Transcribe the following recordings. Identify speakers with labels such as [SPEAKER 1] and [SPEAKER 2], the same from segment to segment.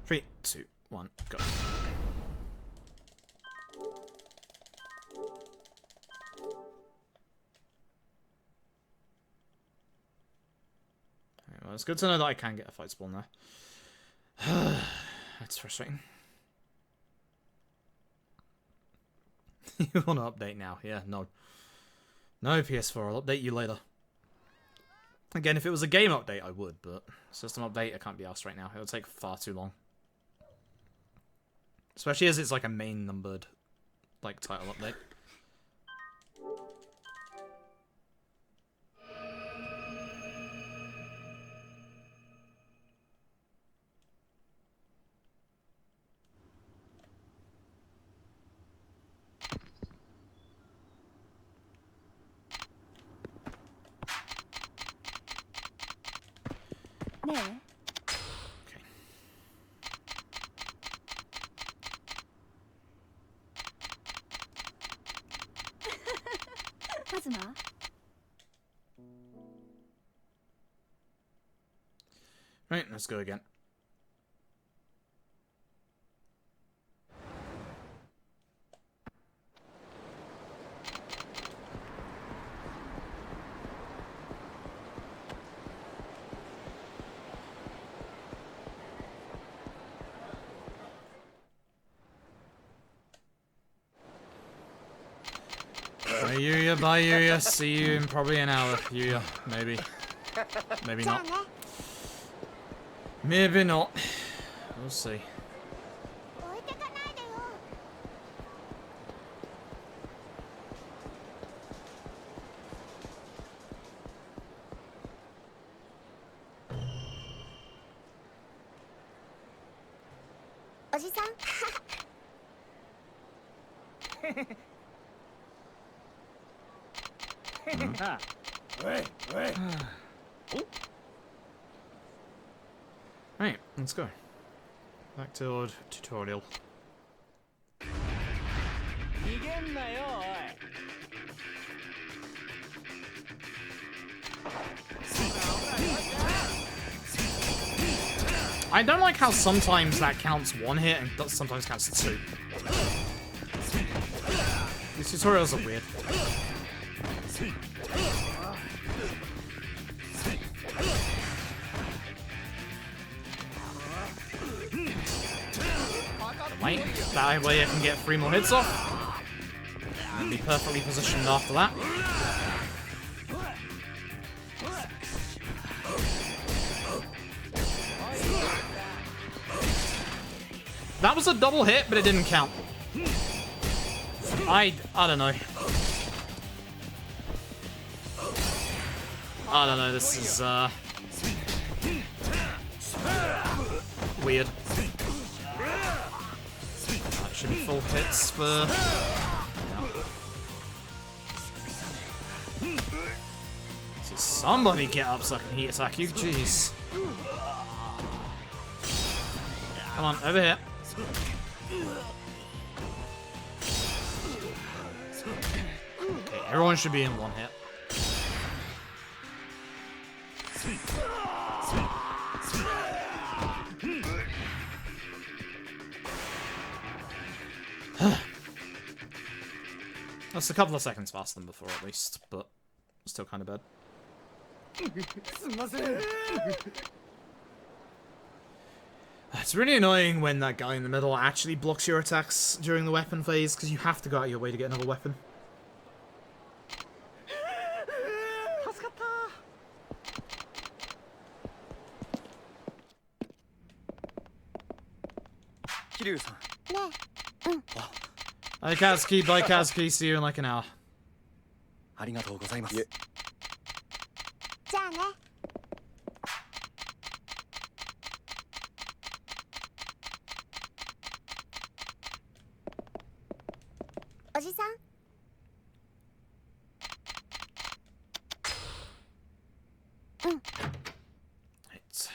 [SPEAKER 1] 3, 2, 1, go. Well, it's good to know that I can get a fight spawn there. That's frustrating. You want to update now? Yeah, no. No, PS4, I'll update you later. Again, if it was a game update, I would, but system update, I can't be asked right now. It'll take far too long. Especially as it's like a main numbered, like, title update.
[SPEAKER 2] 네.
[SPEAKER 1] Okay.
[SPEAKER 2] 하지 마.
[SPEAKER 1] Right, let's go again. Bye, Yuya, bye, Yuya. See you in probably an hour, Yuya. Maybe. Maybe not. Maybe not. We'll see.
[SPEAKER 2] 어지상.
[SPEAKER 1] Right, let's go. Back to our tutorial. I don't like how sometimes that counts 1 hit and sometimes counts 2. These tutorials are weird. Wait, that way I can get 3 more hits off. And be perfectly positioned after that. That was a double hit, but it didn't count. I don't know. I don't know, this is, weird. That should be full hits for... Yeah. So somebody get up so I can heat attack you, jeez. Come on, over here. Okay, everyone should be in 1 hit. That's a couple of seconds faster than before, at least, but still kind of bad. It's really annoying when that guy in the middle actually blocks your attacks during the weapon phase, because you have to go out of your way to get another weapon. Hi Kazuki, bye Kazuki, see you in like an hour.
[SPEAKER 3] ありがとうございます。
[SPEAKER 2] じゃあね。おじさん。うん。
[SPEAKER 1] Right.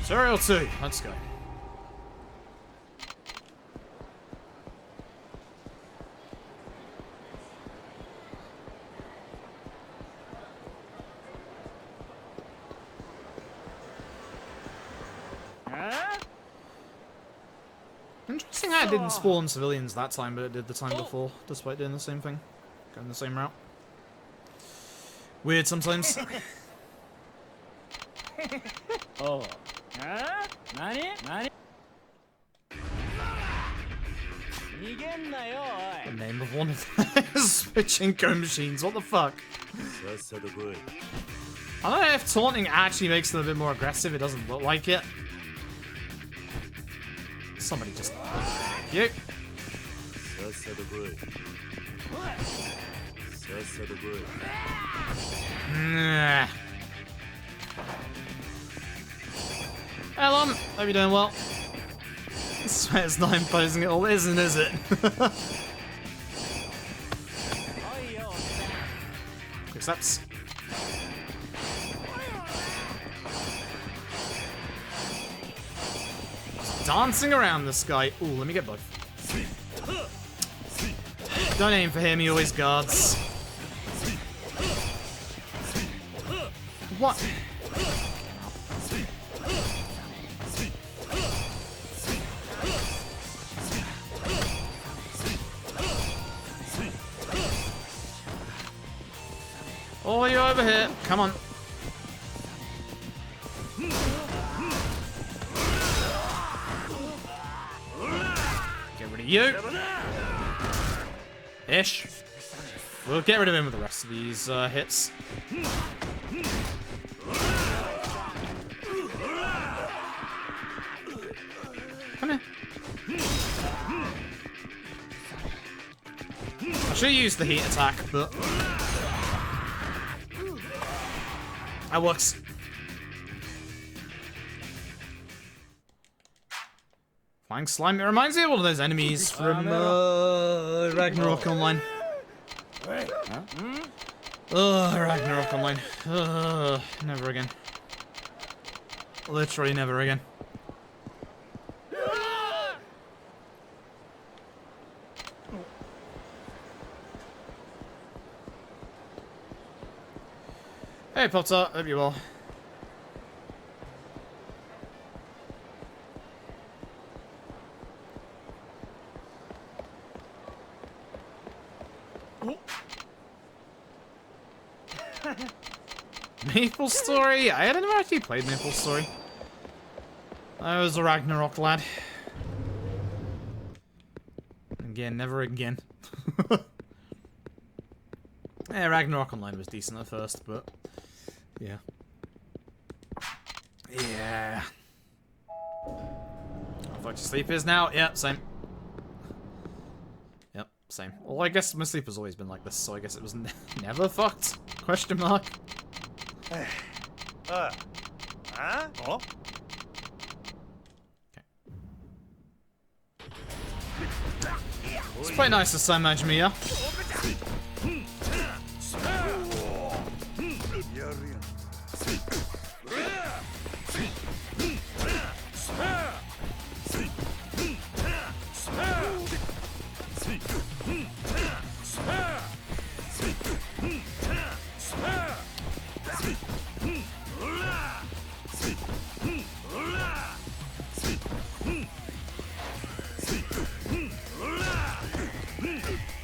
[SPEAKER 1] Tutorial 2, let's go. Yeah, it didn't spawn civilians that time, but it did the time before, despite doing the same thing. Going the same route. Weird sometimes.
[SPEAKER 3] Oh. Huh? Nani? Nani?
[SPEAKER 1] The name of one of those pachinko machines. What the fuck? I don't know if taunting actually makes them a bit more aggressive. It doesn't look like it. Somebody just... You. Nah. Hello, hope you're doing well. I swear it's not imposing at all, isn't it? Quick steps. Dancing around this guy. Ooh, let me get both. Don't aim for him, he always guards. What? Oh, you're over here. Come on. Get rid of you. Ish. We'll get rid of him with the rest of these hits. Come here. I should have used the heat attack, but... that works. Flying slime. It reminds me of one of those enemies from Ragnarok Online. Ragnarok Online. Never again. Literally never again. Hey Potter, hope you're well. Maple Story? I had never actually played Maple Story. I was a Ragnarok lad. Again, never again. Yeah, Ragnarok Online was decent at first, but... yeah. Yeah. How fucked your sleep is now? Yep, same. Yep, same. Well, I guess my sleep has always been like this, so I guess it was never fucked? Question mark.
[SPEAKER 3] Huh? Oh?
[SPEAKER 1] It's quite nice this time, Majimiya.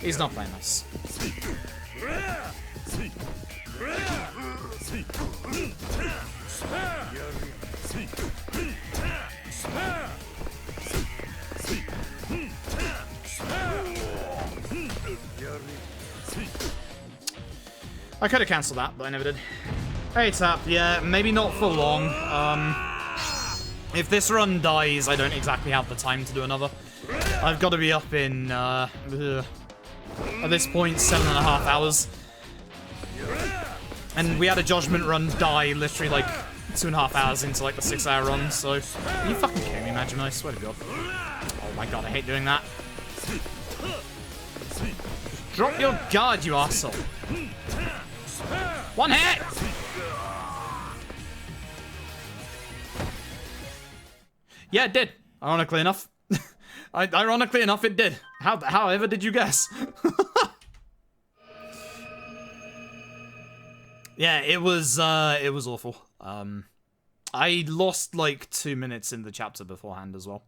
[SPEAKER 1] He's not playing nice. I could have cancelled that, but I never did. Hey Tap, yeah, maybe not for long. If this run dies, I don't exactly have the time to do another. I've got to be up in, at this point, 7.5 hours. And we had a Judgment run die literally like 2.5 hours into like the 6-hour run, so... Are you fucking kidding me, Majima? I swear to God. Oh my God, I hate doing that. Drop your guard, you arsehole. One hit! Yeah, it did. Ironically enough. Ironically enough, it did. However did you guess? Yeah, it was awful. I lost like 2 minutes in the chapter beforehand as well.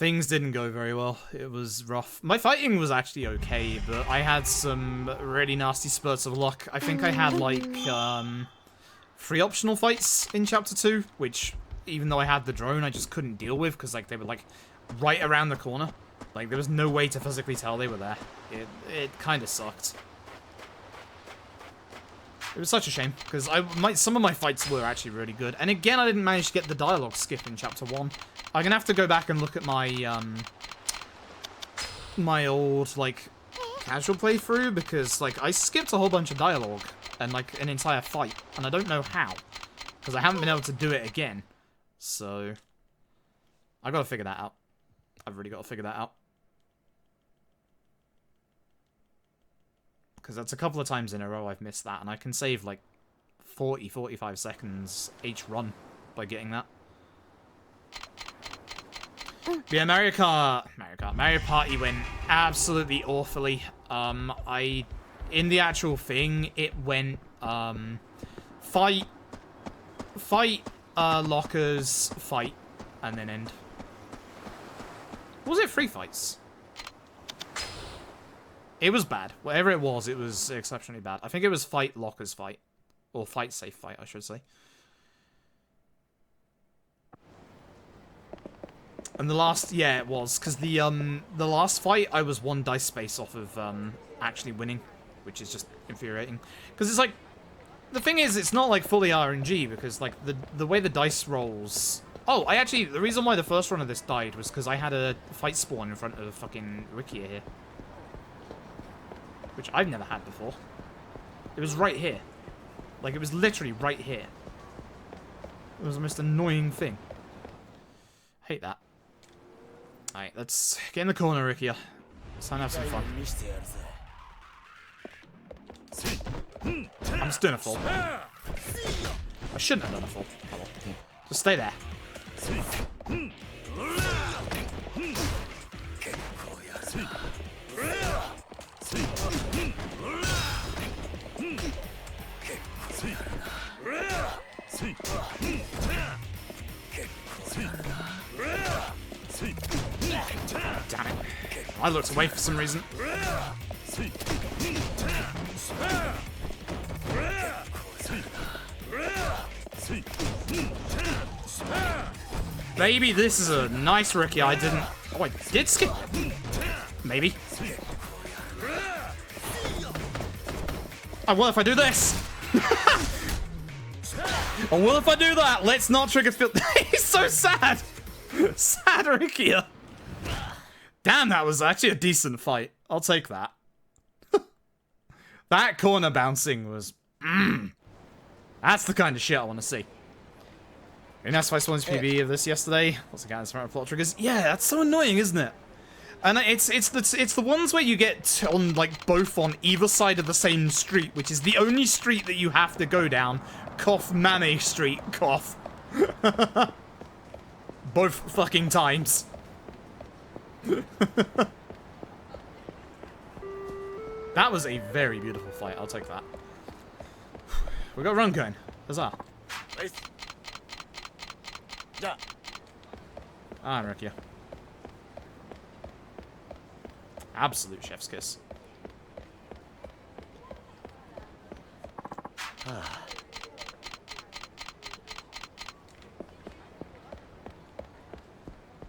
[SPEAKER 1] Things didn't go very well. It was rough. My fighting was actually okay, but I had some really nasty spurts of luck. I think I had, like, 3 optional fights in Chapter 2, which, even though I had the drone, I just couldn't deal with, because, like, they were, like, right around the corner. Like, there was no way to physically tell they were there. It kind of sucked. It was such a shame, because some of my fights were actually really good. And again, I didn't manage to get the dialogue skip in Chapter 1. I'm gonna have to go back and look at my, my old, like, casual playthrough, because, like, I skipped a whole bunch of dialogue and, like, an entire fight, and I don't know how, because I haven't been able to do it again. So, I gotta figure that out. I've really gotta figure that out. Because that's a couple of times in a row I've missed that, and I can save, like, 40-45 seconds each run by getting that. Yeah, Mario Party went absolutely awfully. In the actual thing, it went, fight, lockers, fight, and then end. Was it 3 fights? It was bad. Whatever it was exceptionally bad. I think it was fight, lockers, fight. Or fight, safe, fight, I should say. And the last, yeah, it was, because the last fight, I was 1 dice space off of, actually winning, which is just infuriating. Because it's like, the thing is, it's not, like, fully RNG, because, like, the way the dice rolls... Oh, the reason why the first run of this died was because I had a fight spawn in front of fucking Rikia here. Which I've never had before. It was right here. Like, it was literally right here. It was the most annoying thing. Hate that. Alright, let's get in the corner, Rikia. Let's try and have some fun. I'm just doing a full. I shouldn't have done a full. Oh, well. Just stay there. Damn it. I looked away for some reason. Maybe this is a nice Ricky. I didn't... Oh, I did skip. Maybe. Oh, what if I do this? Oh, what if I do that? Let's not trigger Phil. He's so sad. Sad Rikia. Damn, that was actually a decent fight. I'll take that. That corner bouncing was... That's the kind of shit I want to see. And that's why I saw this PB of this yesterday. What's the guy's front of plot triggers? Yeah, that's so annoying, isn't it? And it's the ones where you get on, like, both on either side of the same street, which is the only street that you have to go down. Cough, Mane Street, cough. Both fucking times. That was a very beautiful fight. I'll take that. We got a run going. Huzzah. Ah, Rikia. Absolute chef's kiss. I'm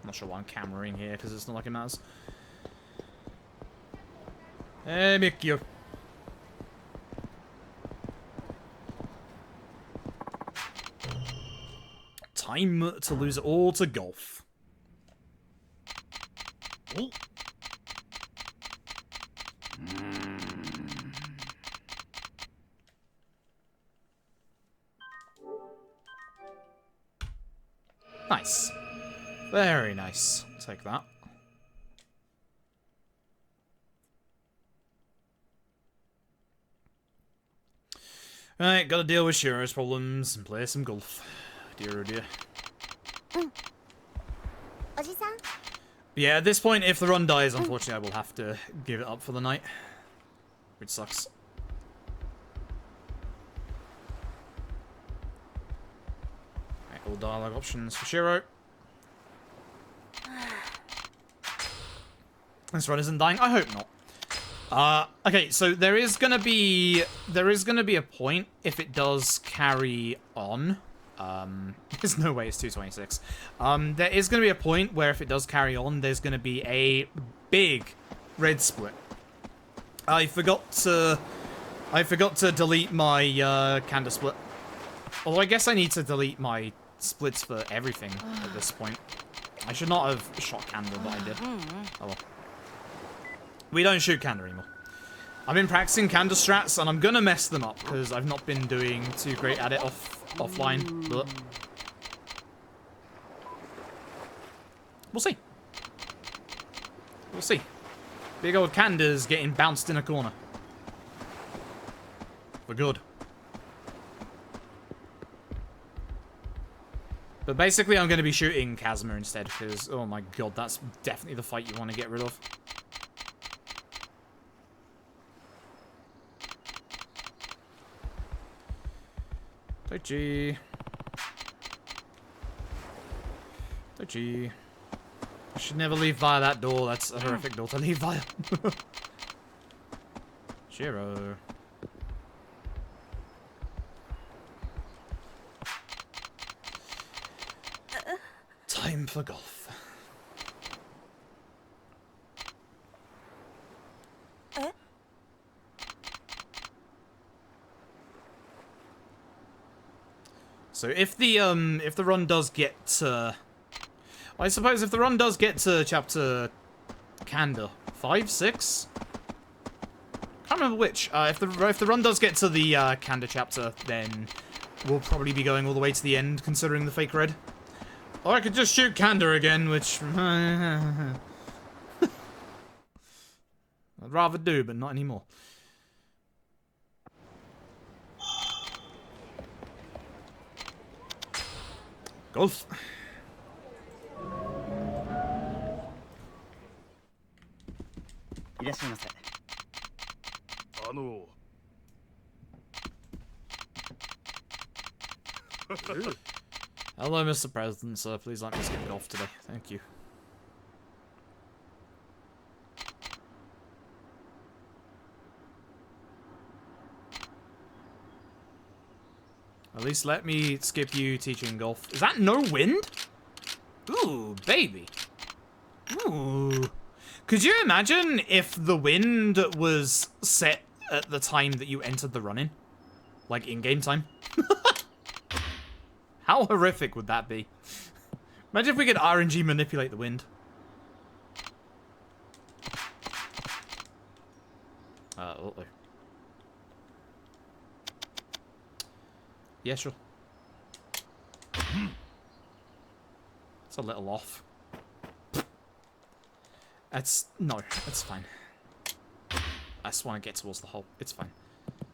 [SPEAKER 1] not sure why I'm cameraing here, because it's not like it matters. Hey, Mikio. Time to lose it all to golf. Oh. Nice. Very nice. Take that. Alright, gotta deal with Shiro's problems and play some golf. Dear oh dear. Yeah, at this point, if the run dies, unfortunately, I will have to give it up for the night. Which sucks. All dialogue options for Shiro. This run isn't dying. I hope not. Okay, so there is gonna be a point if it does carry on. There's no way it's 226. There is gonna be a point where if it does carry on, there's gonna be a big red split. I forgot to delete my Kanda split. Although I guess I need to delete my splits for everything at this point. I should not have shot Kanda, but I did. Oh well. We don't shoot Kanda anymore. I've been practicing Kanda strats, and I'm gonna mess them up, because I've not been doing too great at it offline, but... We'll see. We'll see. Big old Kanda's getting bounced in a corner. For good. But basically, I'm gonna be shooting Kazuma instead, because, oh my god, that's definitely the fight you want to get rid of. Daichi. Daichi. I should never leave via that door. That's a horrific door to leave via. Shiro. Time for golf. So if the run does get to, I suppose if the run does get to chapter Kanda 5, 6, can't remember which. If the run does get to the Kanda chapter, then we'll probably be going all the way to the end, considering the fake red. Or I could just shoot Kanda again, which I'd rather do, but not anymore. Golf. Hello, Mr. President, sir. Please let me skip golf today. Thank you. At least let me skip you teaching golf. Is that no wind? Ooh, baby. Ooh. Could you imagine if the wind was set at the time that you entered the run-in? Like, in-game time? How horrific would that be? Imagine if we could RNG manipulate the wind. Uh-oh. Yeah, sure. It's a little off. No, it's fine. I just want to get towards the hole. It's fine.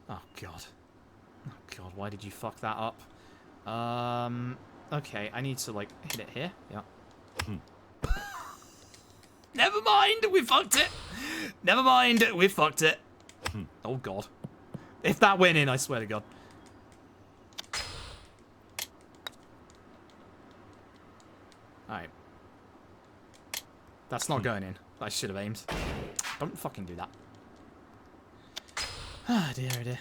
[SPEAKER 1] Oh, God. Oh, God, why did you fuck that up? Okay, I need to, like, hit it here. Yeah. Never mind, we fucked it. Never mind, we fucked it. Oh, God. If that went in, I swear to God. Alright. That's not going in. I should have aimed. Don't fucking do that. Ah, dear, oh dear.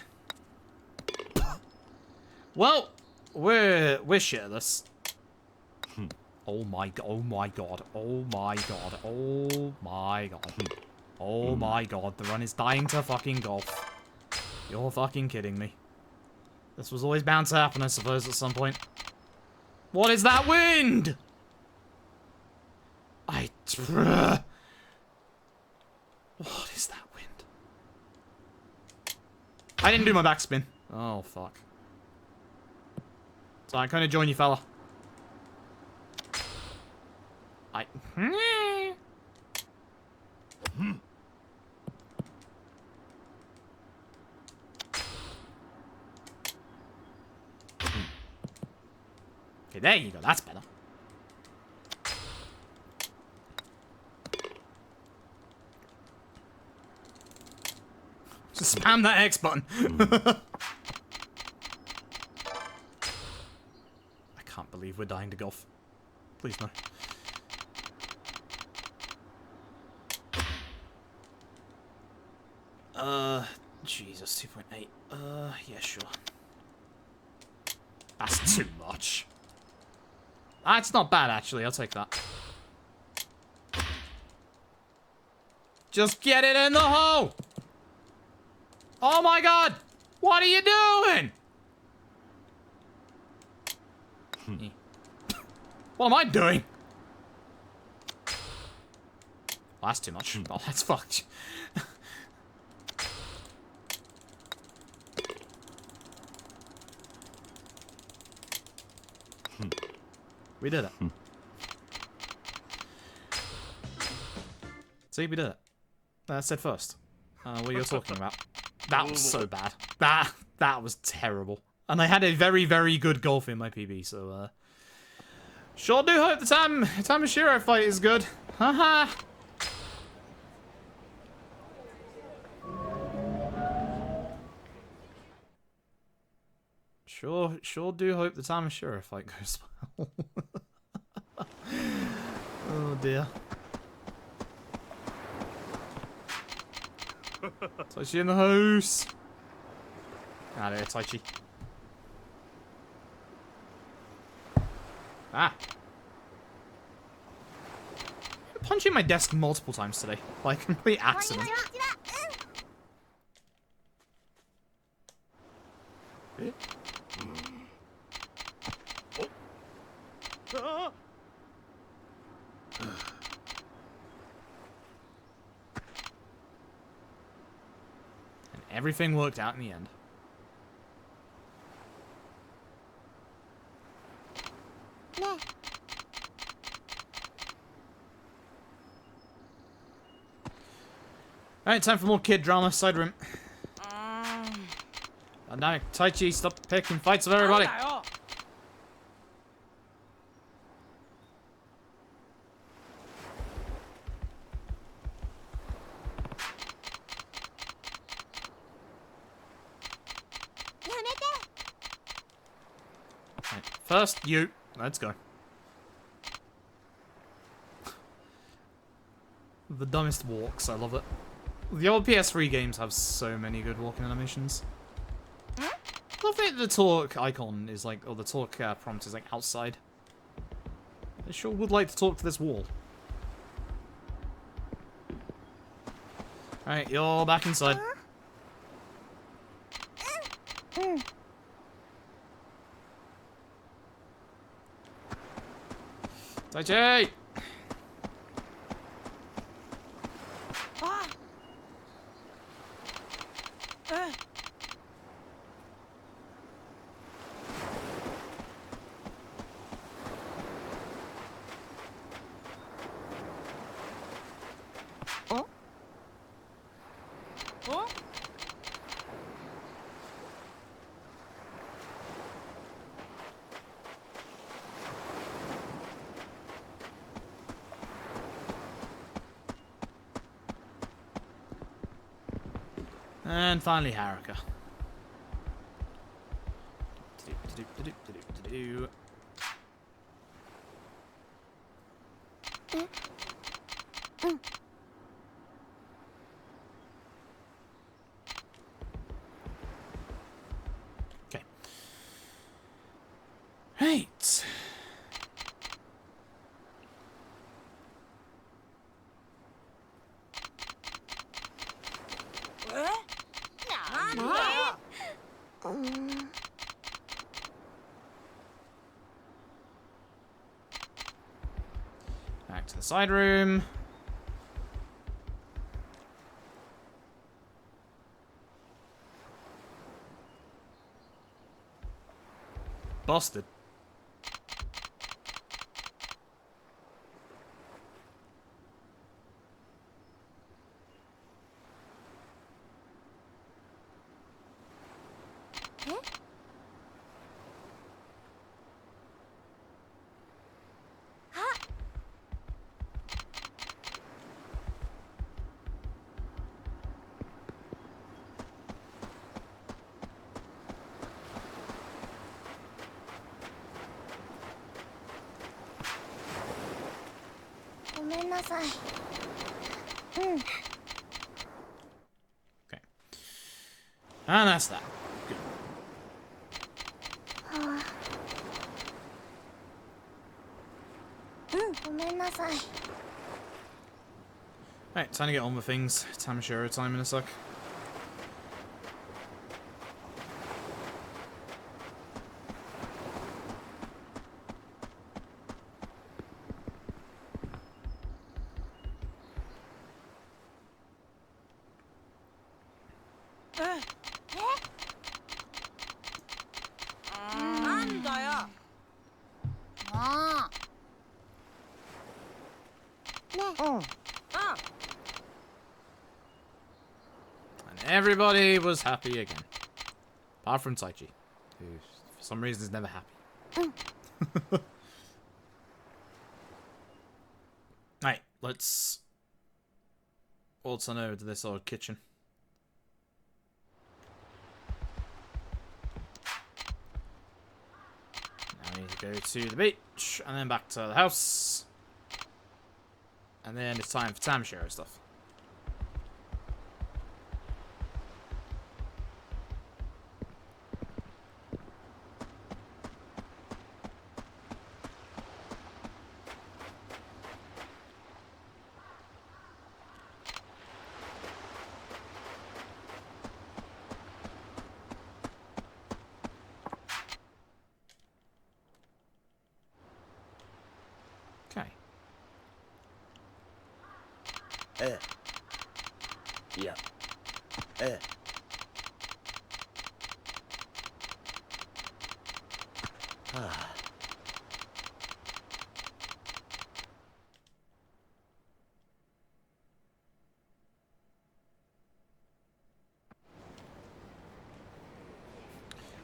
[SPEAKER 1] Well, we're shit at this. Oh my god, oh my god, oh my god, oh my god. Oh my god, the run is dying to fucking golf. You're fucking kidding me. This was always bound to happen, I suppose, at some point. What is that wind? What is that wind? I didn't do my backspin. Oh, fuck. So I kind of join you, fella. Okay, there you go. That's better. Just spam that X button. I can't believe we're dying to golf. Please no. Jesus, 2.8. Yeah, sure. That's too much. That's not bad, actually. I'll take that. Just get it in the hole! Oh my god! What are you doing? What am I doing? Oh, that's too much. Oh, that's fucked. We did it. See, we did it. I said first. What you're talking about. That was so bad. That was terrible. And I had a very, very good golf in my PB, so sure do hope the Tamashiro fight is good. Haha. Sure do hope the Tamashiro fight goes well. Oh dear. Taichi in the house. Ah, there, Taichi. Ah. I'm punching my desk multiple times today. Like, complete accident. Eh? And everything worked out in the end. Alright, time for more kid drama. Side room. Dynamic Taichi, stop picking fights with everybody. Right, first, you. Let's go. The dumbest walks. I love it. The old PS3 games have so many good walking animations. I love that the talk icon is like, or the talk prompt is like outside. I sure would like to talk to this wall. Alright, you're back inside. Taichi! And finally, Haruka. Okay. Right. Back to the side room. Busted. Okay. And that's that. Good.
[SPEAKER 2] ごめんなさい。
[SPEAKER 1] Alright, time to get on with things. Tamashiro time in a sec. Everybody was happy again. Apart from Taichi, who for some reason is never happy. Right, let's also know to this old kitchen. Now we need to go to the beach, and then back to the house. And then it's time for Tamashiro stuff. Okay.
[SPEAKER 3] Yeah.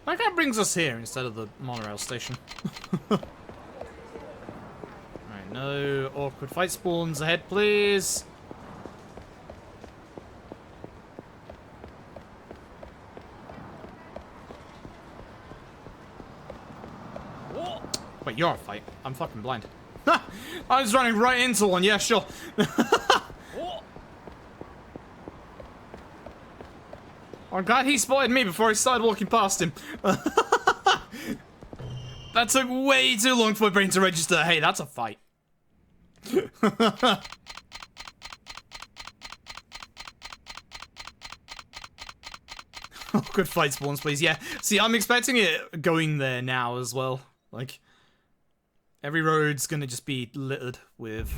[SPEAKER 1] Like that brings us here instead of the monorail station. Alright, no awkward fight spawns ahead, please. Wait, you're a fight. I'm fucking blind. I was running right into one, yeah, sure. I'm glad he spotted me before I started walking past him. That took way too long for my brain to register. Hey, that's a fight. Oh, good fight spawns, please. Yeah. See, I'm expecting it going there now as well. Like, every road's gonna just be littered with...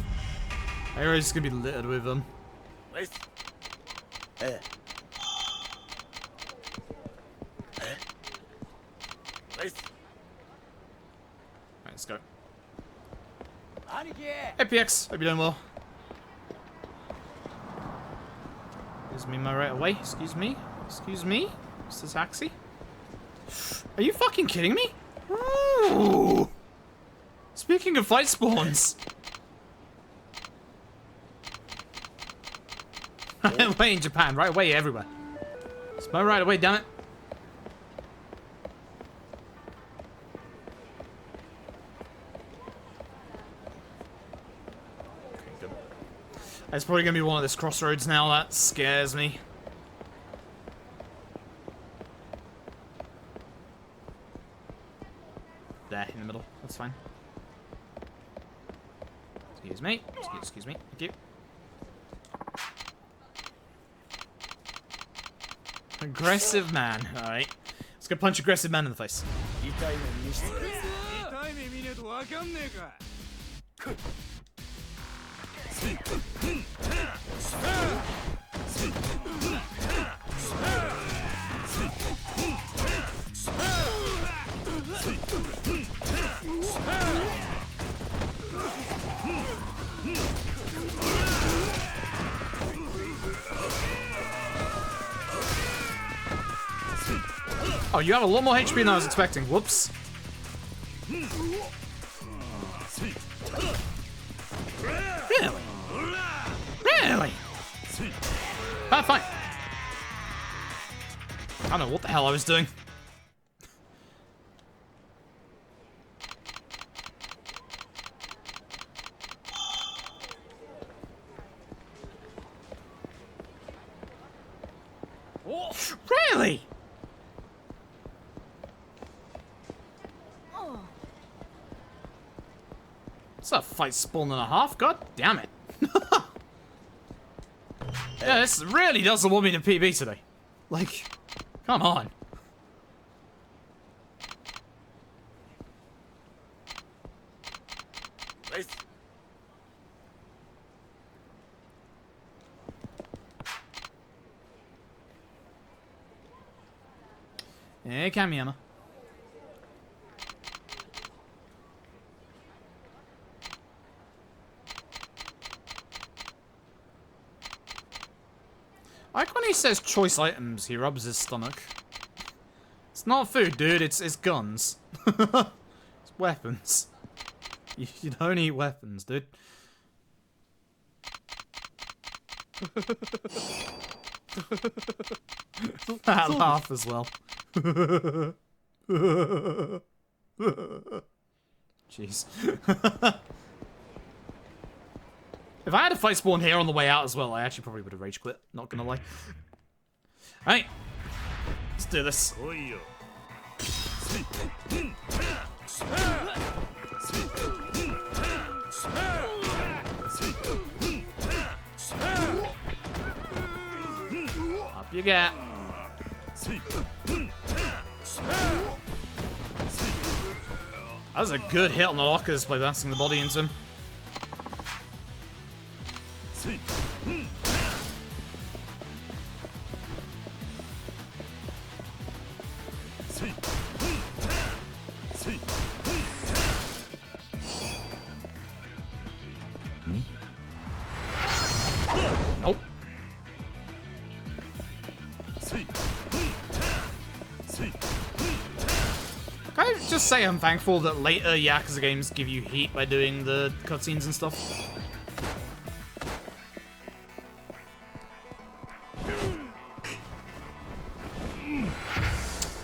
[SPEAKER 1] Every road's gonna be littered with them. Let's go. APX, hope you're doing well. Excuse me, my right away. Excuse me. Excuse me, Mr. Taxi. Are you fucking kidding me? Ooh. Speaking of fight spawns. Right away in Japan, right away everywhere. It's my right away, damn it. It's probably gonna be one of these crossroads now. That scares me. There, in the middle. That's fine. Excuse me. Excuse me. Thank you. Aggressive man. Alright. Let's go punch aggressive man in the face. Oh, you have a lot more HP than I was expecting. Whoops. Really? Really? Ah, fine. I don't know what the hell I was doing. Really? It's a fight spawn and a half. God damn it. Yeah, this really doesn't want me to PB today. Like, come on. Hey, Kamiyama. I like when he says choice items, he rubs his stomach. It's not food, dude, it's guns. It's weapons. You don't eat weapons, dude. That laugh as well. Jeez. If I had a fight spawn here on the way out as well, I actually probably would have rage quit, not gonna lie. Alright. Let's do this. Up you get. That was a good hit on the lockers by bouncing the body into him. Nope. Can I just say I'm thankful that later Yakuza games give you heat by doing the cutscenes and stuff?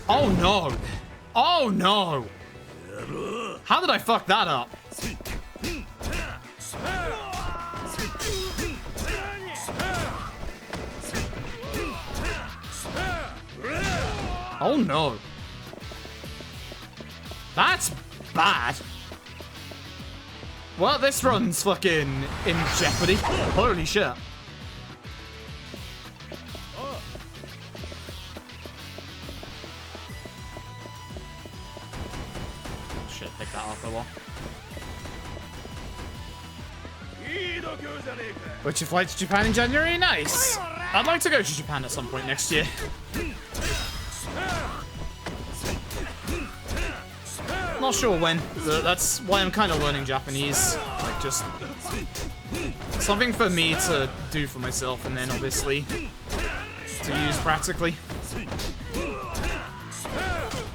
[SPEAKER 1] Oh no! Oh no! How did I fuck that up? Oh no. That's bad. Well, this run's fucking in jeopardy. Holy shit. Shit, pick that up a while. Which flight to Japan in January? Nice. I'd like to go to Japan at some point next year. Not sure when, but that's why I'm kind of learning Japanese. Like, just something for me to do for myself, and then obviously to use practically.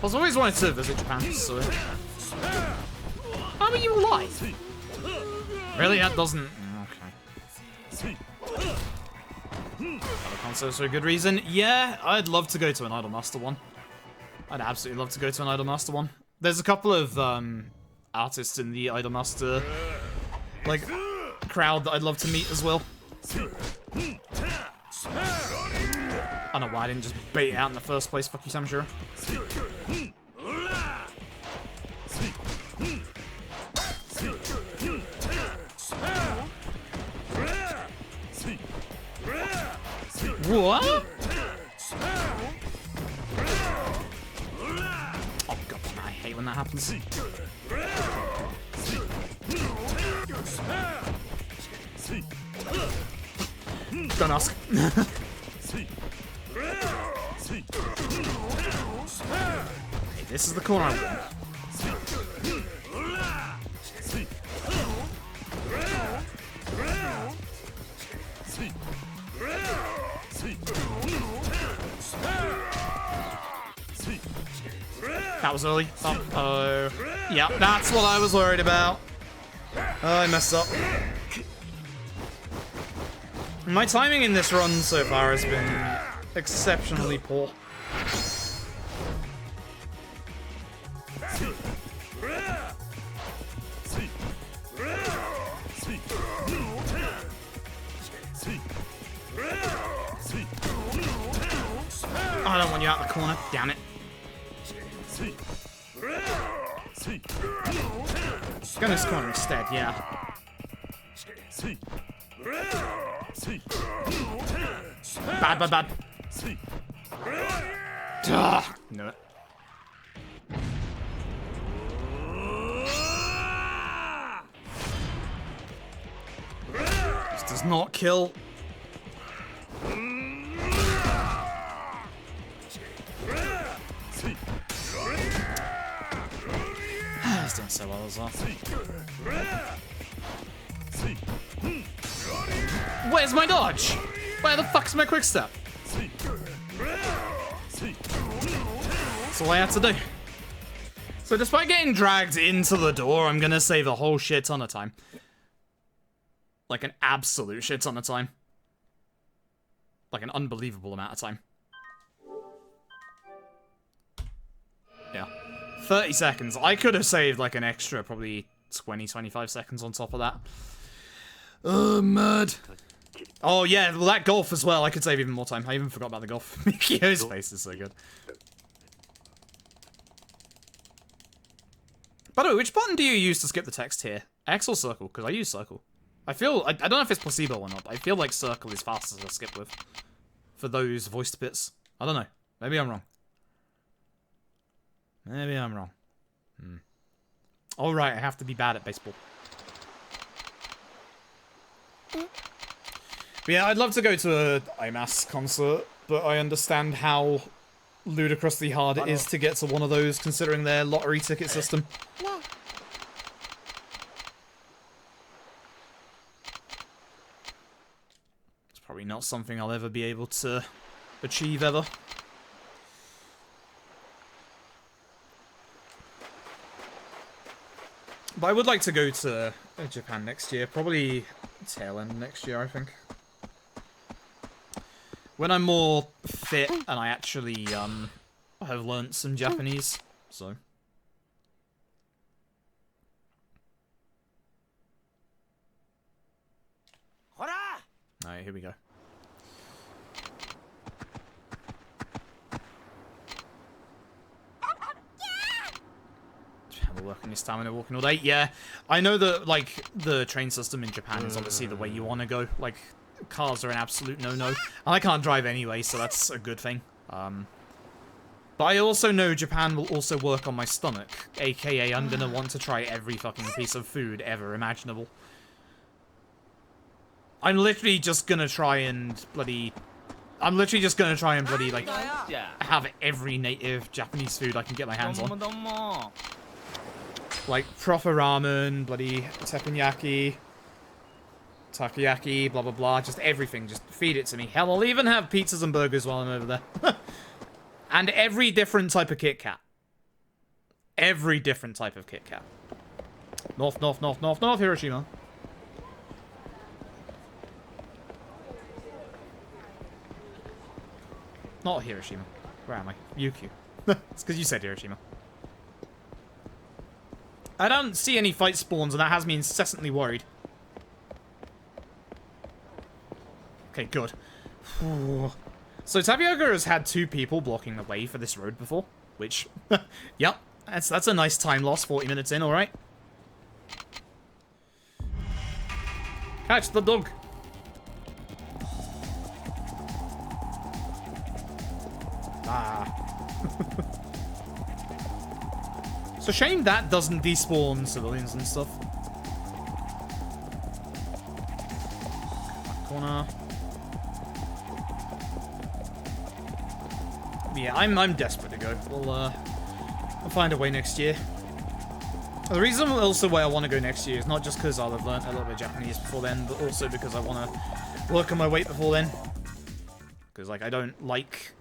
[SPEAKER 1] I've always wanted to visit Japan, so. How are you alive? Really? That doesn't. Okay. Other consoles for a good reason. Yeah, I'd love to go to an Idolmaster one. I'd absolutely love to go to an Idolmaster one. There's a couple of artists in the Idolmaster like crowd that I'd love to meet as well. I don't know why I didn't just bait it out in the first place. Fuck you, Samjura. What? Oh god, I hate when that happens. Don't ask. Hey, this is the corner I want. That was early. Uh-oh. Yeah, that's what I was worried about. Oh, I messed up. My timing in this run so far has been exceptionally poor. I don't want you out the corner, damn it. Go in this corner instead, yeah. Bad, bad, bad. No. This does not kill. He's doing so well as well. Where's my dodge? Where the fuck's my quick step? That's all I had to do. So despite getting dragged into the door, I'm gonna save a whole shit ton of time. Like an absolute shit ton of time. Like an unbelievable amount of time. Yeah. 30 seconds. I could have saved like an extra probably 20-25 seconds on top of that. Oh, mad. Oh yeah, well that golf as well, I could save even more time. I even forgot about the golf. Mikio's face is so good. By the way, which button do you use to skip the text here? X or circle? Because I use circle. I don't know if it's placebo or not, but I feel like circle is faster to skip with. For those voiced bits. I don't know. Maybe I'm wrong. Maybe I'm wrong. Alright, I have to be bad at baseball. But yeah, I'd love to go to a IMAS concert, but I understand how ludicrously hard it is to get to one of those, considering their lottery ticket system. It's probably not something I'll ever be able to achieve ever. But I would like to go to Japan next year, probably tail end next year, I think. When I'm more fit and I actually have learnt some Japanese, so. Alright, here we go. We're working this time and walking all day. Yeah, I know that like the train system in Japan is obviously the way you want to go. Like, cars are an absolute no-no. And I can't drive anyway, so that's a good thing. But I also know Japan will also work on my stomach. AKA, I'm gonna want to try every fucking piece of food ever imaginable. I'm literally just gonna try and bloody... like, have every native Japanese food I can get my hands on. Like, proper ramen, bloody teppanyaki, takoyaki, blah blah blah, just everything, just feed it to me. Hell, I'll even have pizzas and burgers while I'm over there. And every different type of Kit Kat. Every different type of Kit Kat. North, north, north, north, north, Hiroshima. Not Hiroshima. Where am I? Yukio. It's because you said Hiroshima. I don't see any fight spawns, and that has me incessantly worried. Okay, good. So Tapioca has had 2 people blocking the way for this road before, which, yep, that's a nice time loss. 40 minutes in, all right. Catch the dog. It's a shame that doesn't despawn civilians and stuff. Corner. Yeah, I'm desperate to go. We'll find a way next year. The reason also why I want to go next year is not just because I'll have learnt a little bit of Japanese before then, but also because I want to work on my weight before then. Because like I don't like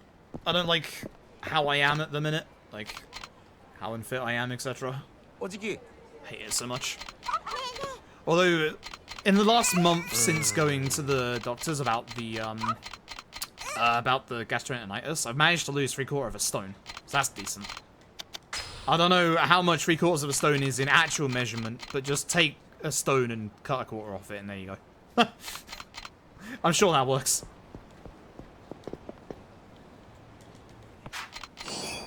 [SPEAKER 1] how I am at the minute, like how unfit I am, etc. I hate it so much. Although in the last month since going to the doctors about the gastroenteritis, I've managed to lose 3/4 of a stone. So that's decent. I don't know how much 3/4 of a stone is in actual measurement, but just take a stone and cut 1/4 off it, and there you go. I'm sure that works.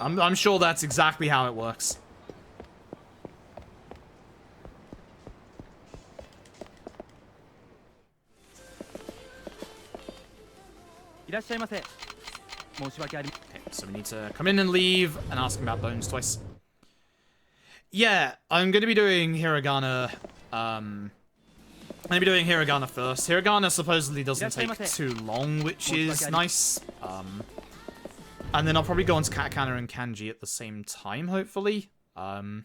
[SPEAKER 1] I'm sure that's exactly how it works.
[SPEAKER 3] らっしゃいませ。申し訳ありません。
[SPEAKER 1] Okay, so we need to come in and leave and ask him about bones twice. Yeah, I'm gonna be doing Hiragana, I'm gonna be doing Hiragana first. Hiragana supposedly doesn't take too long, which is nice. And then I'll probably go on to katakana and kanji at the same time, hopefully. I've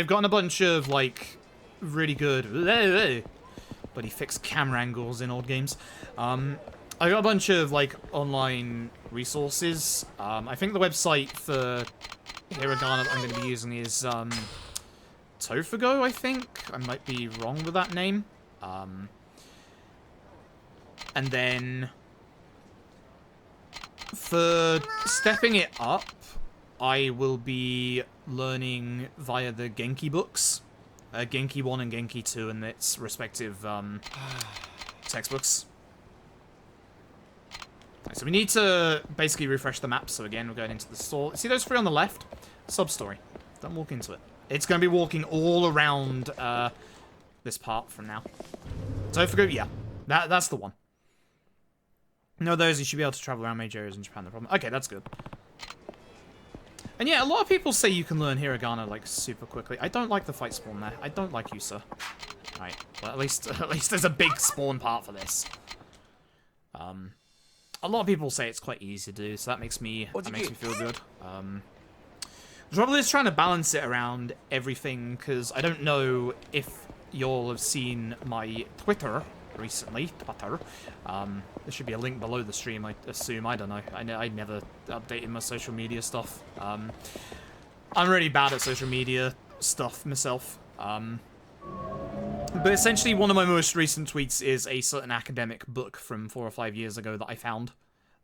[SPEAKER 1] gotten a bunch of, like, really good... Bloody fixed camera angles in old games. I got a bunch of, like, online resources. I think the website for Hiragana that I'm going to be using is, Tofugo, I think? I might be wrong with that name. And then... for stepping it up, I will be learning via the Genki books. Genki 1 and Genki 2 and its respective textbooks. So we need to basically refresh the map. So again, we're going into the store. See those three on the left? Sub-story. Don't walk into it. It's going to be walking all around this part from now. So if we go, yeah, that's the one. No, those you should be able to travel around major areas in Japan. No problem. Okay, that's good. And yeah, a lot of people say you can learn Hiragana like super quickly. I don't like the fight spawn there. I don't like you, sir. Right, well at least there's a big spawn part for this. A lot of people say it's quite easy to do, so that makes me feel good. The trouble is trying to balance it around everything, because I don't know if y'all have seen my Twitter recently. There should be a link below the stream, I assume. I don't know. I never updated my social media stuff. I'm really bad at social media stuff myself. But essentially, one of my most recent tweets is a certain academic book from 4 or 5 years ago that I found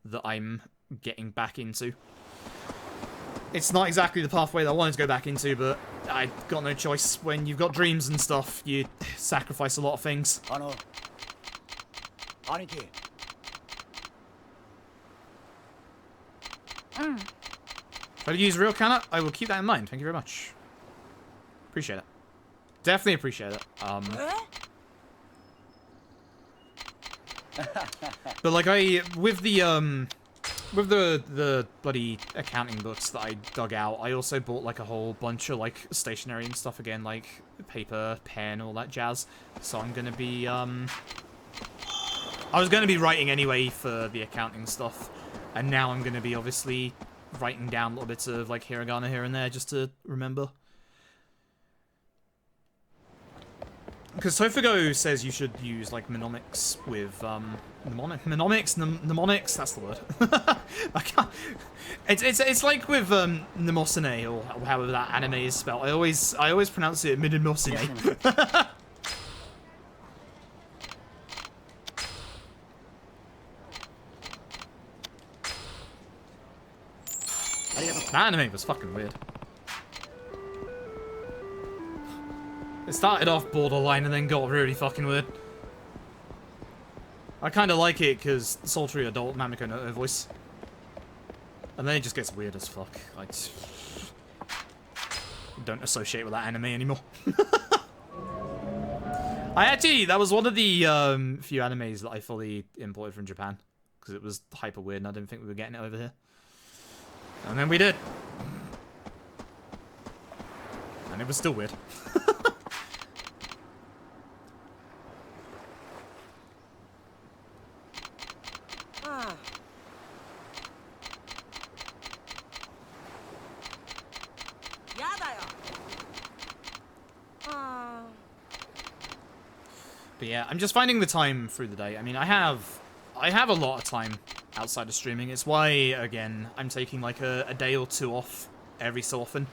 [SPEAKER 1] that I'm getting back into. It's not exactly the pathway that I wanted to go back into, but I got no choice. When you've got dreams and stuff, you sacrifice a lot of things. If I use real kana, I will keep that in mind. Thank you very much. Appreciate it. Definitely appreciate it. But like with the bloody accounting books that I dug out, I also bought like a whole bunch of like stationery and stuff again, like paper, pen, all that jazz. So I'm gonna be I was gonna be writing anyway for the accounting stuff, and now I'm gonna be obviously writing down little bits of like hiragana here and there just to remember. Because Tofugo says you should use, like, mnemonics with, mnemonics, that's the word. I can't... It's like with, Mnemosine, or however that anime is spelled. I always pronounce it Mnemosine. That anime was fucking weird. It started off borderline and then got really fucking weird. I kind of like it because sultry adult Mamiko no voice. And then it just gets weird as fuck. I don't associate with that anime anymore. That was one of the few animes that I fully imported from Japan. Because it was hyper weird and I didn't think we were getting it over here. And then we did. And it was still weird. But yeah, I'm just finding the time through the day. I mean, I have a lot of time outside of streaming. It's why, again, I'm taking like a day or two off every so often.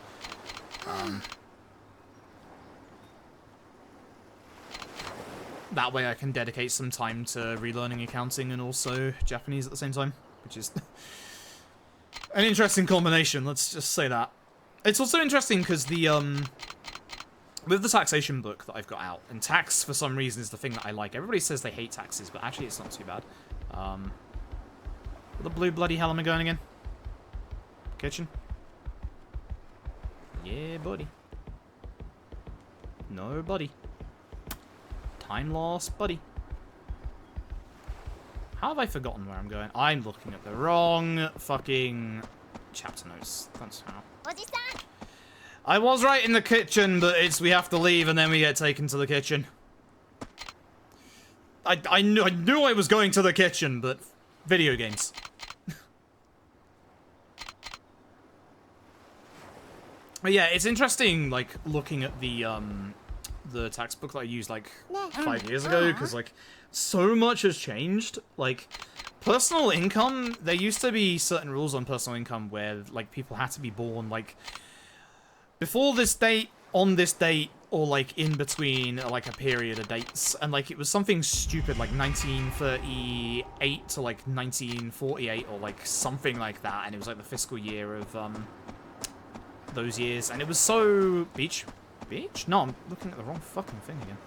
[SPEAKER 1] That way I can dedicate some time to relearning accounting and also Japanese at the same time, which is an interesting combination, let's just say that. It's also interesting because the, with the taxation book that I've got out, and tax for some reason is the thing that I like. Everybody says they hate taxes, but actually it's not too bad. Where the blue bloody hell am I going again? Kitchen? Yeah, buddy. No, buddy. Time lost, buddy. How have I forgotten where I'm going? I'm looking at the wrong fucking chapter notes. That's how.
[SPEAKER 2] おじさん
[SPEAKER 1] I was right in the kitchen, but it's we have to leave and then we get taken to the kitchen. I knew I was going to the kitchen, but video games. But yeah, it's interesting, like, looking at the textbook that I used, like, 5 years ago, because, like, so much has changed. Like, personal income, there used to be certain rules on personal income where, like, people had to be born, like, before this date, on this date, or, like, in between, like, a period of dates. And, like, it was something stupid, like, 1938 to, like, 1948, or, like, something like that. And it was, like, the fiscal year of, those years. And it was so... Beach? Beach? No, I'm looking at the wrong fucking thing again.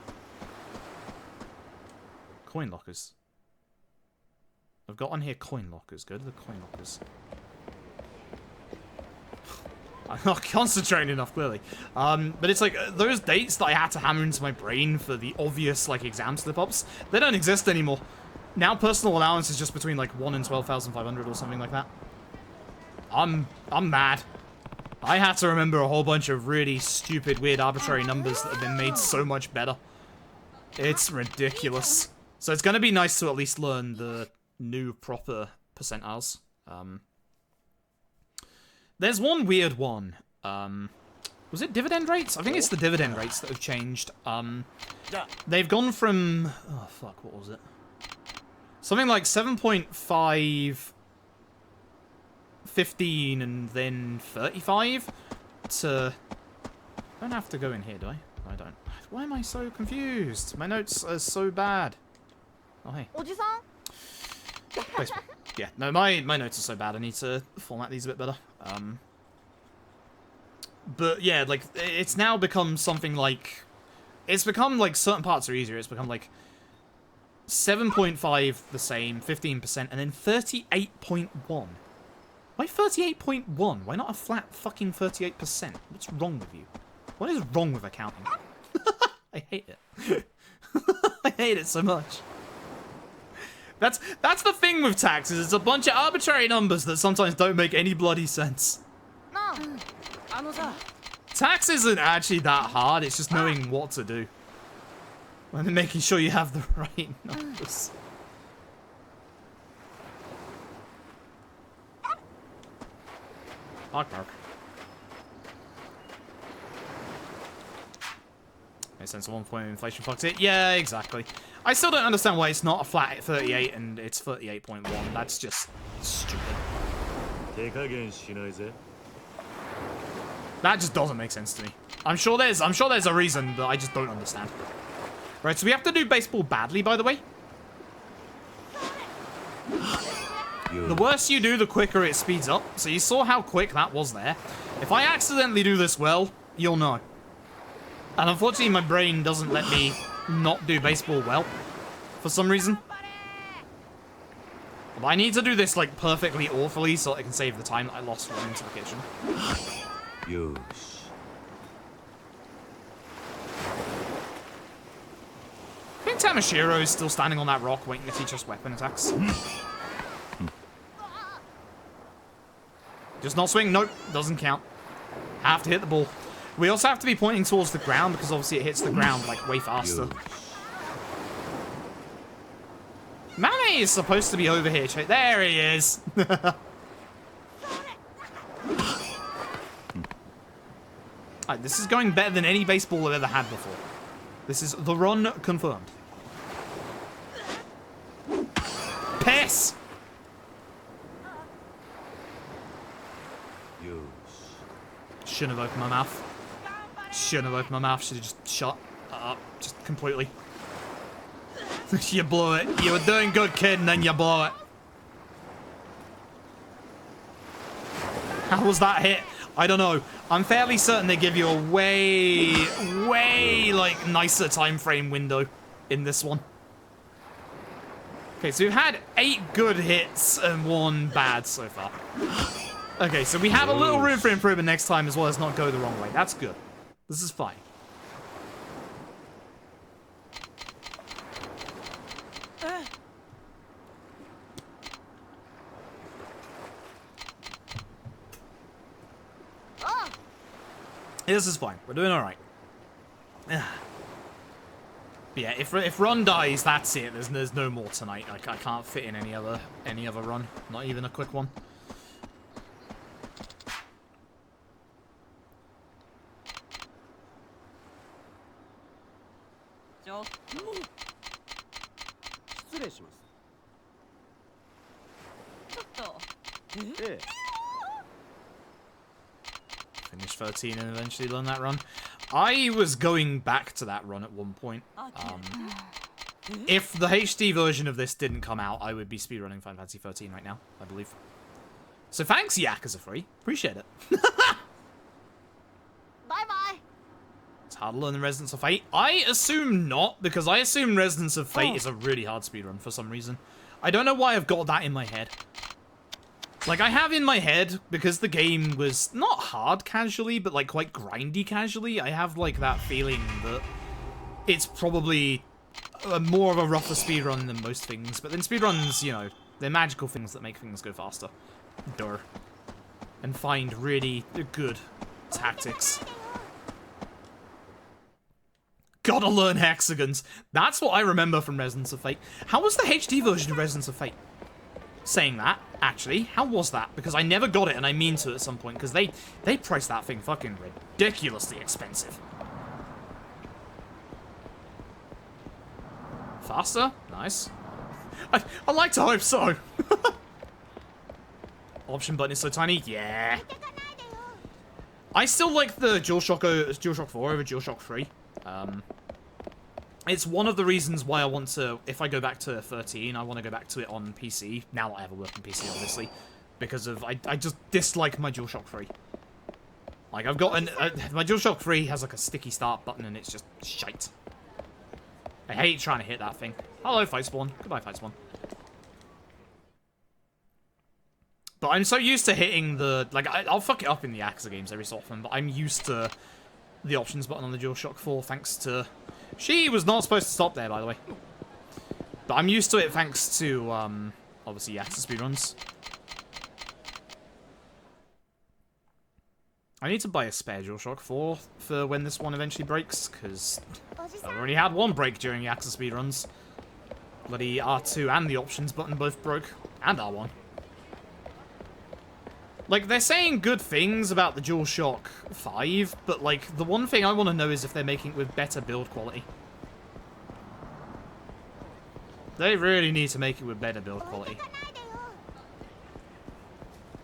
[SPEAKER 1] Coin lockers. I've got on here coin lockers. Go to the coin lockers. I'm not concentrating enough, clearly. But it's like, those dates that I had to hammer into my brain for the obvious, like, exam slip-ups, they don't exist anymore. Now personal allowance is just between, like, 1 and 12,500 or something like that. I'm mad. I had to remember a whole bunch of really stupid, weird, arbitrary numbers that have been made so much better. It's ridiculous. So it's gonna be nice to at least learn the new proper percentiles. There's one weird one. Was it dividend rates? I think it's the dividend rates that have changed. They've gone from... Oh, fuck, what was it? Something like 7.5... 15 and then 35 to... I don't have to go in here, do I? I don't. Why am I so confused? My notes are so bad. Oh, hey.
[SPEAKER 2] おじさん
[SPEAKER 1] Baseball. Yeah, no, my notes are so bad. I need to format these a bit better. But yeah, like, it's now become something like... It's become, like, certain parts are easier. It's become, like, 7.5 the same, 15%, and then 38.1. Why 38.1? Why not a flat fucking 38%? What's wrong with you? What is wrong with accounting? I hate it. I hate it so much. That's the thing with taxes. It's a bunch of arbitrary numbers that sometimes don't make any bloody sense. Tax isn't actually that hard. It's just knowing what to do. And making sure you have the right numbers. Bark, bark. Makes sense at one point inflation fucks it. Yeah, exactly. I still don't understand why it's not a flat at 38 and it's 38.1. That's just stupid. That just doesn't make sense to me. I'm sure there's a reason, but I just don't understand. Right, so we have to do baseball badly, by the way. The worse you do, the quicker it speeds up. So you saw how quick that was there. If I accidentally do this well, you'll know. And unfortunately, my brain doesn't let me not do baseball well. For some reason. But I need to do this, like, perfectly awfully so I can save the time that I lost running to the kitchen. I think Tamashiro is still standing on that rock waiting to teach us weapon attacks. Just not swing. Nope. Doesn't count. Have to hit the ball. We also have to be pointing towards the ground because obviously it hits the ground like way faster. Mane is supposed to be over here. There he is. Alright, this is going better than any baseball I've ever had before. This is the run confirmed. Piss! Shouldn't have opened my mouth. Shouldn't have opened my mouth. Should have just shut up. Just completely. You blew it. You were doing good, kid, and then you blow it. How was that hit? I don't know. I'm fairly certain they give you a way, like, nicer time frame window in this one. Okay, so we've had 8 good hits and 1 bad so far. Okay, so we have a little room for improvement next time as well as not go the wrong way. That's good. This is fine. This is fine. We're doing alright. Yeah, if Ron dies, that's it. There's no more tonight. Like, I can't fit in any other run. Not even a quick one. Finish 13 and eventually learn that run. I was going back to that run at one point. If the HD version of this didn't come out, I would be speedrunning Final Fantasy 13 right now, I believe. So thanks, Yakuza Free. Appreciate it.
[SPEAKER 2] Bye-bye.
[SPEAKER 1] It's hard to learn the Resonance of Fate. I assume not, because I assume Resonance of Fate is a really hard speedrun for some reason. I don't know why I've got that in my head. Like, I have in my head, because the game was not hard casually, but, like, quite grindy casually, I have, like, that feeling that it's probably more of a rougher speedrun than most things. But then speedruns, you know, they're magical things that make things go faster. Duh. And find really good tactics. Gotta learn hexagons. That's what I remember from Resonance of Fate. How was the HD version of Resonance of Fate? Saying that, actually, how was that? Because I never got it, and I mean to at some point, because they priced that thing fucking ridiculously expensive. Faster? Nice. I like to hope so. Option button is so tiny? Yeah. I still like the DualShock 4 over DualShock 3. It's one of the reasons why I want to, if I go back to 13, I want to go back to it on PC, now that I have a working PC, obviously, because of, I just dislike my DualShock 3. Like, I've got my DualShock 3 has, like, a sticky start button, and it's just shite. I hate trying to hit that thing. Hello, Fightspawn. Goodbye, Fightspawn. But I'm so used to hitting the, like, I'll fuck it up in the Yakuza games every so often, but I'm used to the options button on the DualShock 4 thanks to... She was not supposed to stop there, by the way. But I'm used to it thanks to, obviously, Yakuza speedruns. I need to buy a spare DualShock 4 for when this one eventually breaks, because I've already had one break during Yakuza speedruns. Bloody R2 and the options button both broke, and R1. Like, they're saying good things about the DualShock 5, but, like, the one thing I want to know is if they're making it with better build quality. They really need to make it with better build quality.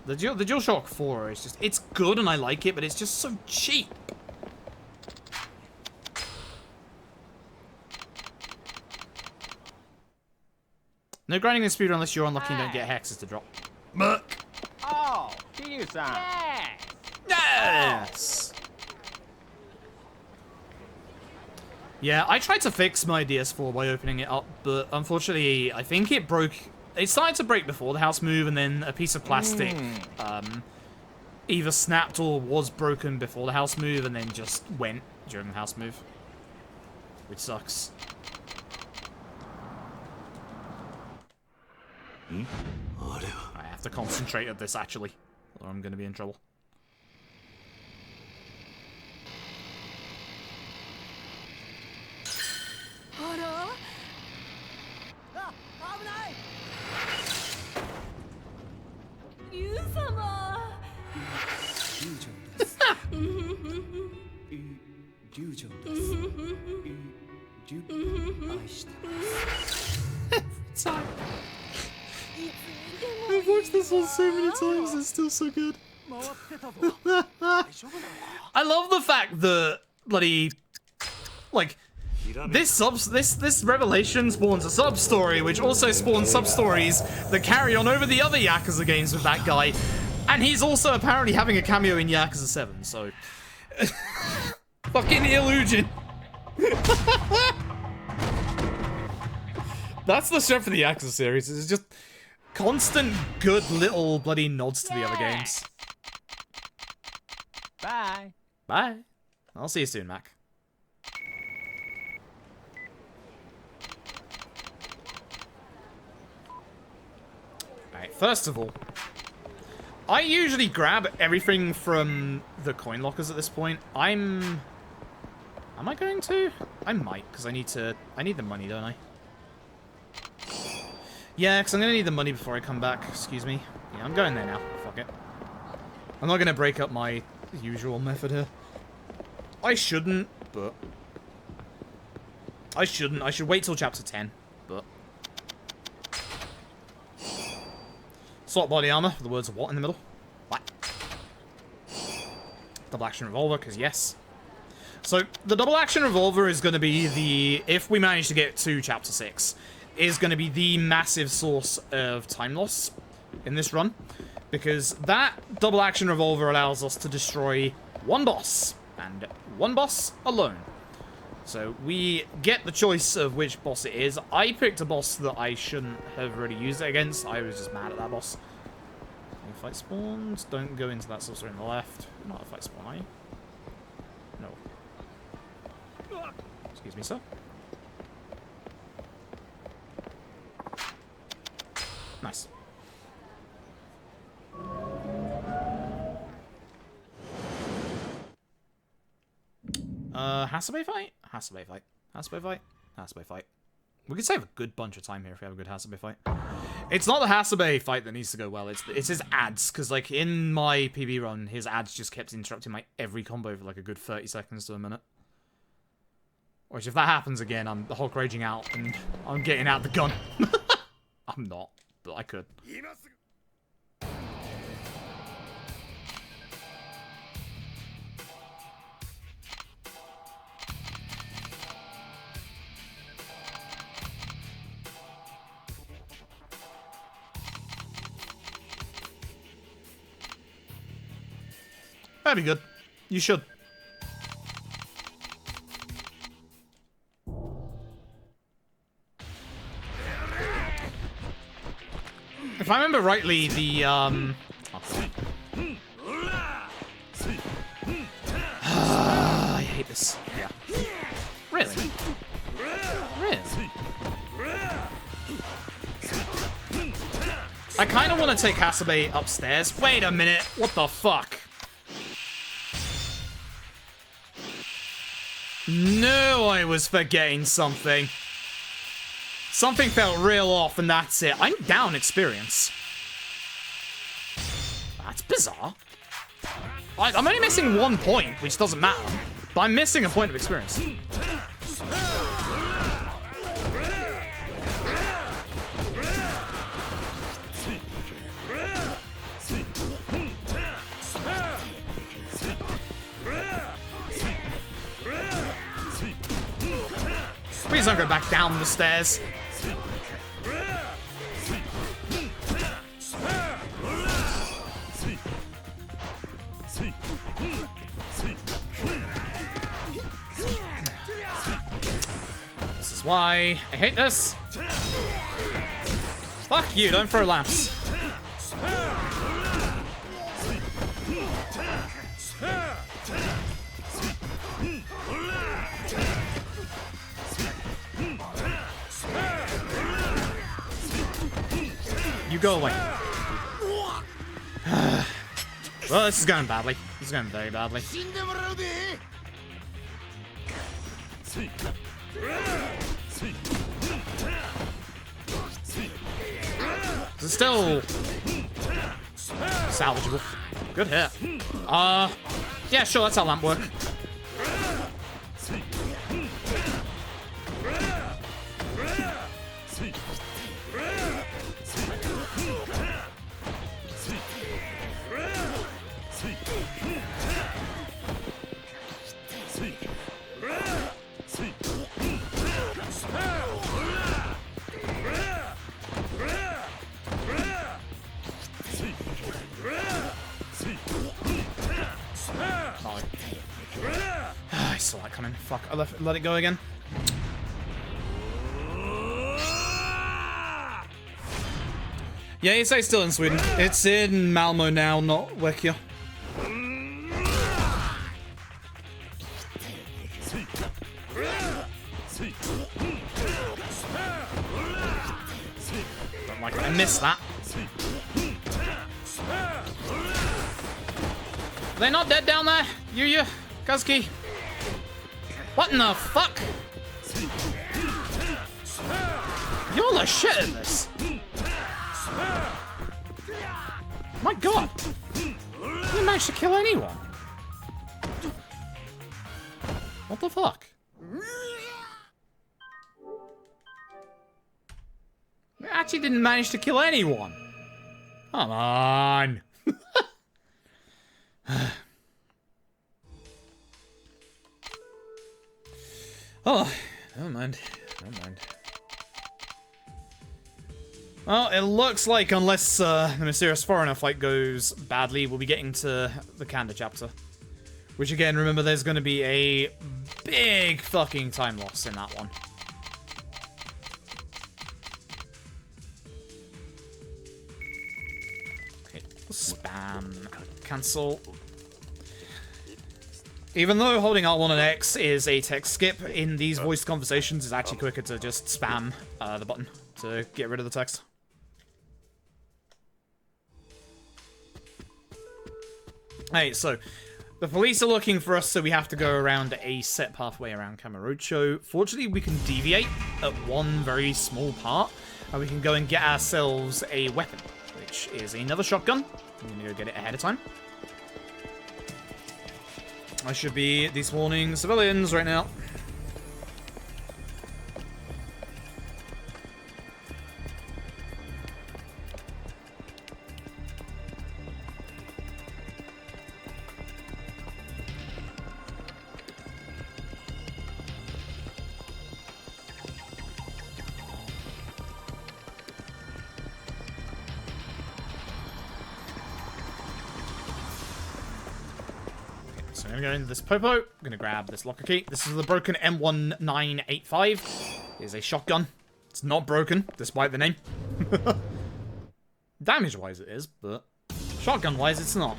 [SPEAKER 1] The DualShock 4 is just, it's good and I like it, but it's just so cheap. No grinding in speedrun unless you're unlucky and don't get hexes to drop. Muck.
[SPEAKER 3] Oh, Kiryu-san.
[SPEAKER 1] Yes! Yeah, I tried to fix my DS4 by opening it up, but unfortunately, I think it broke... It started to break before the house move, and then a piece of plastic either snapped or was broken before the house move, and then just went during the house move. Which sucks. I have to concentrate at this, actually, or I'm going to be in trouble. Time. I've watched this one so many times, it's still so good. I love the fact that bloody, like, this revelation spawns a sub-story, which also spawns sub-stories that carry on over the other Yakuza games with that guy, and he's also apparently having a cameo in Yakuza 7, so... Fucking illusion! That's the strength of the Yakuza series, it's just constant good little bloody nods to the other games.
[SPEAKER 3] Bye.
[SPEAKER 1] Bye. I'll see you soon, Mac. Alright, first of all, I usually grab everything from the coin lockers at this point. Am I going to? I might, because I need the money, don't I? Yeah, because I'm going to need the money before I come back. Excuse me. Yeah, I'm going there now. Fuck it. I'm not going to break up my usual method here. I shouldn't, but... I shouldn't. I should wait till chapter 10, but... Slot body armor, with the words of what in the middle? What? Double action revolver, because yes. So, the double action revolver is going to be the... If we manage to get to chapter 6, is going to be the massive source of time loss in this run. Because that double action revolver allows us to destroy one boss. And one boss alone. So, we get the choice of which boss it is. I picked a boss that I shouldn't have really used it against. I was just mad at that boss. Any fight spawns? Don't go into that saucer on the left. Not a fight spawn, are you? No. Excuse me, sir. Nice. Hasabe fight? Hasabe fight. Hasabe fight? Hasabe fight. We could save a good bunch of time here if we have a good Hasabe fight. It's not the Hasabe fight that needs to go well, it's his ads, because, like, in my PB run, his ads just kept interrupting my every combo for, like, a good 30 seconds to a minute. Which, if that happens again, I'm Hulk raging out, and I'm getting out the gun. I'm not, but I could. That'd be good. You should. If I remember rightly, the, I hate this. Yeah. Really? Really? I kind of want to take Hasabe upstairs. Wait a minute. What the fuck? No, I was forgetting something. Something felt real off, and that's it. I'm down experience. That's bizarre. I'm only missing 1 point, which doesn't matter. But I'm missing a point of experience. Please don't go back down the stairs. This is why I hate this. Fuck you, don't throw lamps. You go away. Well, this is going badly. This is going very badly. This is still salvageable. Good hit. Yeah, sure, that's how lamp work. I saw that coming. Fuck, I let it go again. Yeah, you say still in Sweden. It's in Malmo now, not Wekia. Don't like it. I missed that. They're not dead down there? Yuya, Kazuki. What in the fuck? Y'all are shit at this. My god. You managed to kill anyone. What the fuck? We actually didn't manage to kill anyone. Come on. Oh, never mind. Never mind. Well, it looks like unless the mysterious foreigner fight goes badly, we'll be getting to the Kanda chapter. Which again, remember, there's going to be a big fucking time loss in that one. Okay, spam, cancel. Even though holding R1 and X is a text skip, in these voice conversations, it's actually quicker to just spam the button to get rid of the text. Hey, so the police are looking for us, so we have to go around a set pathway around Kamurocho. Fortunately, we can deviate at one very small part, and we can go and get ourselves a weapon, which is another shotgun. I'm gonna go get it ahead of time. I should be despawning civilians right now. So I'm gonna go into this popo. I'm gonna grab this locker key. This is the broken M1985. It is a shotgun. It's not broken, despite the name. Damage-wise it is, but shotgun-wise it's not.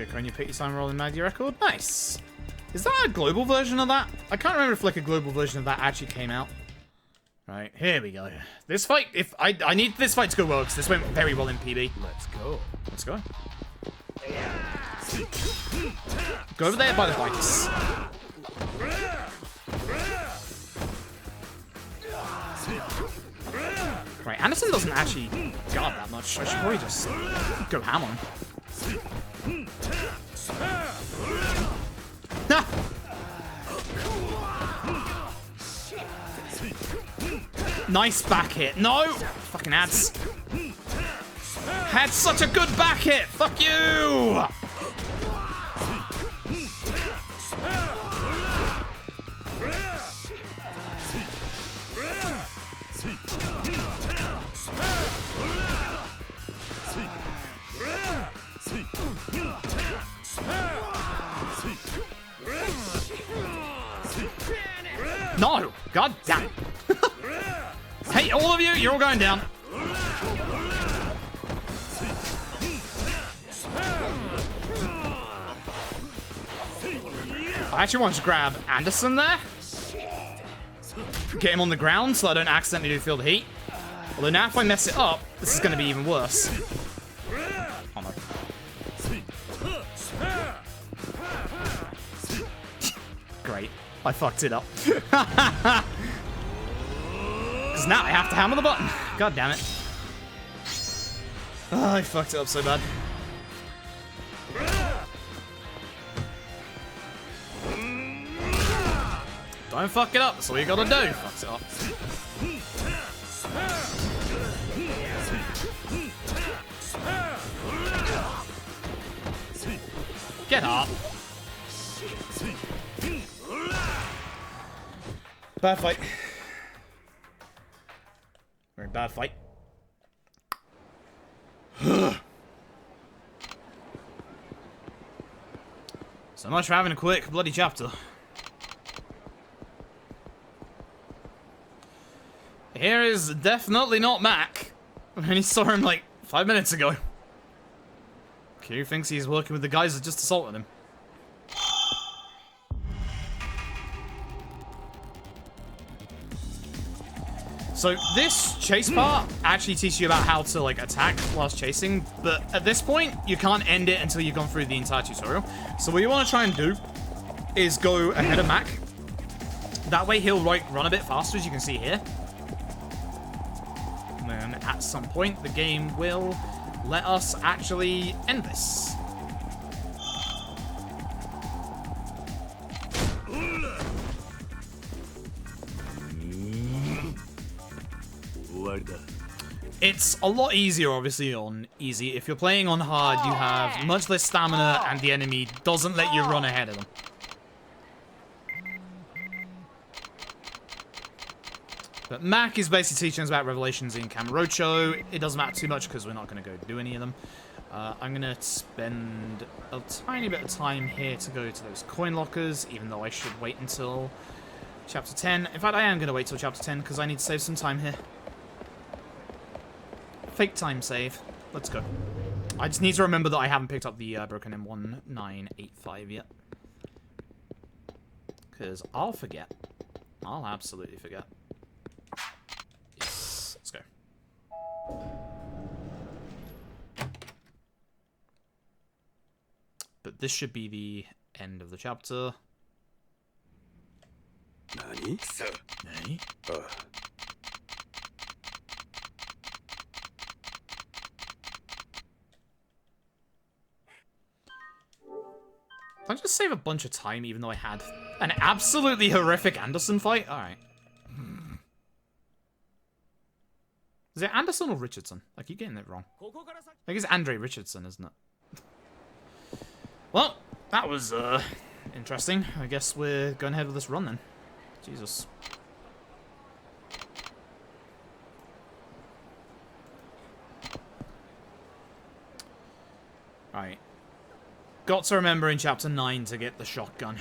[SPEAKER 1] Okay, can you put your time roll in Maggie record? Nice! Is that a global version of that? I can't remember if like a global version of that actually came out. Right, here we go. This fight, if I need this fight to go well, because this went very well in PB.
[SPEAKER 3] Let's go.
[SPEAKER 1] Let's go. Go over there by the bikes. Right, Anderson doesn't actually guard that much. I should probably just go ham on him. Ah! Nice back hit. No! Fucking ads. Had such a good back hit! Fuck you! No! God damn it. Hey, all of you, you're all going down. I actually want to grab Anderson there. Get him on the ground so I don't accidentally do field heat. Although now if I mess it up, this is going to be even worse. Oh no. Great. I fucked it up. Because now I have to hammer the button. God damn it. Oh, I fucked it up so bad. Don't fuck it up. That's all you gotta do. Fucks it up. Get up. Bad fight. Very bad fight. So much for having a quick bloody chapter. Here is definitely not Mac. I only saw him like 5 minutes ago. Q thinks he's working with the guys that just assaulted him. So this chase part actually teaches you about how to like attack whilst chasing, but at this point you can't end it until you've gone through the entire tutorial. So what you want to try and do is go ahead of Mac. That way he'll like run a bit faster, as you can see here. And then at some point the game will let us actually end this. It's a lot easier, obviously, on easy. If you're playing on hard, you have much less stamina, and the enemy doesn't let you run ahead of them. But Mac is basically teaching us about revelations in Kamurocho. It doesn't matter too much because we're not going to go do any of them. I'm going to spend a tiny bit of time here to go to those coin lockers, even though I should wait until Chapter 10. In fact, I am going to wait till Chapter 10 because I need to save some time here. Fake time save. Let's go. I just need to remember that I haven't picked up the broken M1985 yet. Because I'll forget. I'll absolutely forget. Yes. Let's go. But this should be the end of the chapter.
[SPEAKER 4] Nani?
[SPEAKER 1] Nani? Did I just save a bunch of time even though I had an absolutely horrific Anderson fight? Alright. Is it Anderson or Richardson? I keep getting it wrong. I think it's Andre Richardson, isn't it? Well, that was interesting. I guess we're going ahead with this run then. Jesus. Right. Got to remember in Chapter 9 to get the shotgun.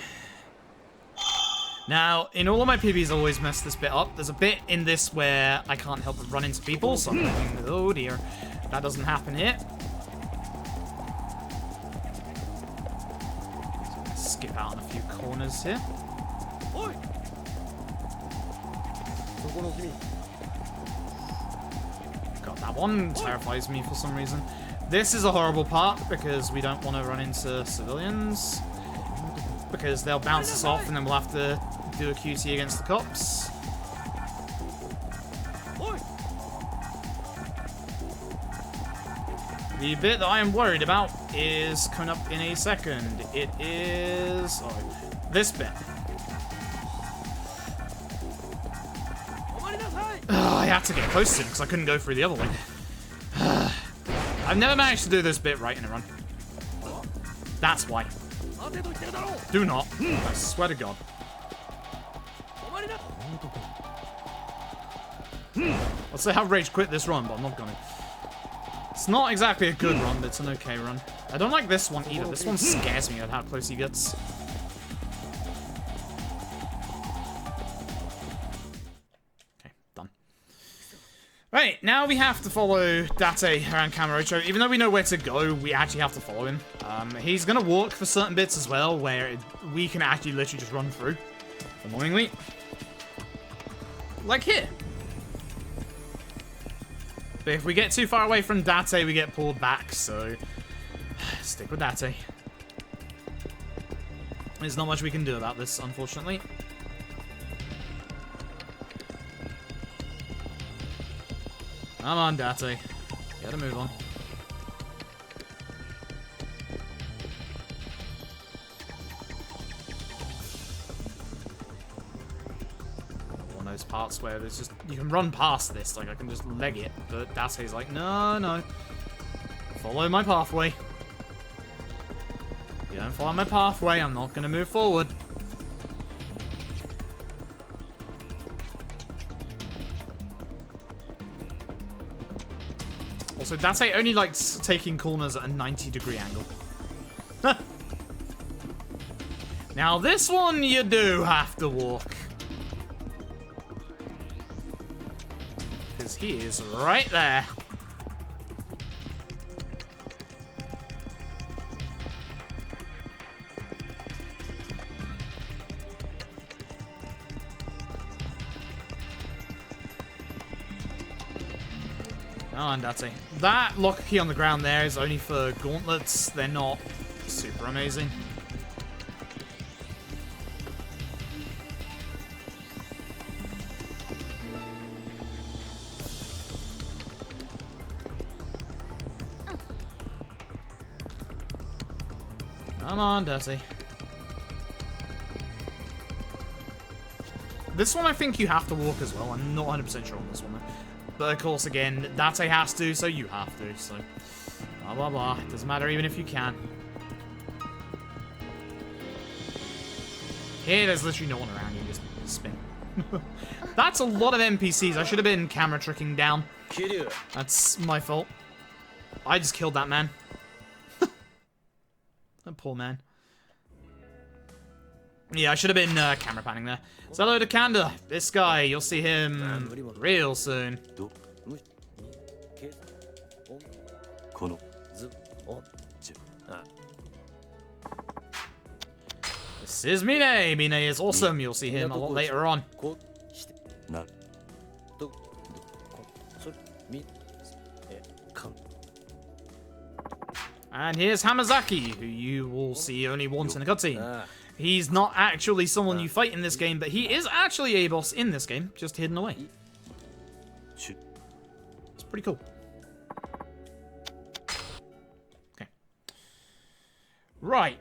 [SPEAKER 1] Now, in all of my PBs, I always mess this bit up. There's a bit in this where I can't help but run into people, so I'm thinking, oh dear, that doesn't happen here. So skip out on a few corners here. God, that one terrifies me for some reason. This is a horrible part because we don't want to run into civilians. Because they'll bounce us off and then we'll have to do a QT against the cops. The bit that I am worried about is coming up in a second. It is this bit. I had to get close to him because I couldn't go through the other way. I've never managed to do this bit right in a run. That's why. Do not. I swear to God. I'll say I've rage quit this run, but I'm not gonna. It's not exactly a good run, but it's an okay run. I don't like this one either. This one scares me at how close he gets. Okay, done. Right, now we have to follow Date around Kamurocho. Even though we know where to go, we actually have to follow him. He's gonna walk for certain bits as well, where we can actually literally just run through. Annoyingly. Like here. But if we get too far away from Date, we get pulled back, so stick with Date. There's not much we can do about this, unfortunately. Come on, Date. Gotta move on. One of those parts where there's just you can run past this, like I can just leg it, but Date's like, no, no. Follow my pathway. If you don't follow my pathway, I'm not gonna move forward. Also, Date only likes taking corners at a 90-degree angle. Now, this one you do have to walk. Because he is right there. Oh, and that's it. That lock key on the ground there is only for gauntlets. They're not super amazing. Come on, Dirty. This one I think you have to walk as well. I'm not 100% sure on this one though. But of course, again, Date has to, so you have to, so... Blah, blah, blah. It doesn't matter even if you can. Here, there's literally no one around. You just spin. That's a lot of NPCs. I should have been camera tricking down. That's my fault. I just killed that man. That poor man. Yeah, I should have been camera panning there. So hello to Kanda. This guy, you'll see him real soon. This is Mine. Mine is awesome. You'll see him a lot later on. And here's Hamazaki, who you will see only once in a cutscene. He's not actually someone you fight in this game, but he is actually a boss in this game, just hidden away. It's pretty cool. Okay. Right.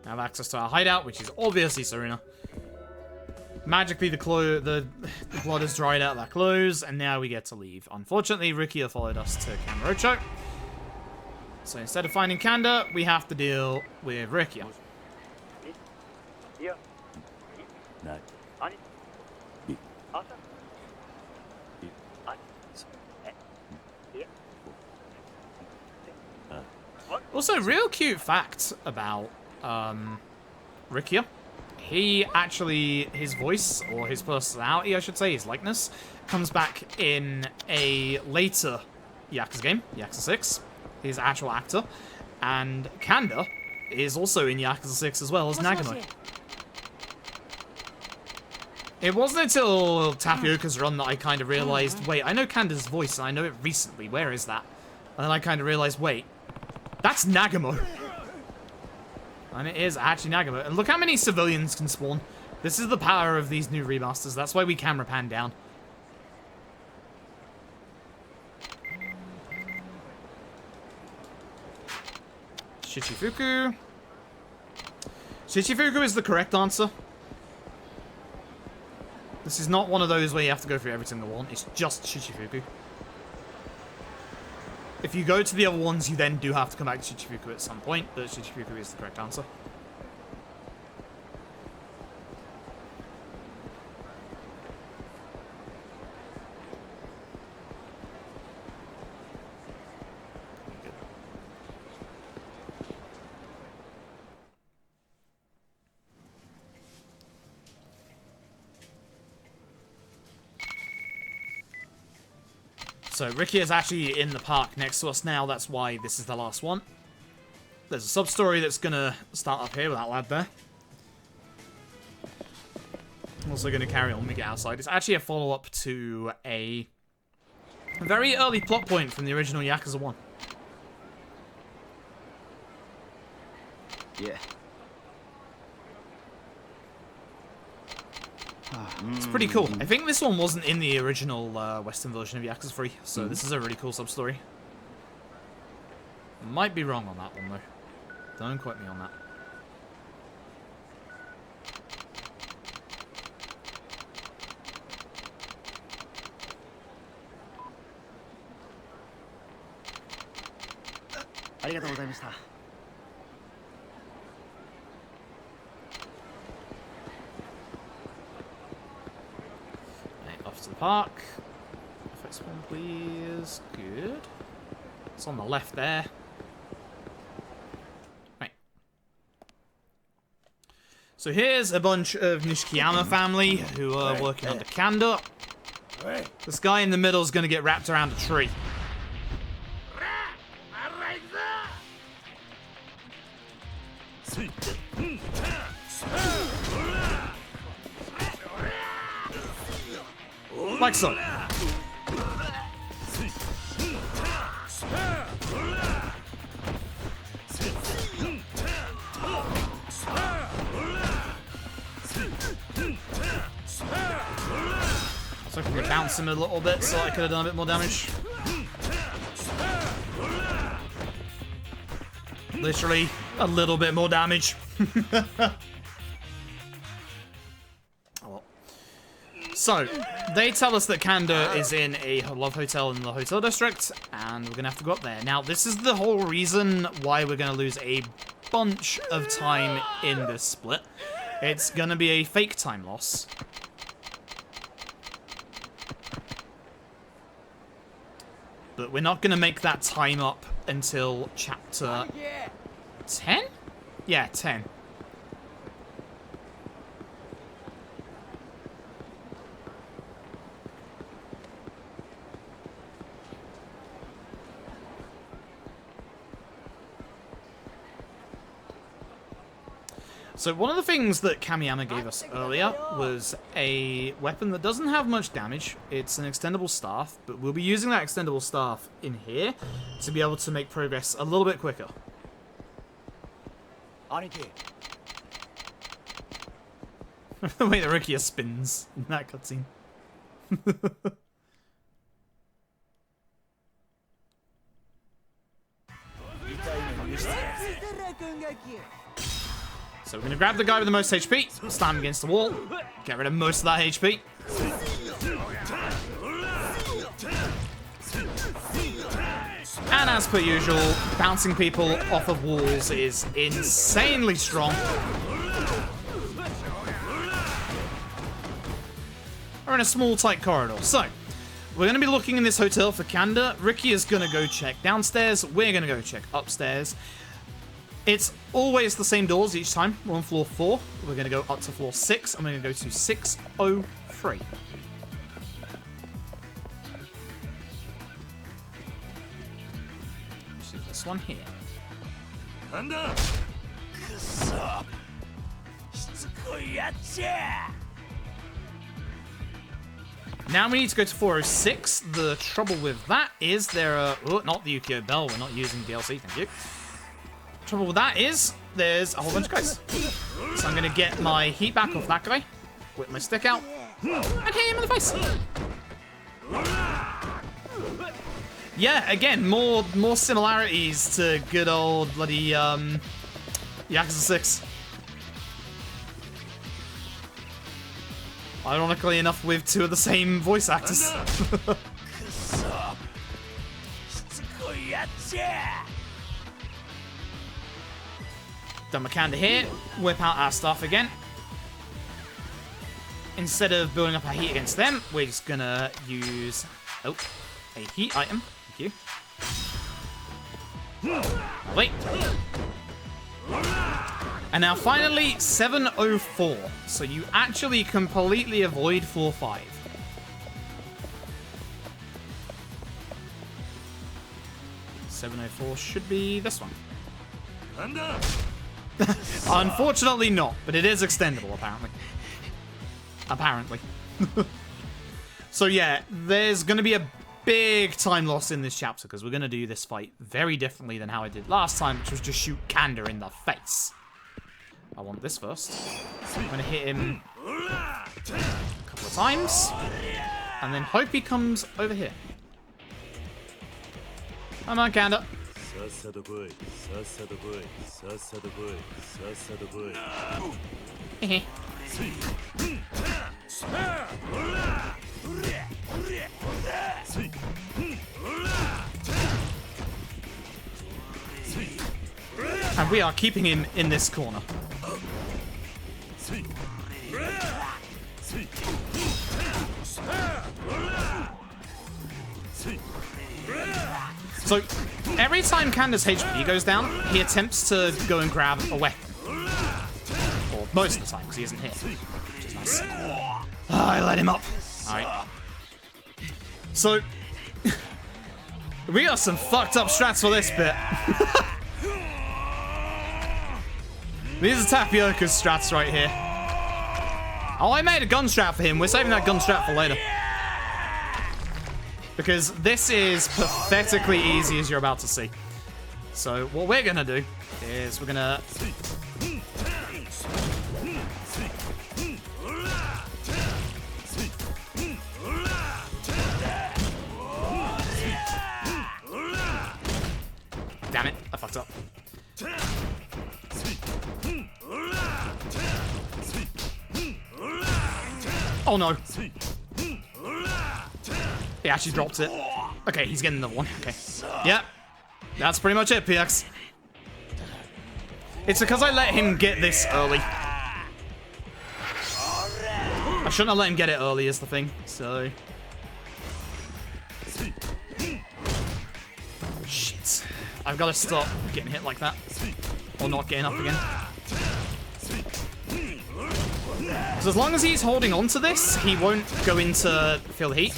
[SPEAKER 1] Have access to our hideout, which is obviously Serena. Magically, the blood has dried out of that clothes, and now we get to leave. Unfortunately, Rukia followed us to Kamurocho. So instead of finding Kanda, we have to deal with Rukia. Also, real cute fact about Rukia. He actually, his voice, or his personality, I should say, his likeness, comes back in a later Yakuza game, Yakuza 6. His actual actor. And Kanda is also in Yakuza 6 as well as Nagamon. It wasn't until Tapioca's run that I kind of realized, wait, I know Kanda's voice, and I know it recently. Where is that? And then I kind of realized, wait, that's Nagamo. And it is actually Nagamo. And look how many civilians can spawn. This is the power of these new remasters. That's why we camera pan down. Shichifuku. Shichifuku is the correct answer. This is not one of those where you have to go through every single one. It's just Shichifuku. If you go to the other ones, you then do have to come back to Shichifuku at some point, but Shichifuku is the correct answer. So Ricky is actually in the park next to us now. That's why this is the last one. There's a sub-story that's going to start up here with that lad there. I'm also going to carry on when we get outside. It's actually a follow-up to a very early plot point from the original Yakuza 1.
[SPEAKER 3] Yeah.
[SPEAKER 1] It's pretty cool. I think this one wasn't in the original Western version of Yakuza 3, so this is a really cool sub-story. Might be wrong on that one, though. Don't quote me on that. Off to the park. First one, please. Good. It's on the left there. Right. So here's a bunch of Nishikiyama family who are working under Kanda. This guy in the middle is going to get wrapped around a tree. Like so. So I can bounce him a little bit so I could have done a bit more damage. Literally a little bit more damage. Oh, well. So, they tell us that Kanda is in a love hotel in the hotel district, and we're gonna have to go up there. Now, this is the whole reason why we're gonna lose a bunch of time in this split. It's gonna be a fake time loss. But we're not gonna make that time up until chapter 10? Yeah, 10. So one of the things that Kamiyama gave us earlier was a weapon that doesn't have much damage. It's an extendable staff, but we'll be using that extendable staff in here to be able to make progress a little bit quicker. The way that Rukia spins in that cutscene. So we're going to grab the guy with the most HP, stand him against the wall, get rid of most of that HP. And as per usual, bouncing people off of walls is insanely strong. We're in a small, tight corridor. So, we're going to be looking in this hotel for Kanda. Ricky is going to go check downstairs. We're going to go check upstairs. It's always the same doors each time. We're on floor 4. We're going to go up to floor 6, and we're going to go to 603. Let's do this one here. Now we need to go to 406. The trouble with that is there are... Oh, not the Yukio Bell. We're not using DLC, thank you. Trouble with that is there's a whole bunch of guys. So I'm going to get my heat back off that guy. Whip my stick out. And hit him in the face. Yeah, again, more similarities to good old bloody Yakuza 6. Ironically enough, with 2 of the same voice actors. Done my Kanda here. Whip out our stuff again. Instead of building up our heat against them, we're just gonna use a heat item. Thank you. Wait. And now finally 704. So you actually completely avoid 4-5. .704 should be this one. Unfortunately not, but it is extendable apparently. So yeah, there's going to be a big time loss in this chapter because we're going to do this fight very differently than how I did last time, which was just shoot Kanda in the face. I want this first. I'm going to hit him a couple of times and then hope he comes over here. Come on, Kanda. And we are keeping him in this corner. So, every time Kanda's HP goes down, he attempts to go and grab a weapon. Or most of the time, because he isn't here. Which is nice. Oh, I let him up. Alright. So, we got some fucked up strats for this bit. These are Tapioca's strats right here. Oh, I made a gun strat for him. We're saving that gun strat for later. Because this is pathetically easy, as you're about to see. So what we're gonna do is we're gonna... Damn it, I fucked up. Oh no. He actually dropped it. Okay, he's getting another one. Okay. Yep. That's pretty much it, PX. It's because I let him get this early. I shouldn't have let him get it early is the thing, so... Shit. I've got to stop getting hit like that. Or not getting up again. So as long as he's holding on to this, he won't go into feel the heat.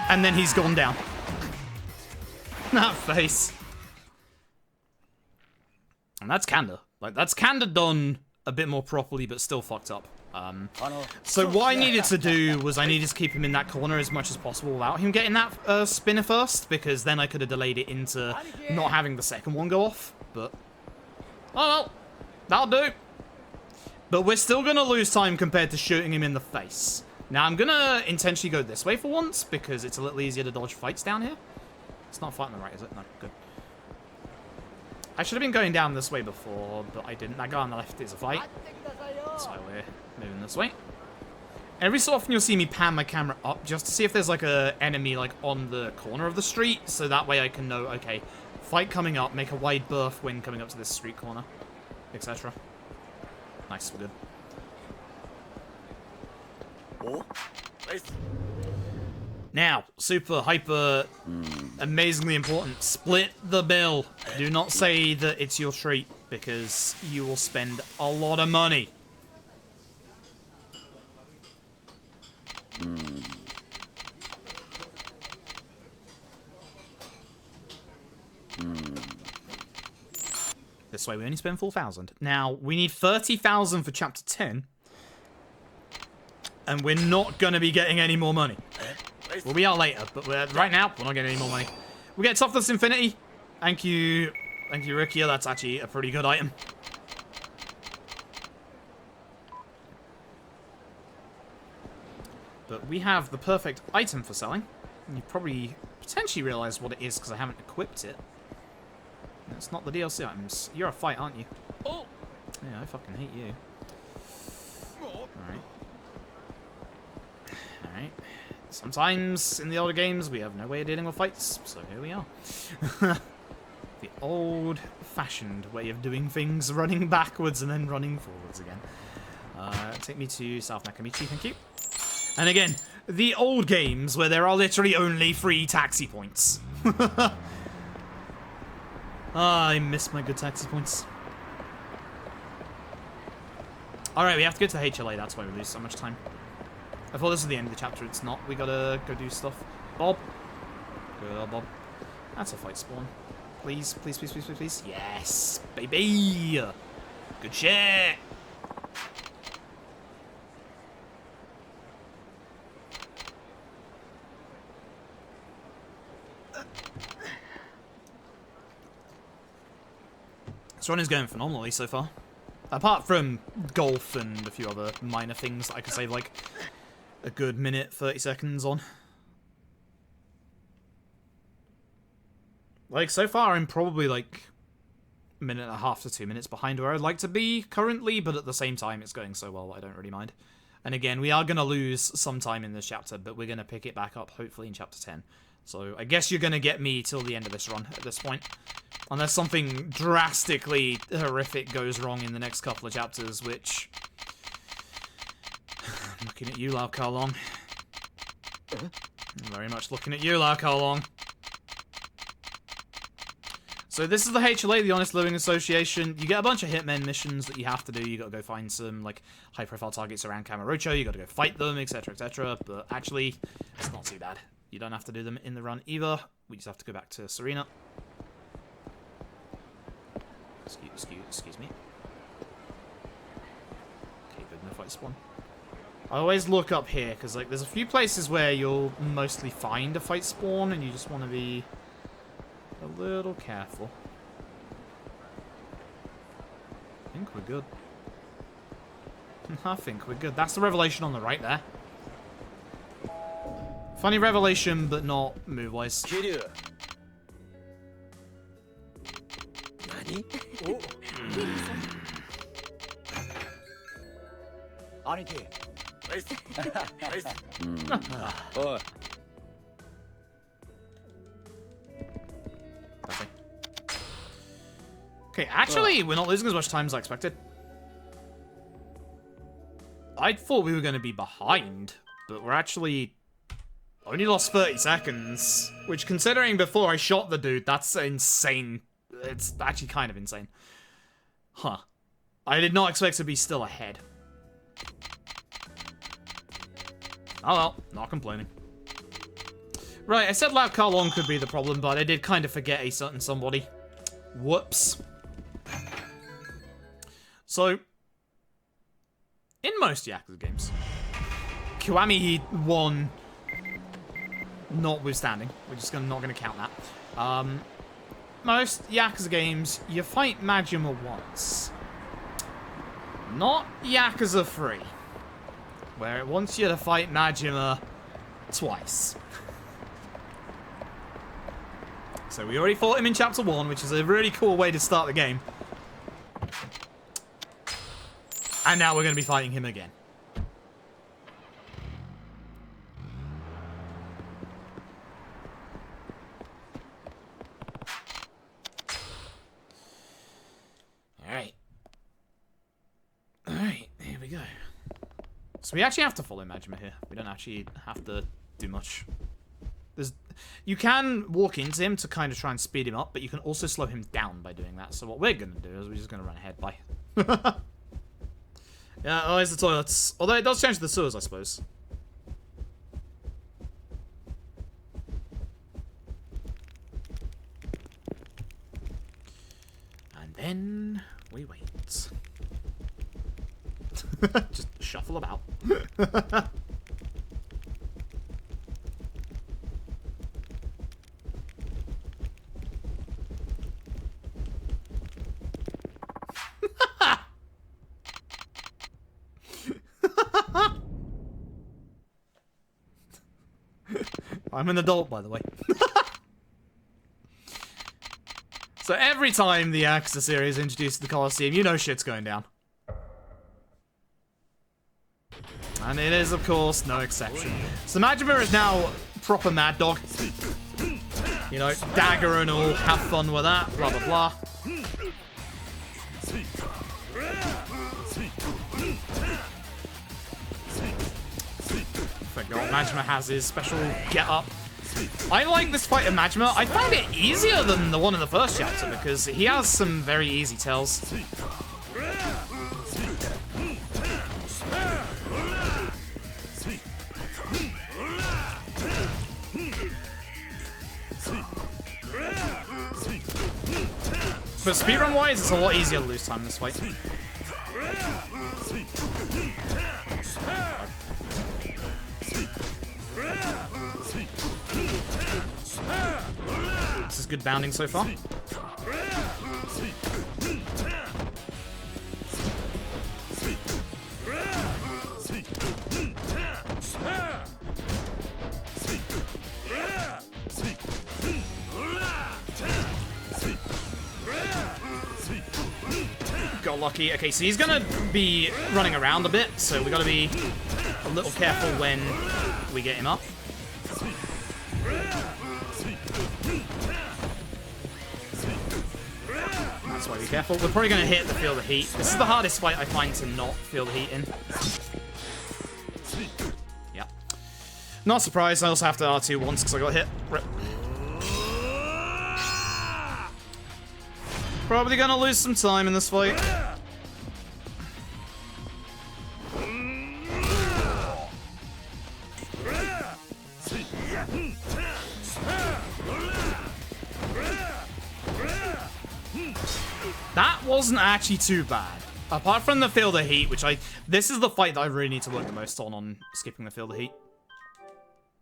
[SPEAKER 1] And then he's gone down. That face. And that's Kanda. Like, that's Kanda done a bit more properly, but still fucked up. So what I needed to do was I needed to keep him in that corner as much as possible without him getting that spinner first, because then I could have delayed it into not having the second one go off. But, oh well, that'll do. But we're still going to lose time compared to shooting him in the face. Now, I'm going to intentionally go this way for once, because it's a little easier to dodge fights down here. It's not fighting the right, is it? No, good. I should have been going down this way before, but I didn't. That guy on the left is a fight. That's why we're moving this way. Every so often you'll see me pan my camera up just to see if there's like a enemy like on the corner of the street, so that way I can know, okay, fight coming up, make a wide berth when coming up to this street corner, etc. Nice, we're good. Now, super, hyper, amazingly important, split the bill. Do not say that it's your treat, because you will spend a lot of money. This way we only spend 4,000. Now, we need 30,000 for Chapter 10. And we're not going to be getting any more money. Well, we are later, but right now, we're not getting any more money. We get Toughness Infinity. Thank you. Thank you, Rikia. That's actually a pretty good item. But we have the perfect item for selling. You probably potentially realize what it is because I haven't equipped it. It's not the DLC items. You're a fight, aren't you? Oh! Yeah, I fucking hate you. Alright. Alright. Sometimes in the older games we have no way of dealing with fights, so here we are. The old-fashioned way of doing things, running backwards and then running forwards again. Take me to South Nakamichi, thank you. And again, the old games where there are literally only 3 taxi points. I miss my good taxi points. Alright, we have to go to HLA, that's why we lose so much time. I thought this was the end of the chapter, it's not. We gotta go do stuff. Bob. Good old Bob. That's a fight spawn. Please, please, please, please, please, please. Yes, baby! Good shit! This run is going phenomenally so far. Apart from golf and a few other minor things that I could save like a good minute, 30 seconds on. Like, so far I'm probably like a minute and a half to 2 minutes behind where I'd like to be currently, but at the same time it's going so well that I don't really mind. And again, we are going to lose some time in this chapter, but we're going to pick it back up hopefully in chapter 10. So I guess you're going to get me till the end of this run at this point. Unless something drastically horrific goes wrong in the next couple of chapters, which... I'm looking at you, Lau Kao-Long. I'm very much looking at you, Lau Kao-Long. So this is the HLA, the Honest Living Association. You get a bunch of hitmen missions that you have to do. You gotta go find some, like, high-profile targets around Kamurocho. You gotta go fight them, etc., etc. But actually, it's not too bad. You don't have to do them in the run either. We just have to go back to Serena. Excuse me. fight spawn. I always look up here, because like there's a few places where you'll mostly find a fight spawn, and you just want to be a little careful. I think we're good. I think we're good. That's the revelation on the right there. Funny revelation, but not move-wise.
[SPEAKER 4] Kiryu. Nani? Oh. Aniki. Oh.
[SPEAKER 1] Okay, actually, we're not losing as much time as I expected. I thought we were going to be behind, but we're actually only lost 30 seconds, which, considering before I shot the dude, that's insane. It's actually kind of insane. Huh. I did not expect to be still ahead. Oh well, not complaining. Right, I said Lao Kalong could be the problem, but I did kind of forget a certain somebody. Whoops. So, in most Yakuza games, Kiwami won notwithstanding. We're just not going to count that. Most Yakuza games, you fight Majima once. Not Yakuza 3, where it wants you to fight Majima twice. So we already fought him in Chapter 1, which is a really cool way to start the game. And now we're going to be fighting him again. Alright, here we go. So we actually have to follow Majima here. We don't actually have to do much. You can walk into him to kind of try and speed him up, but you can also slow him down by doing that. So what we're going to do is we're just going to run ahead. Bye. Yeah, oh, there's the toilets. Although it does change the sewers, I suppose. And then we wait. Just shuffle about. I'm an adult, by the way. So every time the Yakuza series introduces the Colosseum, you know shit's going down. And it is, of course, no exception. So Majima is now proper mad dog. You know, dagger and all, have fun with that, blah blah blah. Forgot Majima has his special get-up. I like this fight of Majima. I find it easier than the one in the first chapter because he has some very easy tells. But speedrun-wise, it's a lot easier to lose time in this fight. This is good bounding so far. Got lucky. Okay, so he's gonna be running around a bit, so we gotta be a little careful when we get him up. That's why be careful. We're probably gonna hit the feel the heat. This is the hardest fight I find to not feel the heat in. Yeah. Not surprised, I also have to R2 once because I got hit. Rip. Probably gonna lose some time in this fight. That wasn't actually too bad. Apart from the Feel the Heat, which this is the fight that I really need to work the most on skipping the Feel the Heat.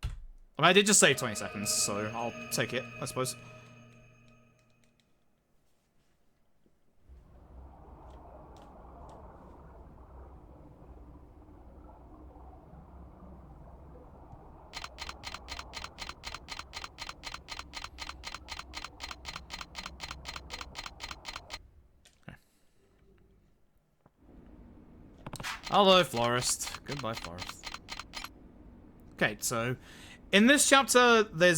[SPEAKER 1] I mean, I did just save 20 seconds, so I'll take it, I suppose. Hello, Florist. Goodbye, Florist. Okay, so in this chapter, there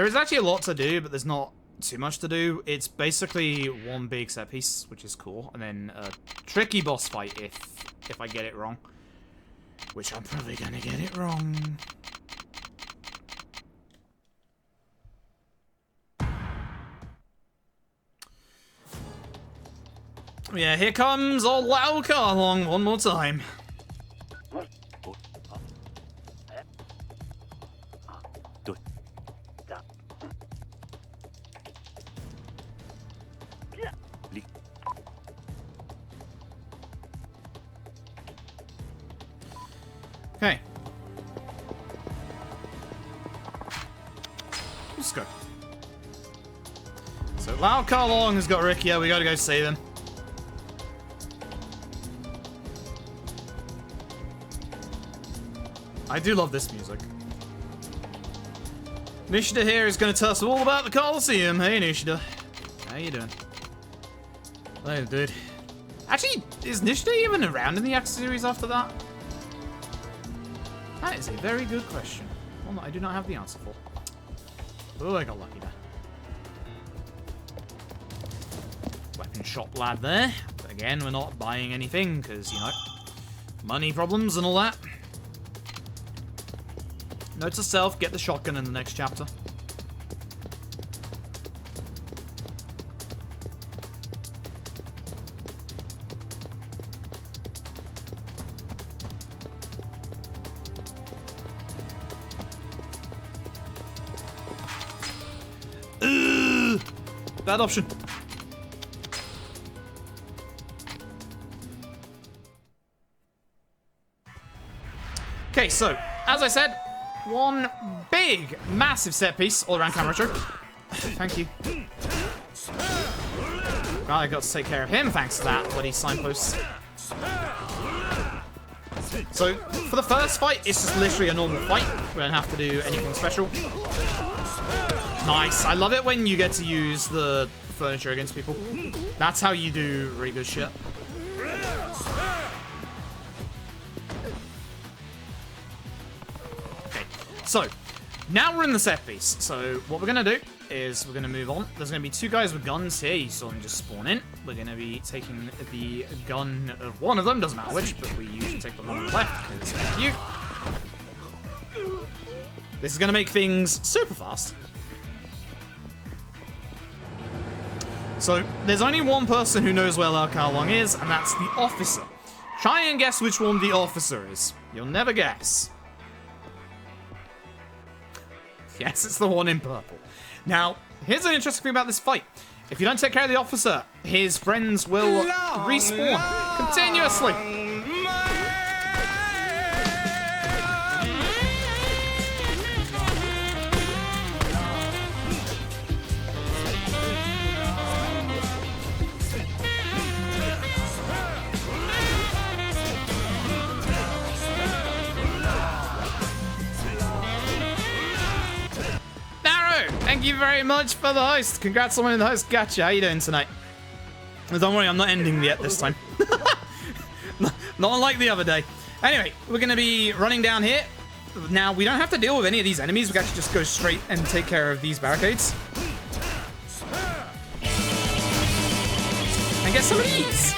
[SPEAKER 1] is actually a lot to do, but there's not too much to do. It's basically one big set piece, which is cool, and then a tricky boss fight if I get it wrong, which I'm probably gonna get it wrong. Yeah, here comes old Lao Carlong one more time. Okay. Let's go. So Lao Carlong has got Rikia, we gotta go save him. I do love this music. Nishida here is going to tell us all about the Coliseum. Hey, Nishida. How you doing? Hey, dude. Actually, is Nishida even around in the Yakuza series after that? That is a very good question. One that I do not have the answer for. Oh, I got lucky there. Weapon shop lad there. But again, we're not buying anything because, you know, money problems and all that. Note to self, get the shotgun in the next chapter. Bad option. Okay, so, as I said, one big, massive set piece all around camera trick. Thank you. Well, I got to take care of him thanks to that bloody signpost. So, for the first fight, it's just literally a normal fight. We don't have to do anything special. Nice. I love it when you get to use the furniture against people. That's how you do really good shit. So, now we're in the set piece. So, what we're going to do is we're going to move on. There's going to be two guys with guns here. You saw them just spawn in. We're going to be taking the gun of one of them. Doesn't matter which, but we usually take the one on the left because it's you. This is going to make things super fast. So, there's only one person who knows where Lao Kao is, and that's the officer. Try and guess which one the officer is. You'll never guess. Yes, it's the one in purple. Now, here's an interesting thing about this fight. If you don't take care of the officer, his friends will respawn continuously. Thank you very much for the host. Congrats on winning the host. Gotcha. How you doing tonight? Don't worry, I'm not ending yet this time. Not unlike the other day. Anyway, we're going to be running down here. Now, we don't have to deal with any of these enemies. We can actually just go straight and take care of these barricades. And get some of these.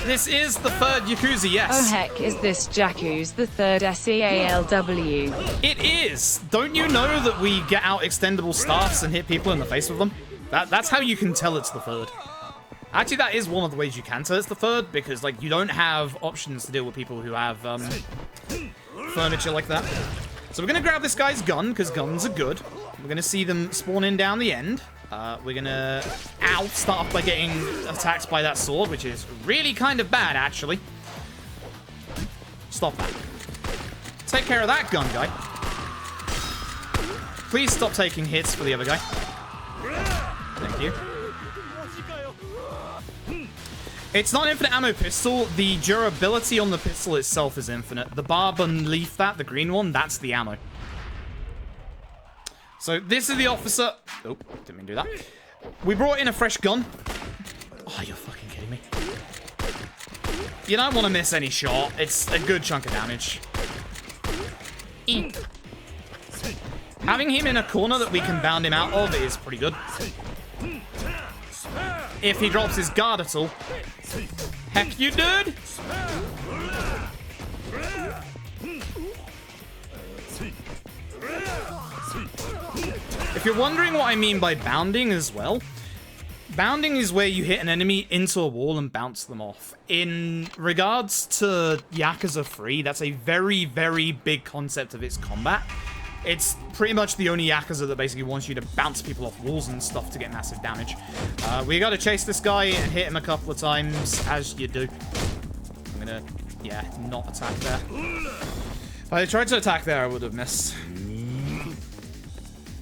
[SPEAKER 1] This is the third Yakuza, yes.
[SPEAKER 5] Oh heck, is this Jakuz, the third SEALW?
[SPEAKER 1] It is! Don't you know that we get out extendable staffs and hit people in the face with them? That's how you can tell it's the third. Actually, that is one of the ways you can tell it's the third, because, like, you don't have options to deal with people who have, furniture like that. So we're gonna grab this guy's gun, because guns are good. We're gonna see them spawn in down the end. We're gonna Ow! Start off by getting attacked by that sword, which is really kind of bad, actually. Stop that. Take care of that gun guy. Please stop taking hits for the other guy. Thank you. It's not an infinite ammo pistol. The durability on the pistol itself is infinite. The bar beneath that, the green one, that's the ammo. So this is the officer. Oh, didn't mean to do that. We brought in a fresh gun. Oh, you're fucking kidding me. You don't want to miss any shot. It's a good chunk of damage. Having him in a corner that we can bound him out of is pretty good. If he drops his guard at all. Heck you, dude! If you're wondering what I mean by bounding as well, bounding is where you hit an enemy into a wall and bounce them off. In regards to Yakuza 3, that's a very, very big concept of its combat. It's pretty much the only Yakuza that basically wants you to bounce people off walls and stuff to get massive damage. We gotta chase this guy and hit him a couple of times, as you do. I'm gonna, yeah, not attack there. If I tried to attack there, I would have missed.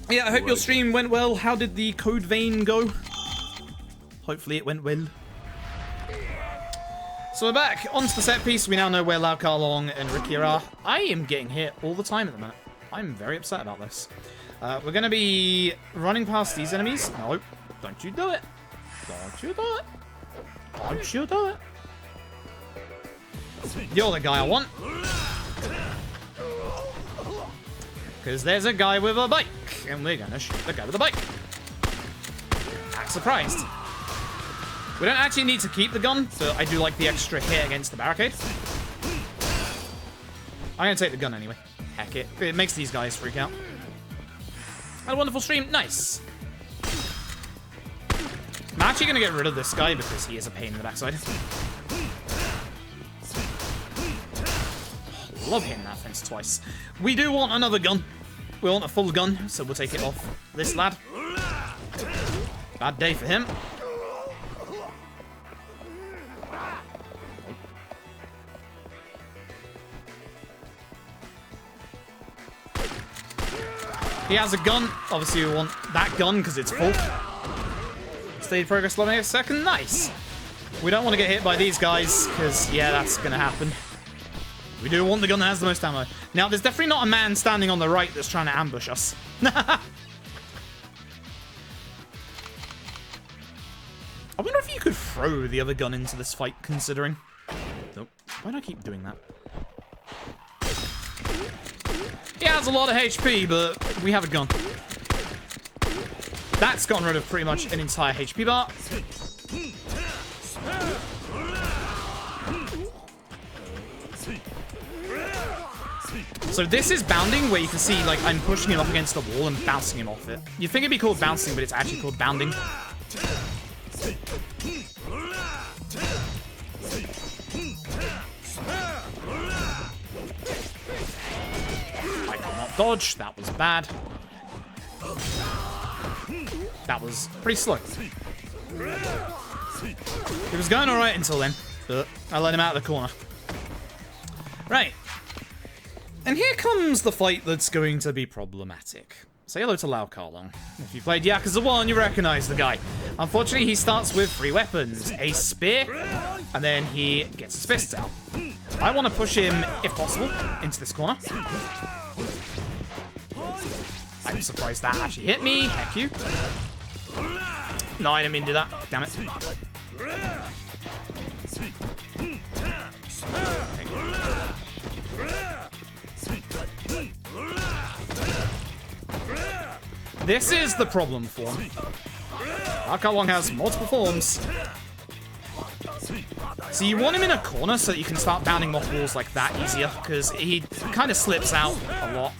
[SPEAKER 1] Yeah, I hope your stream went well. How did the code vein go? Hopefully it went well. So we're back. Onto the set piece. We now know where Lau Kar Long and Ricky are. I am getting hit all the time at the minute. I'm very upset about this. We're going to be running past these enemies. No, don't you do it. Don't you do it. Don't you do it. You're the guy I want. Because there's a guy with a bike. And we're going to shoot the guy with the bike. Act surprised. We don't actually need to keep the gun, but I do like the extra hit against the barricade. I'm going to take the gun anyway. Heck it. It makes these guys freak out. Had a wonderful stream. Nice. I'm actually going to get rid of this guy because he is a pain in the backside. Love hitting that fence twice. We do want another gun. We want a full gun, so we'll take it off this lad. Bad day for him. He has a gun. Obviously, we want that gun because it's full. Stage progress 11 seconds. Nice. We don't want to get hit by these guys because, yeah, that's going to happen. We do want the gun that has the most ammo. Now, there's definitely not a man standing on the right that's trying to ambush us. I wonder if you could throw the other gun into this fight, considering. Nope. Why do I keep doing that? He has a lot of HP, but we have a gun. That's gotten rid of pretty much an entire HP bar. So this is bounding, where you can see, like, I'm pushing him up against the wall and bouncing him off it. You'd think it'd be called bouncing, but it's actually called bounding. I could not dodge. That was bad. That was pretty slow. It was going alright until then, but I let him out of the corner. Right. And here comes the fight that's going to be problematic. Say hello to Lau Kar Long. If you played Yakuza 1, you recognize the guy. Unfortunately, he starts with 3 weapons. A spear, and then he gets his fists out. I want to push him, if possible, into this corner. I'm surprised that actually hit me. Heck you. No, I didn't mean to do that. Damn it. This is the problem form. Lau Kar Long has multiple forms. So you want him in a corner so that you can start bounding off walls like that easier, because he kind of slips out a lot.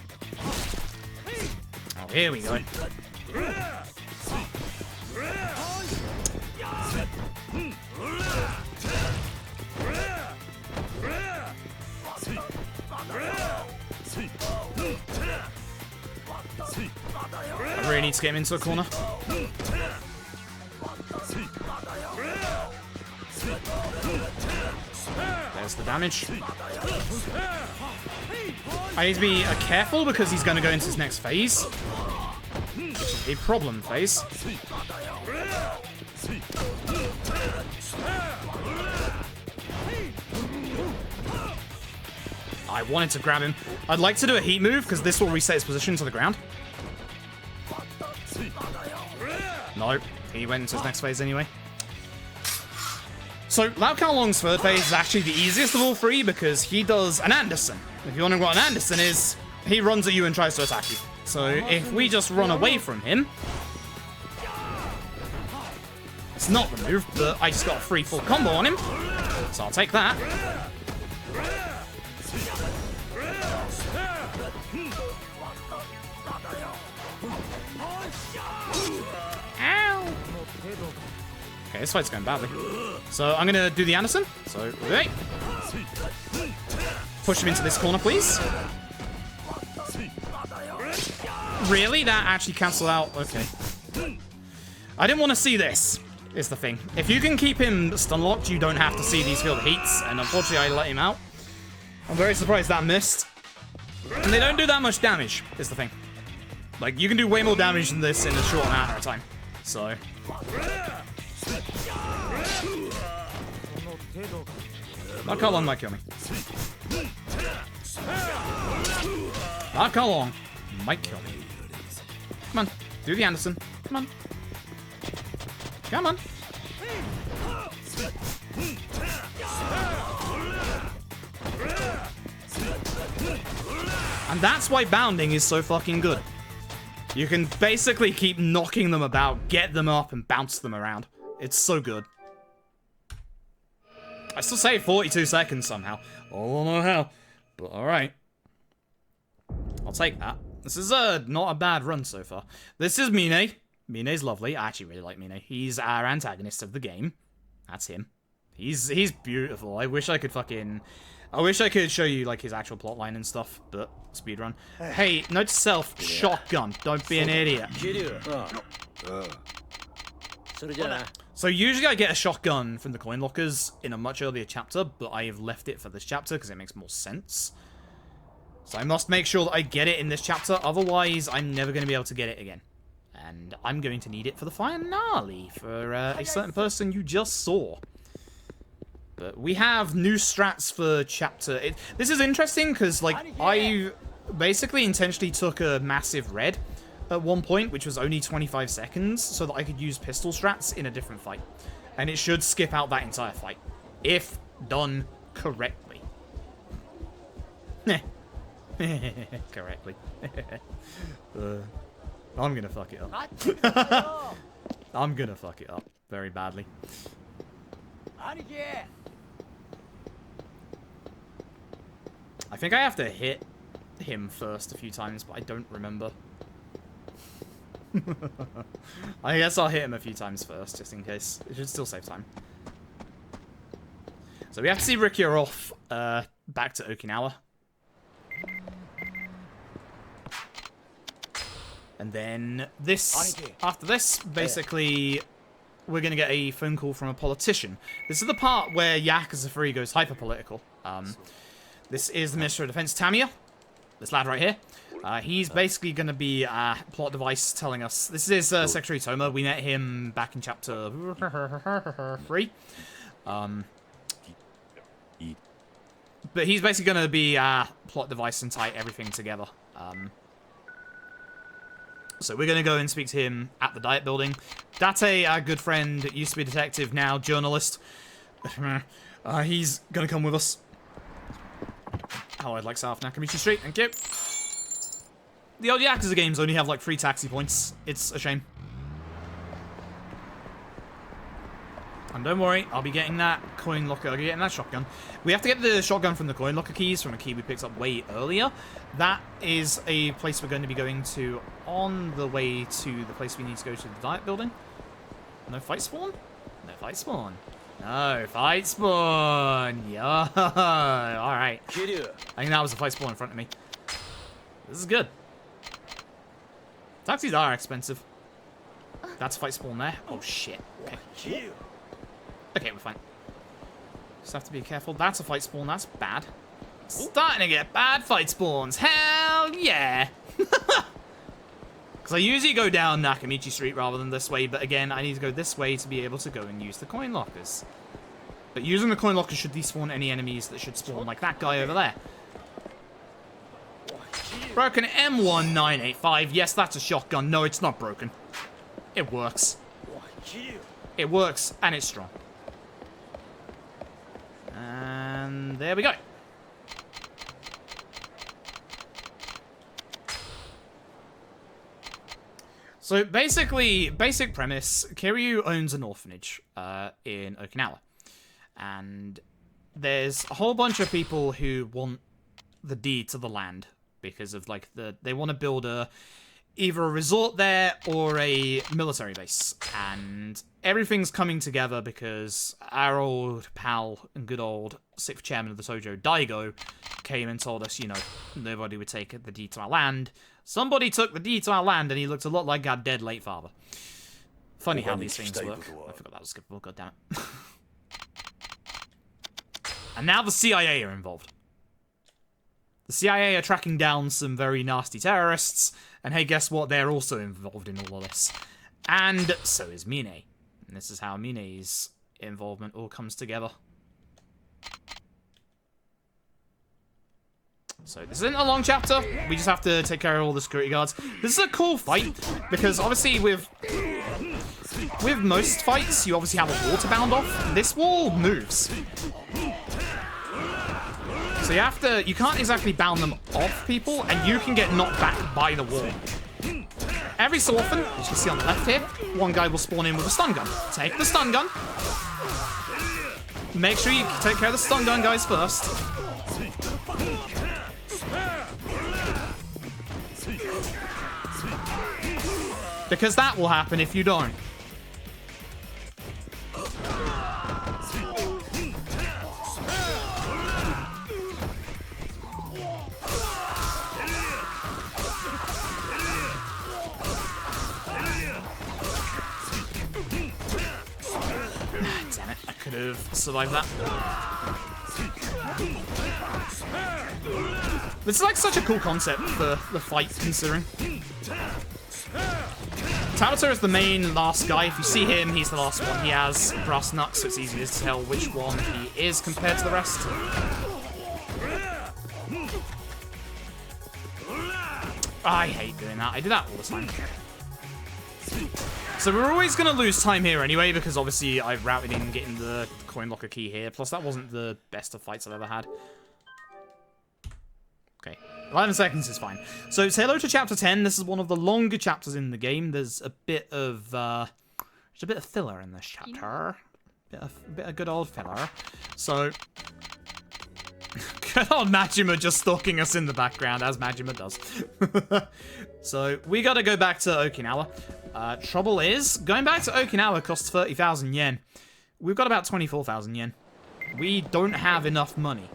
[SPEAKER 1] Oh, here we go. I really need to get him into a corner. There's the damage. I need to be careful because he's going to go into his next phase. Which is a problem phase. I wanted to grab him. I'd like to do a heat move because this will reset his position to the ground. No, he went into his next phase anyway. So, Lau Kao Long's third phase is actually the easiest of all three because he does an Anderson. If you're wondering what an Anderson is, he runs at you and tries to attack you. So, if we just run away from him... It's not the move, but I just got a free full combo on him. So I'll take that. Ow! Okay, this fight's going badly. So I'm gonna do the Anderson. So, wait. Push him into this corner, please. Really? That actually cancelled out? Okay. I didn't want to see this, is the thing. If you can keep him stun locked, you don't have to see these field heats, and unfortunately I let him out. I'm very surprised that missed. And they don't do that much damage, is the thing. Like, you can do way more damage than this in a short amount of time. So... Lau Kao Long might kill me. Lau Kao Long might kill me. Come on, do the Anderson. Come on. Come on. And that's why bounding is so fucking good. You can basically keep knocking them about, get them up, and bounce them around. It's so good. I still say 42 seconds somehow. I don't know how, but alright. I'll take that. This is not a bad run so far. This is Mine. Mine's lovely. I actually really like Mine. He's our antagonist of the game. That's him. He's beautiful. I wish I could show you like his actual plotline and stuff, but speedrun. Hey, note to self, shotgun. Don't be an idiot. So usually I get a shotgun from the coin lockers in a much earlier chapter, but I have left it for this chapter because it makes more sense. So I must make sure that I get it in this chapter, otherwise I'm never going to be able to get it again. And I'm going to need it for the finale, for a certain person you just saw. But we have new strats for chapter... This is interesting because, like, I basically intentionally took a massive red at one point, which was only 25 seconds, so that I could use pistol strats in a different fight. And it should skip out that entire fight, if done correctly. Correctly. I'm gonna fuck it up. I'm gonna fuck it up very badly. I think I have to hit him first a few times, but I don't remember. I guess I'll hit him a few times first, just in case. It should still save time. So we have to see Rikia off back to Okinawa. And then this, after this, basically, we're going to get a phone call from a politician. This is the part where Yakuza 3 goes hyper-political. This is the Minister of Defense, Tamiya. This lad right here. He's basically going to be a plot device telling us... This is Secretary Toma. We met him back in chapter 3. But he's basically going to be a plot device and tie everything together. So we're going to go and speak to him at the Diet Building. Date, our good friend, used to be detective, now journalist. He's going to come with us. Oh, I'd like South Nakamichi Street, thank you. The old Yakuza games only have like 3 taxi points. It's a shame. And don't worry, I'll be getting that coin locker, I'll be getting that shotgun. We have to get the shotgun from the coin locker keys from a key we picked up way earlier. That is a place we're going to be going to on the way to the place we need to go to the Diet Building. No fight spawn? No fight spawn. No fight spawn. Yeah. Alright. I think that was a fight spawn in front of me. This is good. Taxis are expensive. That's a fight spawn there. Oh shit. Okay. Okay, we're fine. Just have to be careful. That's a fight spawn. That's bad. Starting to get bad fight spawns. Hell yeah! Because I usually go down Nakamichi Street rather than this way, but again, I need to go this way to be able to go and use the coin lockers. But using the coin lockers should despawn any enemies that should spawn, like that guy over there. Broken M1985. Yes, that's a shotgun. No, it's not broken. It works. It works, and it's strong. And there we go. So basically, basic premise, Kiryu owns an orphanage in Okinawa. And there's a whole bunch of people who want the deed to the land because of like they want to build either a resort there or a military base. And everything's coming together because our old pal and good old 6th chairman of the Sojo, Daigo, came and told us, you know, nobody would take the deed to our land. Somebody took the deed to our land and he looked a lot like our dead late father. Funny how these things work. I forgot that was skippable, goddammit. And now the CIA are involved. The CIA are tracking down some very nasty terrorists, and hey, guess what? They're also involved in all of this. And so is Mine. And this is how Mine's involvement all comes together. So this isn't a long chapter. We just have to take care of all the security guards. This is a cool fight, because obviously with most fights, you obviously have a wall to bound off. This wall moves. So you can't exactly bound them off people, and you can get knocked back by the wall. Every so often, as you can see on the left here, one guy will spawn in with a stun gun. Take the stun gun. Make sure you take care of the stun gun guys first. Because that will happen if you don't. Damn it, I could have survived that. This is like such a cool concept for the fight, considering. Tabata is the main last guy. If you see him, he's the last one. He has brass knucks, so it's easy to tell which one he is compared to the rest. I hate doing that. I do that all the time. So we're always going to lose time here anyway, because obviously I've routed in getting the coin locker key here. Plus, that wasn't the best of fights I've ever had. Okay, 11 seconds is fine. So say hello to chapter 10. This is one of the longer chapters in the game. There's a bit of filler in this chapter. A bit of good old filler. So good old Majima just stalking us in the background, as Majima does. So we got to go back to Okinawa. Trouble is, going back to Okinawa costs 30,000 yen. We've got about 24,000 yen. We don't have enough money.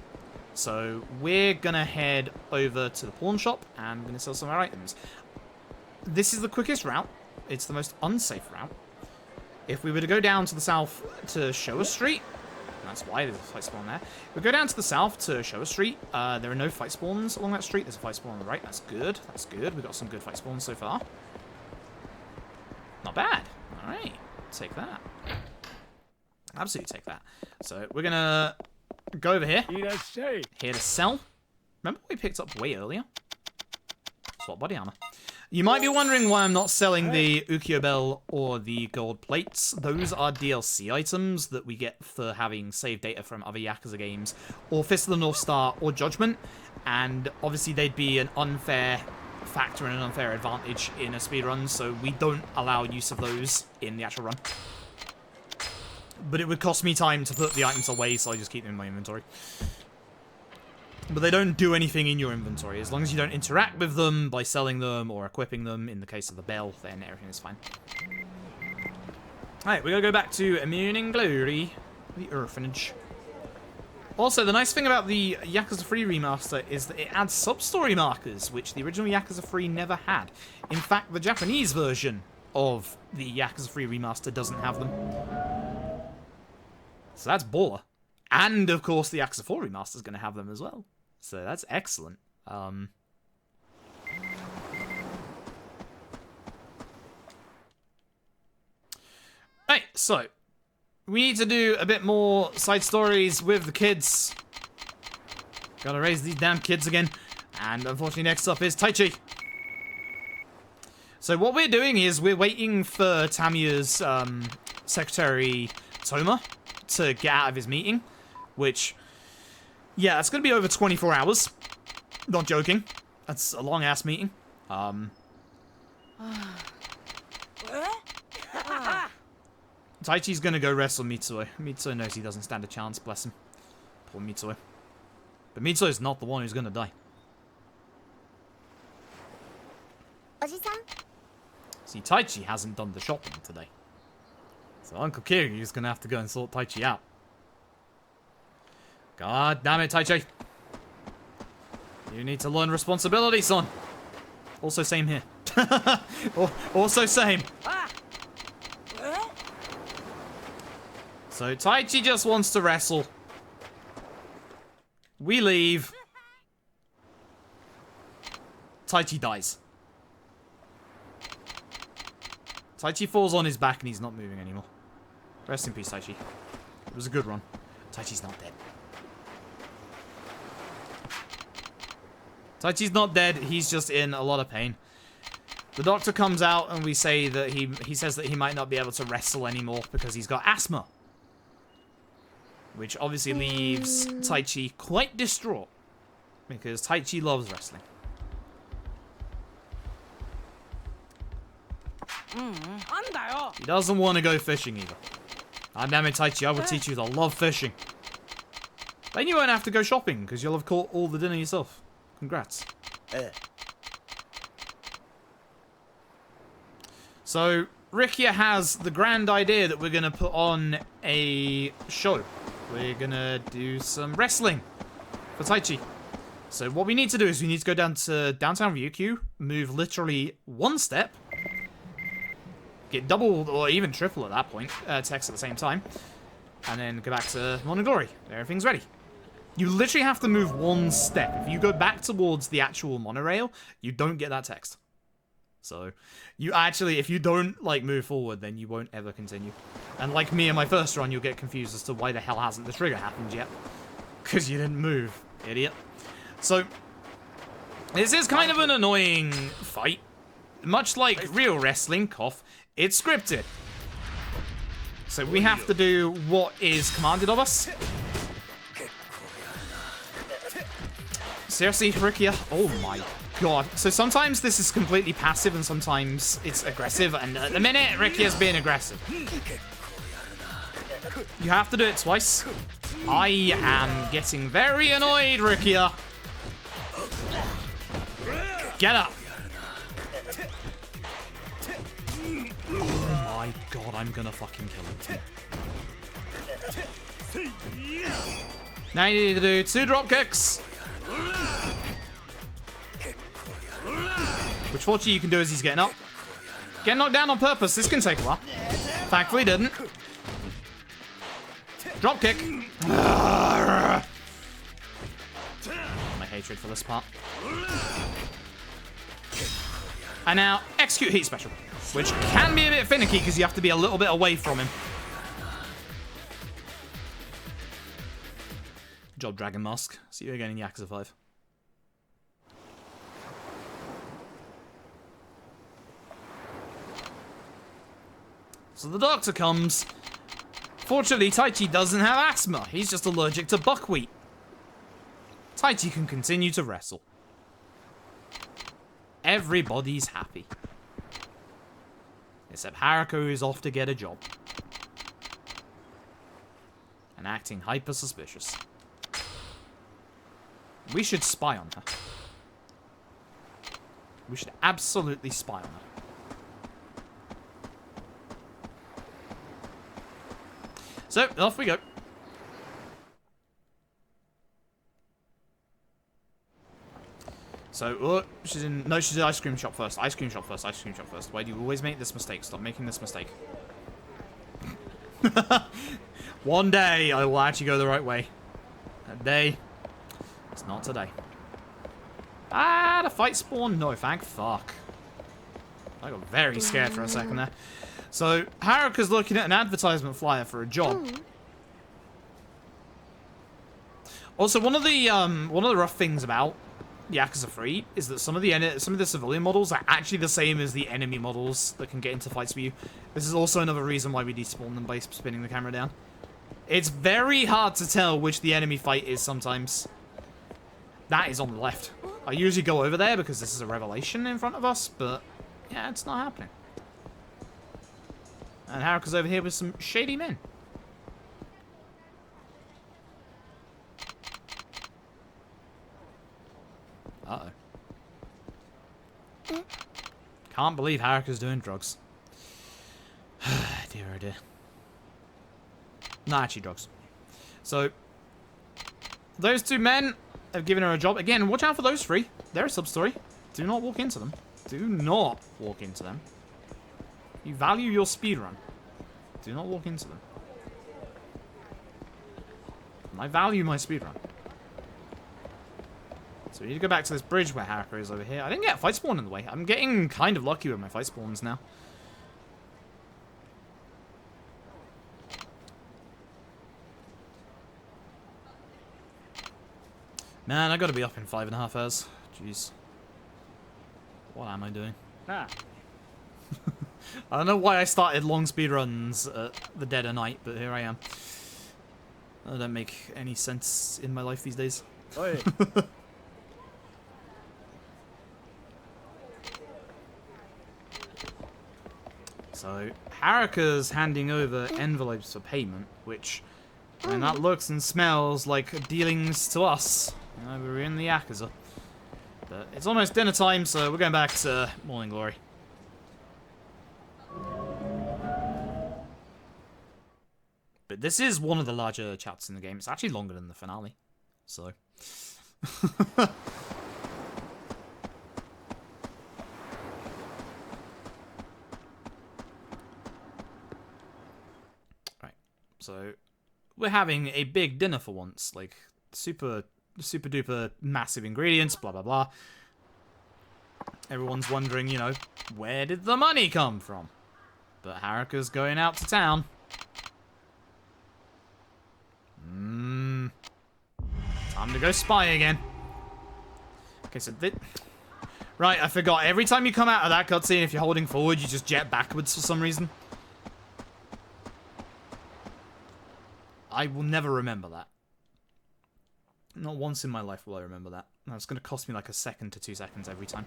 [SPEAKER 1] So we're gonna head over to the pawn shop and we're gonna sell some of our items. This is the quickest route. It's the most unsafe route. If we were to go down to the south to Showa Street, and that's why there's a fight spawn there. If we go down to the south to Showa Street, there are no fight spawns along that street. There's a fight spawn on the right. That's good. That's good. We've got some good fight spawns so far. Not bad. All right. Take that. Absolutely take that. So we're gonna go over here. Here to sell. Remember what we picked up way earlier? Swap body armor. You might be wondering why I'm not selling the Ukiyo Bell or the gold plates. Those are DLC items that we get for having saved data from other Yakuza games, or Fist of the North Star, or Judgment. And obviously they'd be an unfair factor and an unfair advantage in a speedrun, so we don't allow use of those in the actual run. But it would cost me time to put the items away, so I just keep them in my inventory. But they don't do anything in your inventory. As long as you don't interact with them by selling them or equipping them, in the case of the bell, then everything is fine. Alright, we're going to go back to Immune and Glory, the orphanage. Also, the nice thing about the Yakuza 3 remaster is that it adds sub-story markers, which the original Yakuza 3 never had. In fact, the Japanese version of the Yakuza 3 remaster doesn't have them. So that's baller. And, of course, the Yakuza 4 remaster is going to have them as well. So that's excellent. Right, so we need to do a bit more side stories with the kids. Gotta raise these damn kids again. And unfortunately, next up is Taichi. So what we're doing is we're waiting for Tamiya's secretary Toma to get out of his meeting, which, yeah, it's gonna be over 24 hours. Not joking. That's a long ass meeting. Taichi's gonna go wrestle Mitsue. Mitsue knows he doesn't stand a chance, bless him. Poor Mitsue. But Mitsue's not the one who's gonna die.
[SPEAKER 2] おじさん
[SPEAKER 1] See, Taichi hasn't done the shopping today. So Uncle Kiryu's gonna have to go and sort Taichi out. God damn it, Taichi. You need to learn responsibility, son. Also same here. Also same. So Taichi just wants to wrestle. We leave. Taichi dies. Taichi falls on his back and he's not moving anymore. Rest in peace, Taichi. It was a good run. Taichi's not dead. Taichi's not dead, he's just in a lot of pain. The doctor comes out and we say that he says that he might not be able to wrestle anymore because he's got asthma. Which obviously leaves Taichi quite distraught. Because Taichi loves wrestling. He doesn't want to go fishing either. Ah, damn it, Taichi, I will teach you to love fishing. Then you won't have to go shopping, because you'll have caught all the dinner yourself. Congrats. So, Rikia has the grand idea that we're going to put on a show. We're going to do some wrestling for Taichi. So what we need to do is we need to go down to downtown Ryukyu, move literally one step, get double or even triple at that point, text at the same time, and then go back to Morning Glory. Everything's ready. You literally have to move one step. If you go back towards the actual monorail, you don't get that text. So, you actually, if you don't, like, move forward, then you won't ever continue. And like me in my first run, you'll get confused as to why the hell hasn't the trigger happened yet. Because you didn't move, idiot. So, this is kind of an annoying fight. Much like real wrestling, cough, it's scripted. So we have to do what is commanded of us. Seriously, Rikia? Oh my god. So sometimes this is completely passive and sometimes it's aggressive, and at the minute, Rikia's being aggressive. You have to do it twice. I am getting very annoyed, Rikia. Get up. Oh my god, I'm gonna fucking kill him. Now you need to do 2 drop kicks. Which fortunately you can do as he's getting up. Get knocked down on purpose. This can take a while. Thankfully didn't. Drop kick. My hatred for this part. And now execute heat special, which can be a bit finicky because you have to be a little bit away from him. Good job, Dragon Mask. See you again in Yakuza 5. So the doctor comes. Fortunately, Taichi doesn't have asthma. He's just allergic to buckwheat. Taichi can continue to wrestle. Everybody's happy. Except Haruko is off to get a job. And acting hyper suspicious. We should spy on her. We should absolutely spy on her. So, off we go. So, she's in... No, she's in ice cream shop first. Ice cream shop first. Ice cream shop first. Why do you always make this mistake? Stop making this mistake. One day I will actually go the right way. That day, it's not today. Ah, the fight spawn? No, thank fuck. I got very scared for a second there. So, Haruka's looking at an advertisement flyer for a job. Also, one of the rough things about Yakuza 3 is that some of the civilian models are actually the same as the enemy models that can get into fights with you. This is also another reason why we despawn them by spinning the camera down. It's very hard to tell which the enemy fight is sometimes. That is on the left. I usually go over there because this is a revelation in front of us, but yeah, it's not happening. And Haruka's over here with some shady men. Uh-oh. Can't believe Haruka's doing drugs. Dear oh dear. Not actually drugs. So, those two men have given her a job. Again, watch out for those three. They're a sub-story. Do not walk into them. Do not walk into them. You value your speedrun. Do not walk into them. I value my speedrun. So we need to go back to this bridge where Haruka is over here. I didn't get a fight spawn in the way. I'm getting kind of lucky with my fight spawns now. Man, I gotta be up in 5.5 hours. Jeez. What am I doing?
[SPEAKER 3] Ah.
[SPEAKER 1] I don't know why I started long speedruns at the dead of night, but here I am. That don't make any sense in my life these days.
[SPEAKER 3] Oi.
[SPEAKER 1] So, Haruka's handing over envelopes for payment, which, I mean, that looks and smells like dealings to us. You know, we're in the Yakuza. But it's almost dinner time, so we're going back to Morning Glory. But this is one of the larger chapters in the game. It's actually longer than the finale. So. Right. So, we're having a big dinner for once. Like, super duper massive ingredients, blah blah blah. Everyone's wondering, you know, where did the money come from? But Haruka's going out to town. Time to go spy again. Okay, so right, I forgot. Every time you come out of that cutscene, if you're holding forward, you just jet backwards for some reason. I will never remember that. Not once in my life will I remember that. That's going to cost me like 1 second to 2 seconds every time.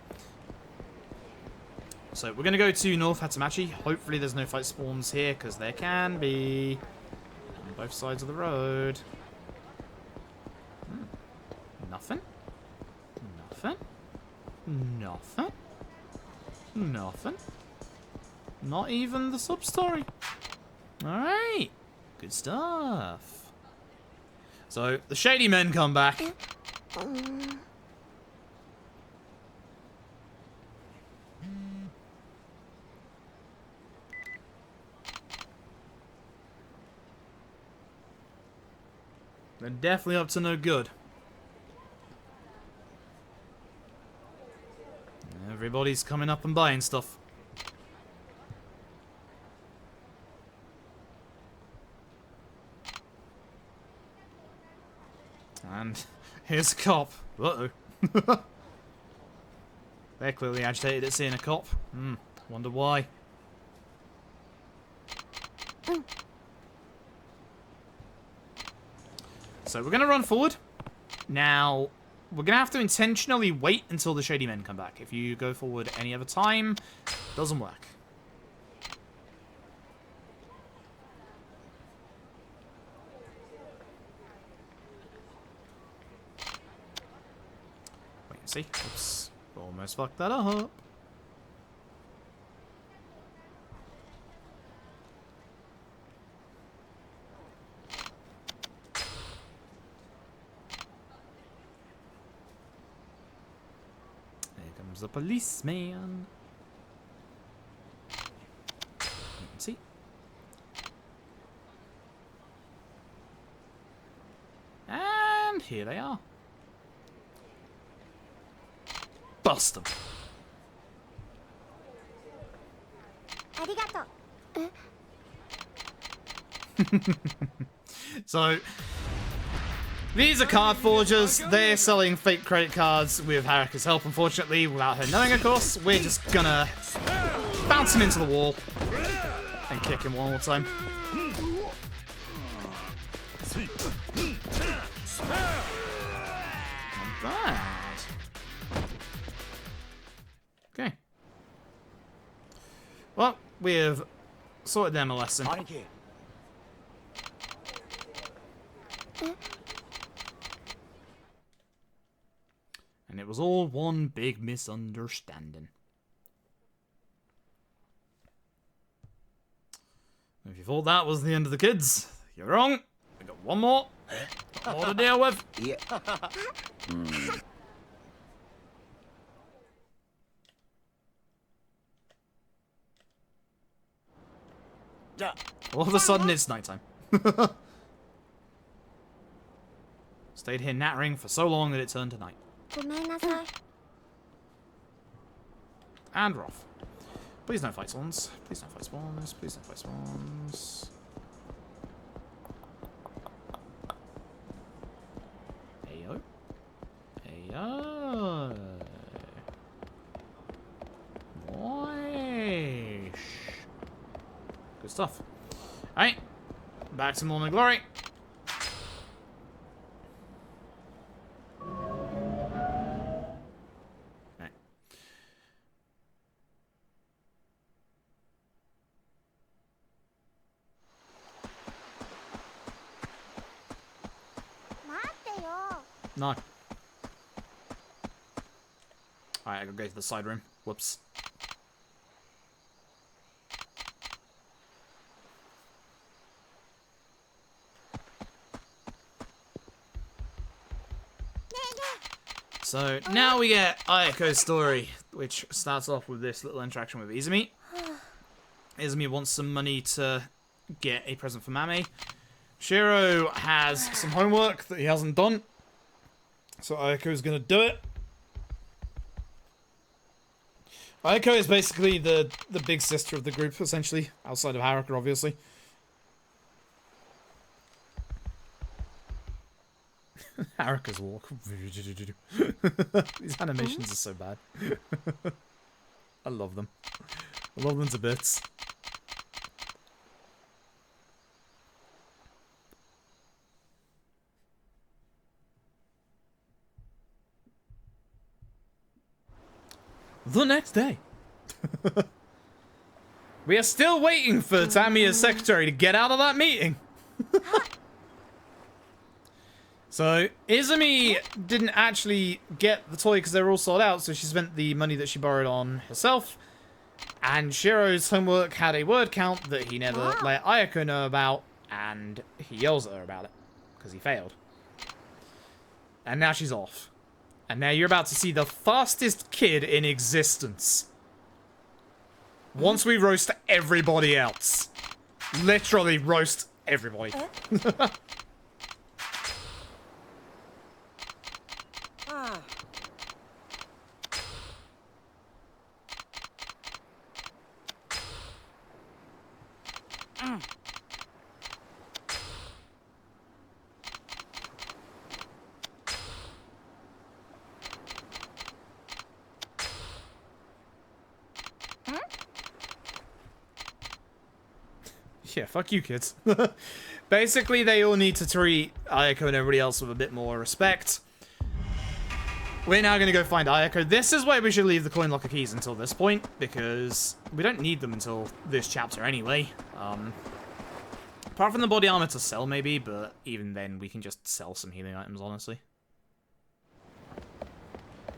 [SPEAKER 1] So we're going to go to North Hatamachi. Hopefully there's no fight spawns here, because there can be on both sides of the road. Nothing? Nothing? Nothing? Nothing? Not even the sub-story. Alright. Good stuff. So, the shady men come back. They're definitely up to no good. Everybody's coming up and buying stuff. And here's a cop. Uh-oh. They're clearly agitated at seeing a cop. Wonder why. So we're going to run forward. Now, we're going to have to intentionally wait until the shady men come back. If you go forward any other time, it doesn't work. Wait and see. Oops. Almost fucked that up. The policeman. See. here they are. Bust them.
[SPEAKER 2] ありがとう。え
[SPEAKER 1] So, these are card forgers. They're selling fake credit cards with Haruka's help, unfortunately, without her knowing, of course. We're just gonna bounce him into the wall and kick him one more time. Not bad. Okay. Well, we have sorted them a lesson. And it was all one big misunderstanding. If you thought that was the end of the kids, you're wrong. We got one more. Got more to deal with.
[SPEAKER 4] Yeah.
[SPEAKER 1] All of a sudden, it's nighttime. Stayed here nattering for so long that it turned to night.
[SPEAKER 2] ごめんなさい。
[SPEAKER 1] And we're off. Please don't fight swans. Please don't fight swans. Please don't fight swans. Heyo. Heyo. Nice. Good stuff. Alright. Back to morning glory. Right. No. Alright, I gotta go to the side room. Whoops. So now we get Ayako's story, which starts off with this little interaction with Izumi. Izumi wants some money to get a present for Mame. Shiro has some homework that he hasn't done, so Ayako's gonna do it. Ayako is basically the big sister of the group, essentially, outside of Haruka, obviously. Haruka's walk. These animations are so bad. I love them. I love them to bits. The next day. We are still waiting for Tamiya's secretary to get out of that meeting. So, Izumi didn't actually get the toy because they were all sold out, so she spent the money that she borrowed on herself. And Shiro's homework had a word count that he never let Ayako know about, and he yells at her about it because he failed. And now she's off. And now you're about to see the fastest kid in existence. Once we roast everybody else. Literally roast everybody. Yeah, fuck you, kids. Basically, they all need to treat Ayako and everybody else with a bit more respect. We're now going to go find Ayako. This is why we should leave the coin locker keys until this point, because we don't need them until this chapter anyway. Apart from the body armor to sell, maybe, but even then, we can just sell some healing items, honestly.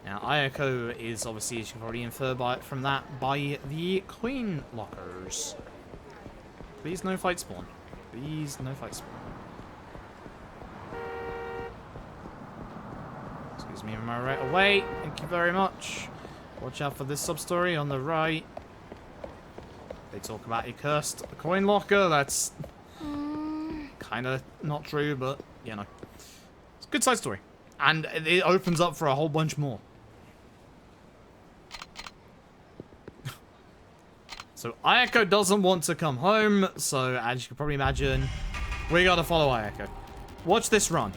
[SPEAKER 1] Now, Ayako is obviously, as you can already infer from that, by the coin lockers. Please no fight spawn. Please no fight spawn. Excuse me, am I right away? Thank you very much. Watch out for this sub-story on the right. They talk about a cursed coin locker. That's kind of not true, but, you know. It's a good side story. And it opens up for a whole bunch more. So Ayako doesn't want to come home, so as you can probably imagine, we gotta follow Ayako. Watch this run.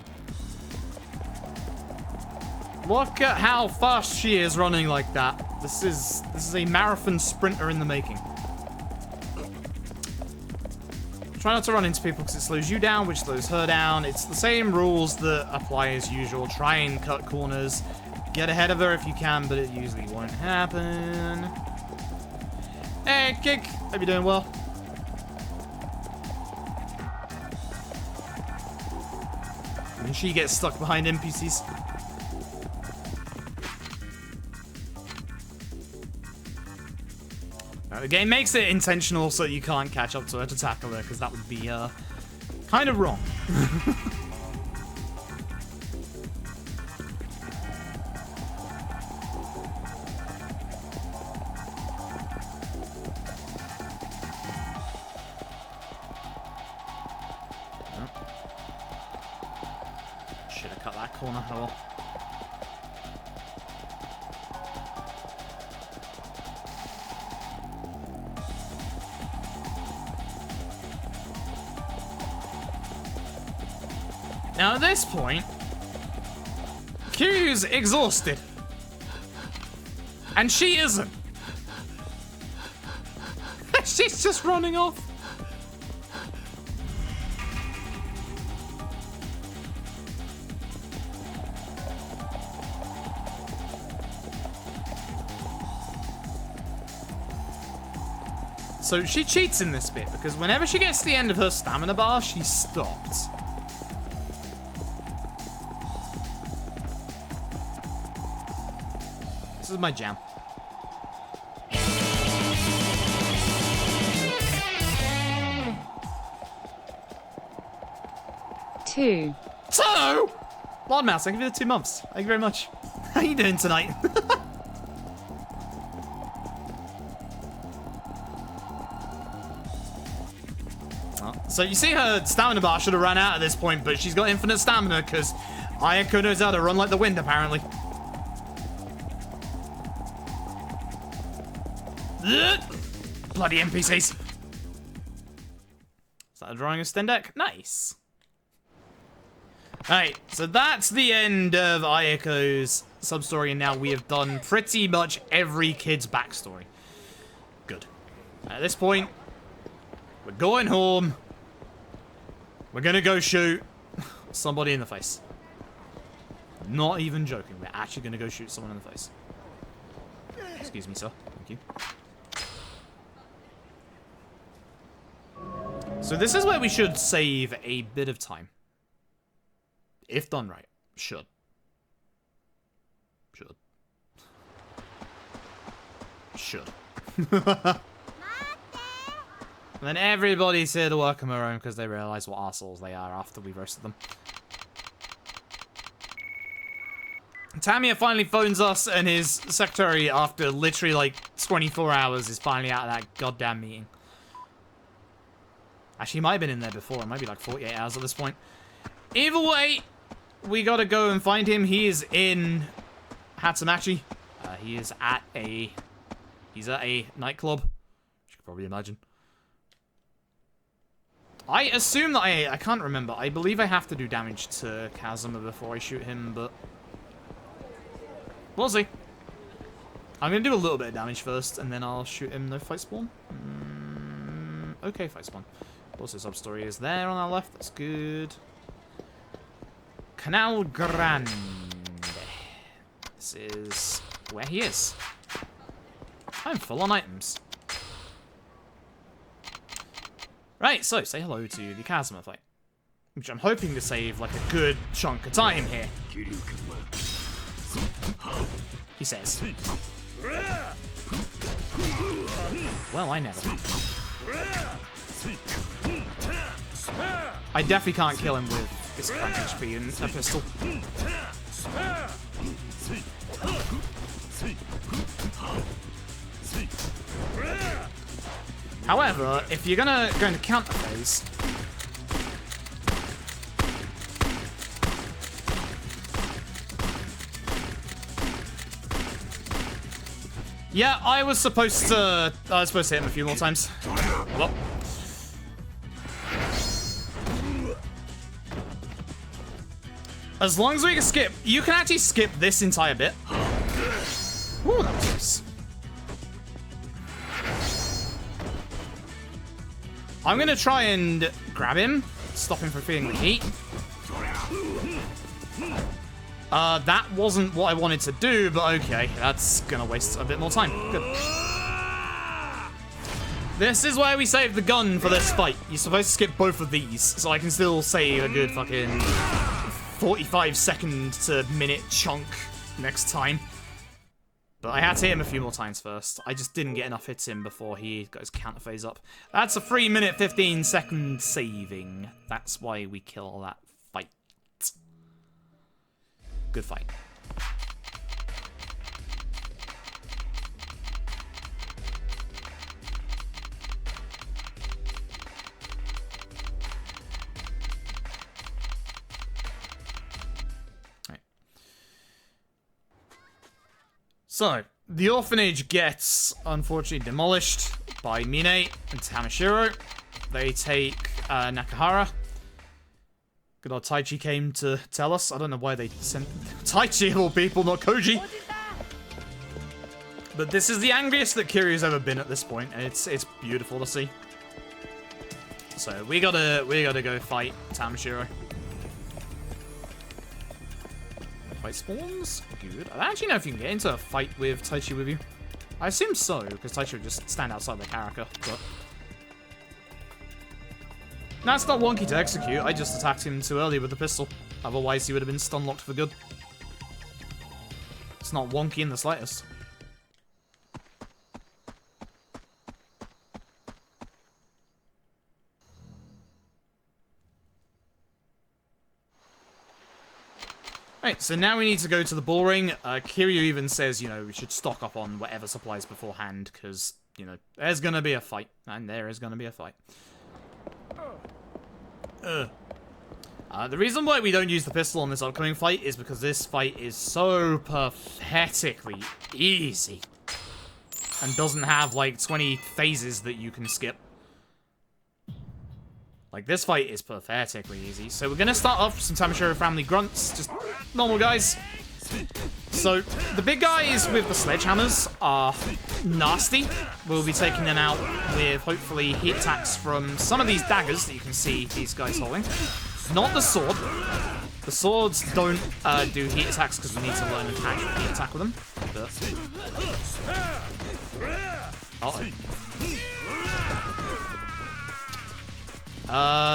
[SPEAKER 1] Look at how fast she is running like that. This is a marathon sprinter in the making. Try not to run into people because it slows you down, which slows her down. It's the same rules that apply as usual. Try and cut corners. Get ahead of her if you can, but it usually won't happen. Hey, Kick. Hope you're doing well. And she gets stuck behind NPCs. Now, the game makes it intentional so that you can't catch up to her to tackle her, because that would be kind of wrong. Should have cut that corner. Oh well. Now at this point, Q's exhausted. And she isn't. She's just running off. So she cheats in this bit because whenever she gets to the end of her stamina bar, she stops. This is my jam.
[SPEAKER 5] Two.
[SPEAKER 1] Lord Mouse, thank you for the 2 months. Thank you very much. How you doing tonight? So you see her stamina bar should have run out at this point, but she's got infinite stamina because Ayako knows how to run like the wind, apparently. Ugh. Bloody NPCs. Is that a drawing of Stendek? Nice. Alright, so that's the end of Ayako's sub-story, and now we have done pretty much every kid's backstory. Good. At this point, we're going home. We're gonna go shoot somebody in the face. Not even joking, we're actually gonna go shoot someone in the face. Excuse me, sir. Thank you. So this is where we should save a bit of time. If done right. Should. And then everybody's here to welcome her home because they realize what arseholes they are after we roasted them. Tamiya finally phones us, and his secretary, after literally like 24 hours, is finally out of that goddamn meeting. Actually, he might have been in there before. It might be like 48 hours at this point. Either way, we gotta go and find him. He is in Hatsamachi. He's at a nightclub. You could probably imagine. I assume that I can't remember. I believe I have to do damage to Kazuma before I shoot him, but we'll see. I'm gonna do a little bit of damage first, and then I'll shoot him. No fight spawn. Okay, fight spawn. Also, sub-story is there on our left. That's good. Canal Grande. This is where he is. I'm full on items. Right, so say hello to the Kazuma fight, which I'm hoping to save like a good chunk of time here. He says. Well, I never. I definitely can't kill him with this crank HP and a pistol. However, if you're gonna go into counter phase, Yeah, I was supposed to hit him a few more times. Well. As long as we can skip, you can actually skip this entire bit. Ooh, that was nice. I'm gonna try and grab him, stop him from feeling the heat. That wasn't what I wanted to do, but okay, that's gonna waste a bit more time. Good. This is why we saved the gun for this fight. You're supposed to skip both of these, so I can still save a good fucking 45-second to minute chunk next time. But I had to hit him a few more times first. I just didn't get enough hits in before he got his counter phase up. That's a 3-minute, 15-second saving. That's why we kill that fight. Good fight. So, the orphanage gets, unfortunately, demolished by Mine and Tamashiro. They take Nakahara. Good old Taichi came to tell us. I don't know why they sent Taichi of all people, not Koji. But this is the angriest that Kiryu's ever been at this point, and it's beautiful to see. So we gotta go fight Tamashiro. Fight spawns? Good. I don't actually know if you can get into a fight with Taichi with you. I assume so, because Taichi would just stand outside the character, but... That's not wonky to execute, I just attacked him too early with the pistol. Otherwise he would have been stun locked for good. It's not wonky in the slightest. Right, so now we need to go to the bull ring. Kiryu even says, you know, we should stock up on whatever supplies beforehand, because, you know, there's gonna be a fight. And there is gonna be a fight. The reason why we don't use the pistol on this upcoming fight is because this fight is so pathetically easy. And doesn't have, like, 20 phases that you can skip. Like, this fight is pathetically easy. So we're gonna start off with some Tamashiro family grunts. Just normal guys. So, the big guys with the sledgehammers are nasty. We'll be taking them out with, hopefully, heat attacks from some of these daggers that you can see these guys holding. Not the sword. The swords don't do heat attacks because we need to learn an actual heat attack with them. But...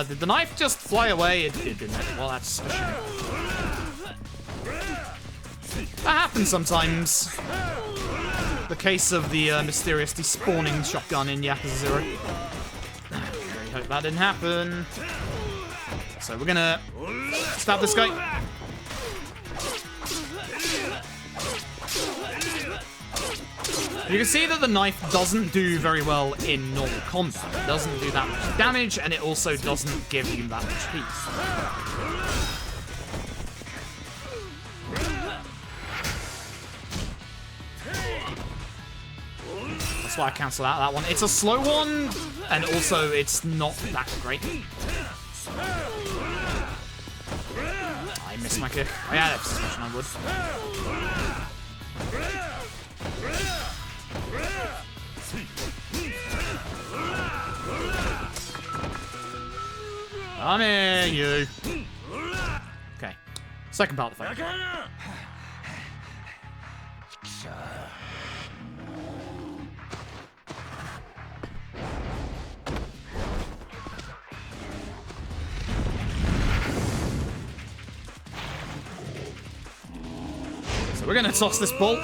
[SPEAKER 1] did the knife just fly away? It did, didn't it? Well, that's a shame. That happens sometimes. The case of the mysterious despawning shotgun in Yakuza 0. Really hope that didn't happen. So we're gonna stab this guy. You can see that the knife doesn't do very well in normal combat. It doesn't do that much damage, and it also doesn't give you that much heat. That's why I cancelled out that one. It's a slow one, and also it's not that great. I missed my kick. I had a suspicion I would. Come here, you. Okay. Second part of the fight. So we're gonna toss this ball.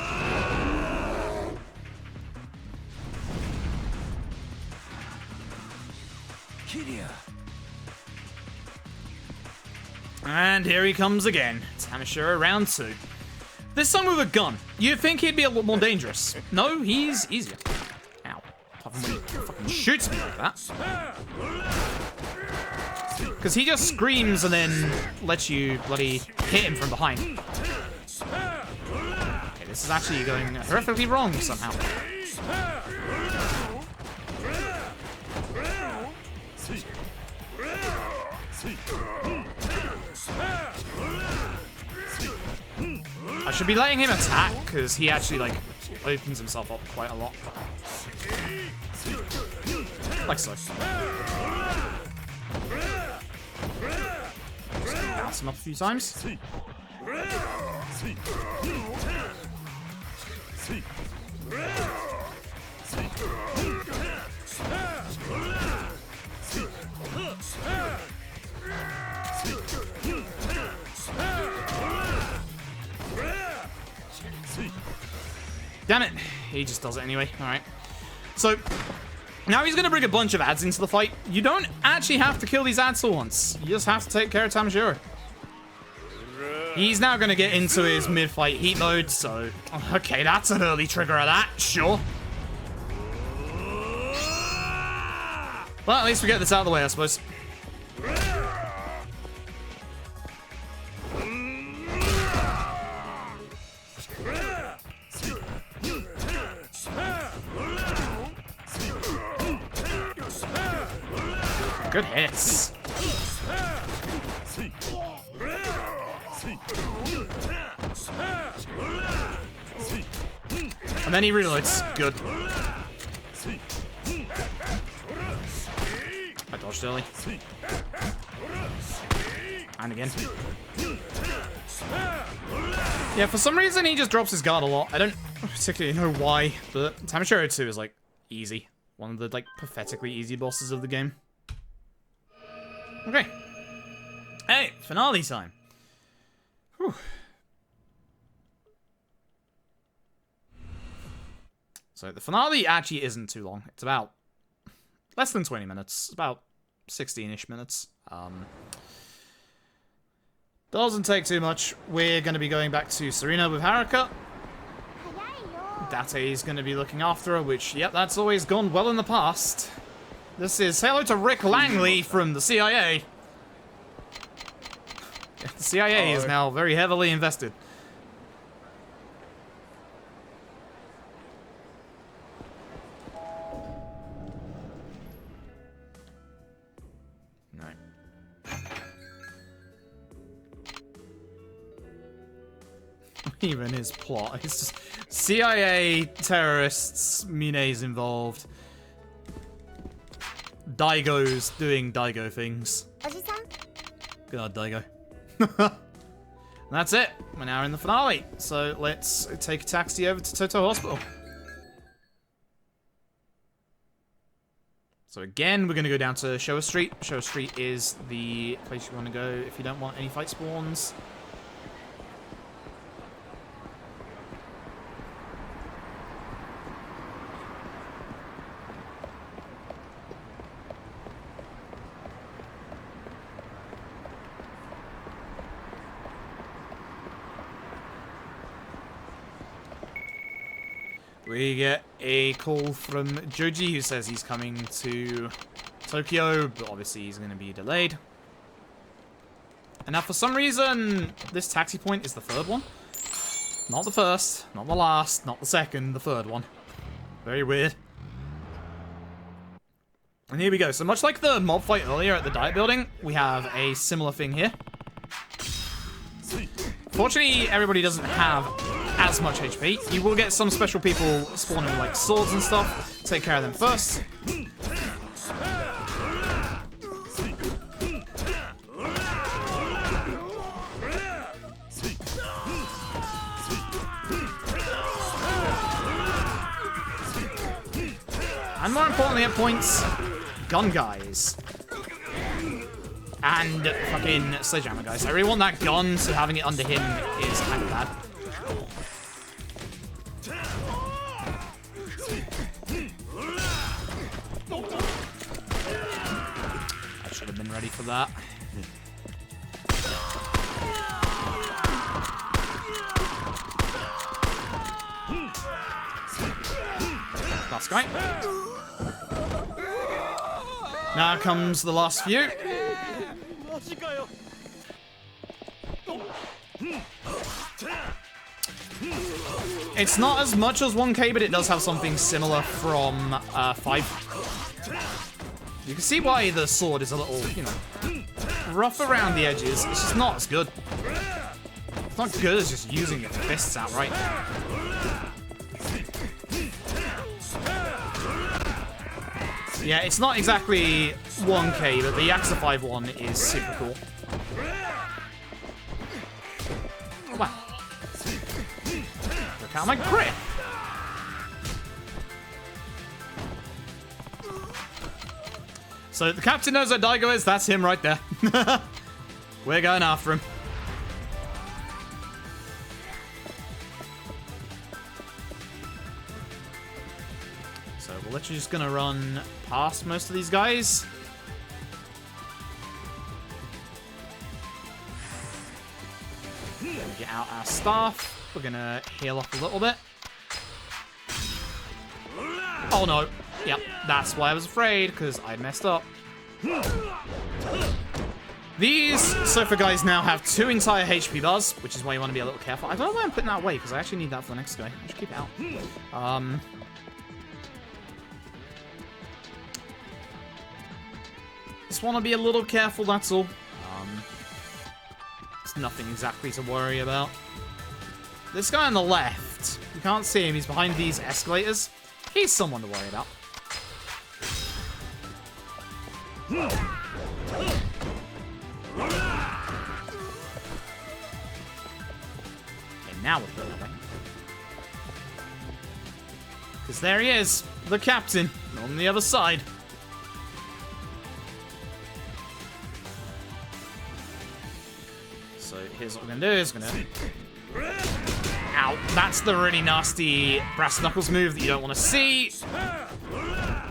[SPEAKER 1] And here he comes again. Tamashiro round 2. This time with a gun. You'd think he'd be a lot more dangerous. No, he's easier. Ow. Apart from when he fucking shoots me like that. Because he just screams and then lets you bloody hit him from behind. Okay, This is actually going horrifically wrong somehow. I should be letting him attack, because he actually, like, opens himself up quite a lot. Like so. Bounce him up a few times. Damn it. He just does it anyway. Alright. So, now he's going to bring a bunch of ads into the fight. You don't actually have to kill these ads for once. You just have to take care of Tamashiro. He's now going to get into his mid-fight heat mode, so... Okay, that's an early trigger of that. Sure. Well, at least we get this out of the way, I suppose. Good hits. And then he reloads. Good. I dodged early. And again. Yeah, for some reason he just drops his guard a lot. I don't particularly know why, but Tamashiro 2 is like easy. One of the like pathetically easy bosses of the game. Okay. Hey, finale time. Whew. So the finale actually isn't too long. It's about less than 20 minutes. About 16-ish minutes. Doesn't take too much. We're going to be going back to Serena with Haruka. Date is going to be looking after her, which, yep, that's always gone well in the past. This is hello to Rick Langley from the CIA. The CIA is now very heavily invested. No. Even his plot. It's just CIA, terrorists, Mine's involved. Daigo's doing Daigo things. Good old Daigo. That's it. We're now in the finale. So let's take a taxi over to Toto Hospital. So again, we're going to go down to Showa Street. Showa Street is the place you want to go if you don't want any fight spawns. We get a call from Joji who says he's coming to Tokyo, but obviously he's going to be delayed. And now for some reason, this taxi point is the third one. Not the first, not the last, not the second, the third one. Very weird. And here we go. So much like the mob fight earlier at the diet building, we have a similar thing here. Fortunately, everybody doesn't have as much HP. You will get some special people spawning with, like, swords and stuff. Take care of them first. And more importantly at points, gun guys. And fucking sledgehammer guys. I really want that gun, so having it under him is kind of bad. I should have been ready for that. Last guy. Now comes the last few. It's not as much as 1K, but it does have something similar from 5. You can see why the sword is a little, you know, rough around the edges. It's just not as good. It's not good as just using your fists outright. Yeah, it's not exactly 1K, but the Yakuza 5 one is super cool. Wow. Look at my grip! So the captain knows where Daigo is, that's him right there. We're going after him. So we're literally just gonna run past most of these guys. Gonna get out our staff. We're gonna heal up a little bit. Oh no. Yep, that's why I was afraid, because I messed up. These Sofa guys now have 2 entire HP bars, which is why you want to be a little careful. I don't know why I'm putting that away, because I actually need that for the next guy. I should keep it out. Just want to be a little careful, that's all. It's nothing exactly to worry about. This guy on the left, you can't see him, he's behind these escalators. He's someone to worry about. Okay, now we're putting away. Because there he is, the captain, on the other side. So here's what we're gonna do, is we're gonna... Ow, that's the really nasty brass knuckles move that you don't want to see.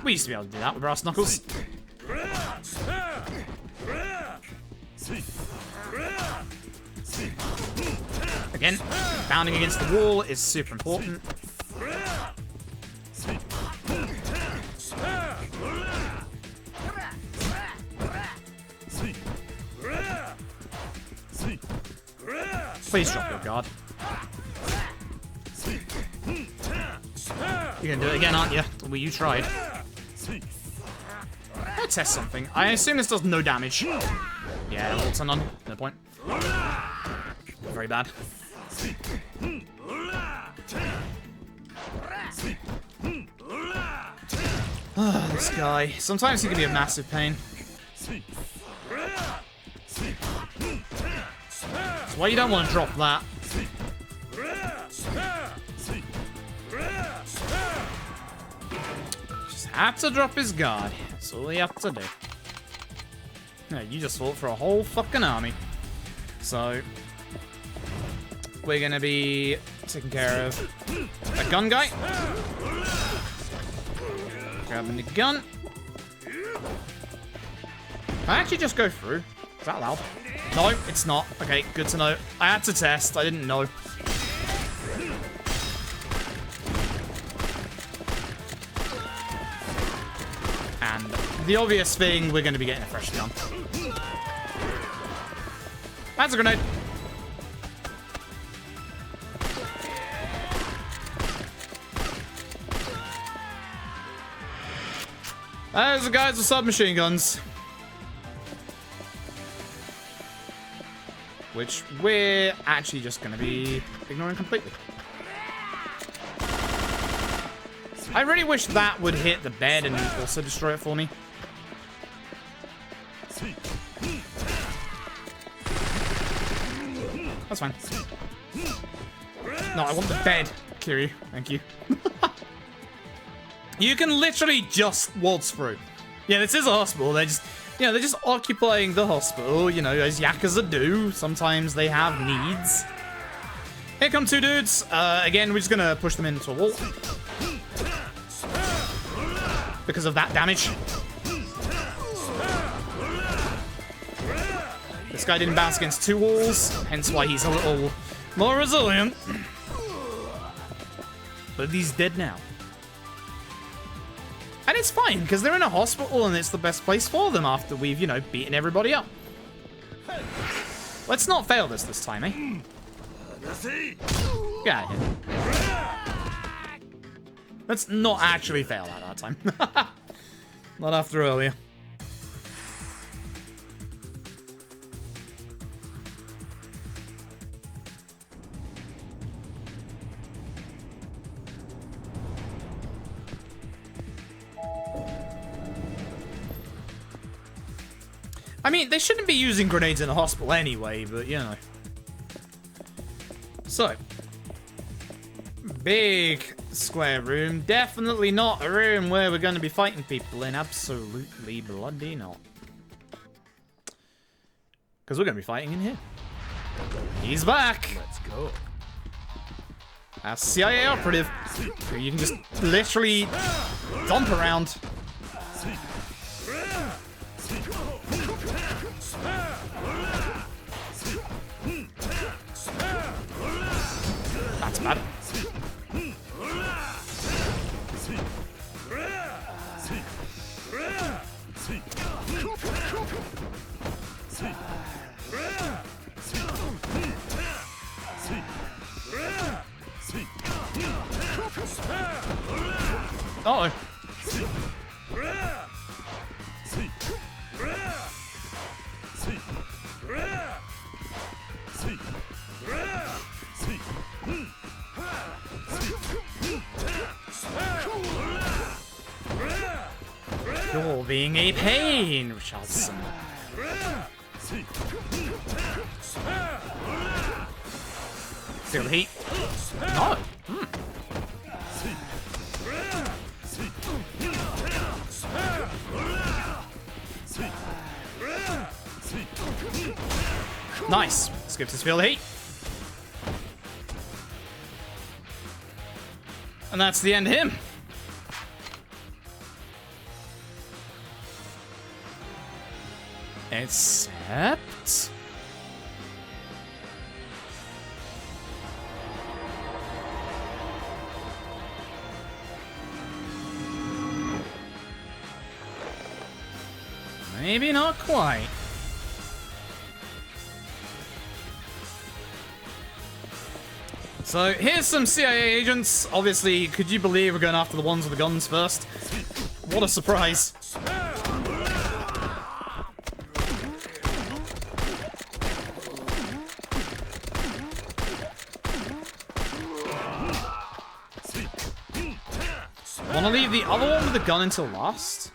[SPEAKER 1] We used to be able to do that with brass knuckles. Again, bounding against the wall is super important. Please drop your guard. You're gonna do it again, aren't you? Well, you tried. Let's test something. I assume this does no damage. Yeah, ults are none. No point. Very bad. This guy. Sometimes he can be a massive pain. That's why you don't want to drop that. Just had to drop his guard. That's all he had to do. No, you just fought for a whole fucking army. So, we're gonna be taking care of a gun guy. Grabbing the gun. Can I actually just go through? Is that allowed? No, it's not. Okay, good to know. I had to test. I didn't know. And the obvious thing, we're going to be getting a fresh gun. That's a grenade. There's the guys with submachine guns. Which we're actually just going to be ignoring completely. I really wish that would hit the bed and also destroy it for me. That's fine. No, I want the bed, Kiryu. Thank you. You can literally just waltz through. Yeah, this is a hospital. They're just, you know, they're just occupying the hospital, you know, as Yakuza do. Sometimes they have needs. Here come 2 dudes. Again, we're just gonna push them into a wall. Because of that damage. This guy didn't bounce against 2 walls, hence why he's a little more resilient. But he's dead now. And it's fine, because they're in a hospital and it's the best place for them after we've, you know, beaten everybody up. Let's not fail this time, eh? Get out of here. Let's not actually fail that time. Not after earlier. I mean, they shouldn't be using grenades in a hospital anyway, but you know. So, big square room. Definitely not a room where we're going to be fighting people in. Absolutely bloody not. Because we're going to be fighting in here. He's back.
[SPEAKER 4] Let's go.
[SPEAKER 1] Our CIA operative. Who you can just literally dump around. That's bad. Uh-oh. You're being a pain, Richardson. Feel the heat? No. Nice. Skips his feel the heat. And that's the end of him. Except... maybe not quite. So, here's some CIA agents. Obviously, could you believe we're going after the ones with the guns first? What a surprise. Want to leave the other one with the gun until last?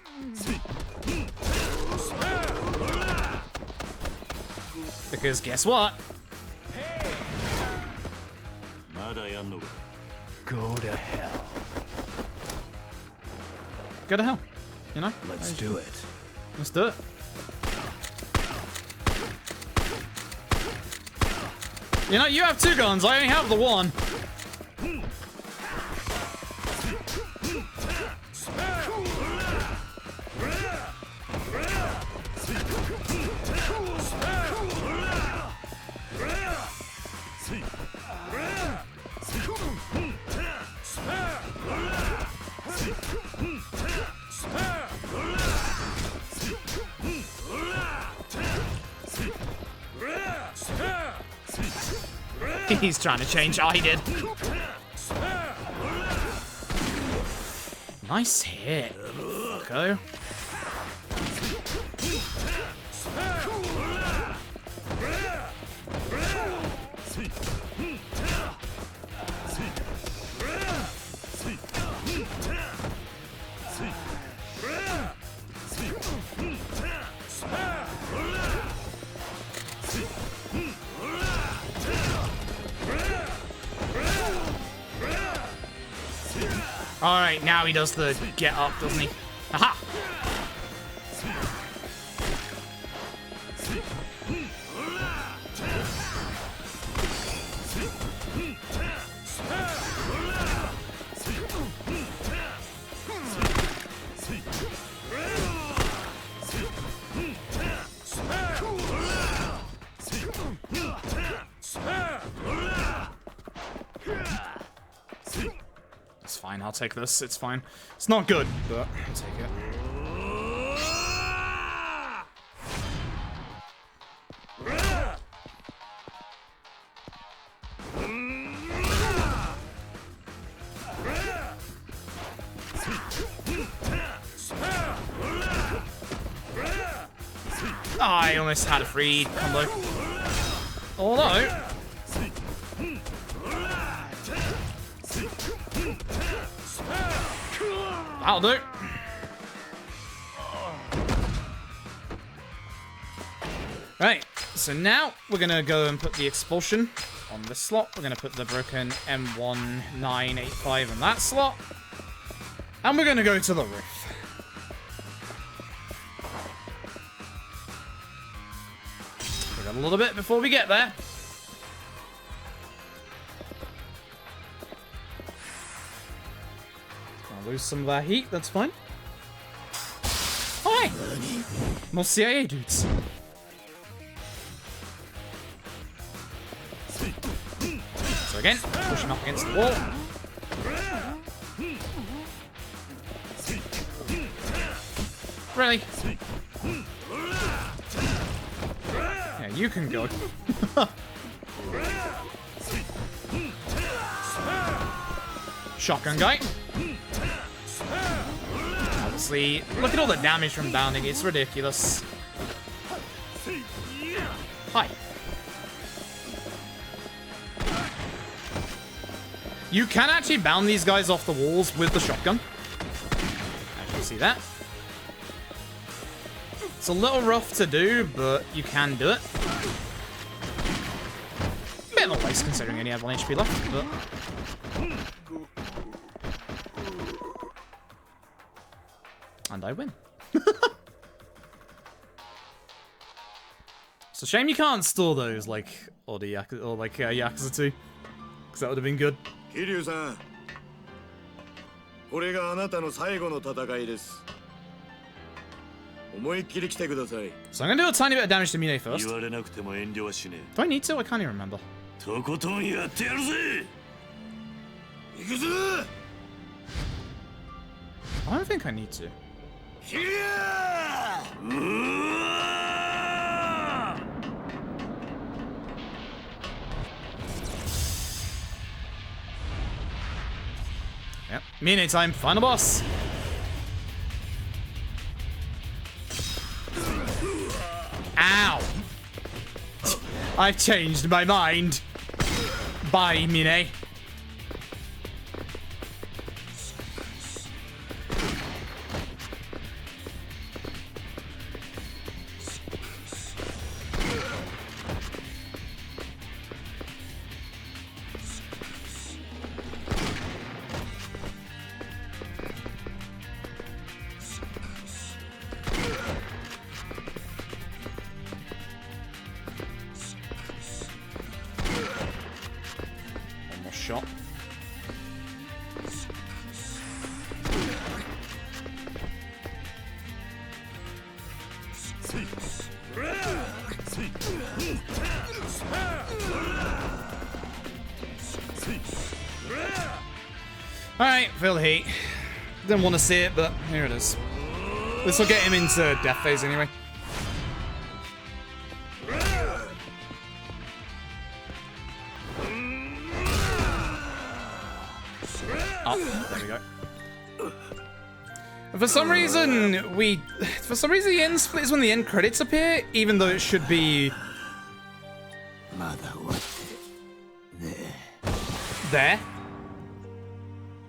[SPEAKER 1] Because guess what?
[SPEAKER 4] Go to hell.
[SPEAKER 1] Go to hell. You know?
[SPEAKER 4] Let's do it.
[SPEAKER 1] Let's do it. You know, you have two guns. I only have the one. He's trying to change. Oh, he did. Nice hit. Go. Alright, now he does the get up, doesn't he? Aha! It's fine, I'll take this, it's fine. It's not good, but I'll take it. I almost had a free combo. Although... that'll do. Right, so now we're gonna go and put the expulsion on this slot. We're gonna put the broken M1985 in that slot. And we're gonna go to the roof. We got a little bit before we get there. I'll lose some of our heat, that's fine. Hi! More CIA dudes. So again, push him up against the wall. Really? Yeah, you can go. Shotgun guy. Obviously, look at all the damage from bounding. It's ridiculous. Hi. You can actually bound these guys off the walls with the shotgun. As you see that. It's a little rough to do, but you can do it. Bit of a waste considering you only have 1 HP left, but... and I win. It's a shame you can't store those like Yakuza 2. Because that would have been good.
[SPEAKER 6] 桐生さん、これがあなたの最後の戦いです。思いっきり来てください。
[SPEAKER 1] So I'm gonna do a tiny bit of damage to Mine first.
[SPEAKER 6] 言われなくても遠慮はしね
[SPEAKER 1] Do I need to? I can't even remember.
[SPEAKER 6] え。とことんやってやるぜ。行くぞ。
[SPEAKER 1] I don't think I need to.
[SPEAKER 6] ひりゃー。
[SPEAKER 1] Yep. Mine time, final boss. Ow! I've changed my mind. Bye, Mine. One more shot. Alright, feel the heat. Didn't want to see it, but here it is. This will get him into death phase anyway. Oh, there we go. For some reason, the end split is when the end credits appear, even though it should be... there?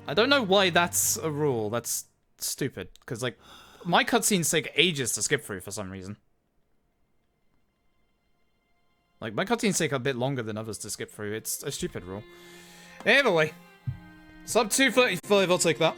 [SPEAKER 1] I don't know why that's a rule. That's stupid. Because, like, my cutscenes take ages to skip through for some reason. Like, my cutscenes take a bit longer than others to skip through. It's a stupid rule. Either way. Sub 235, I'll take that.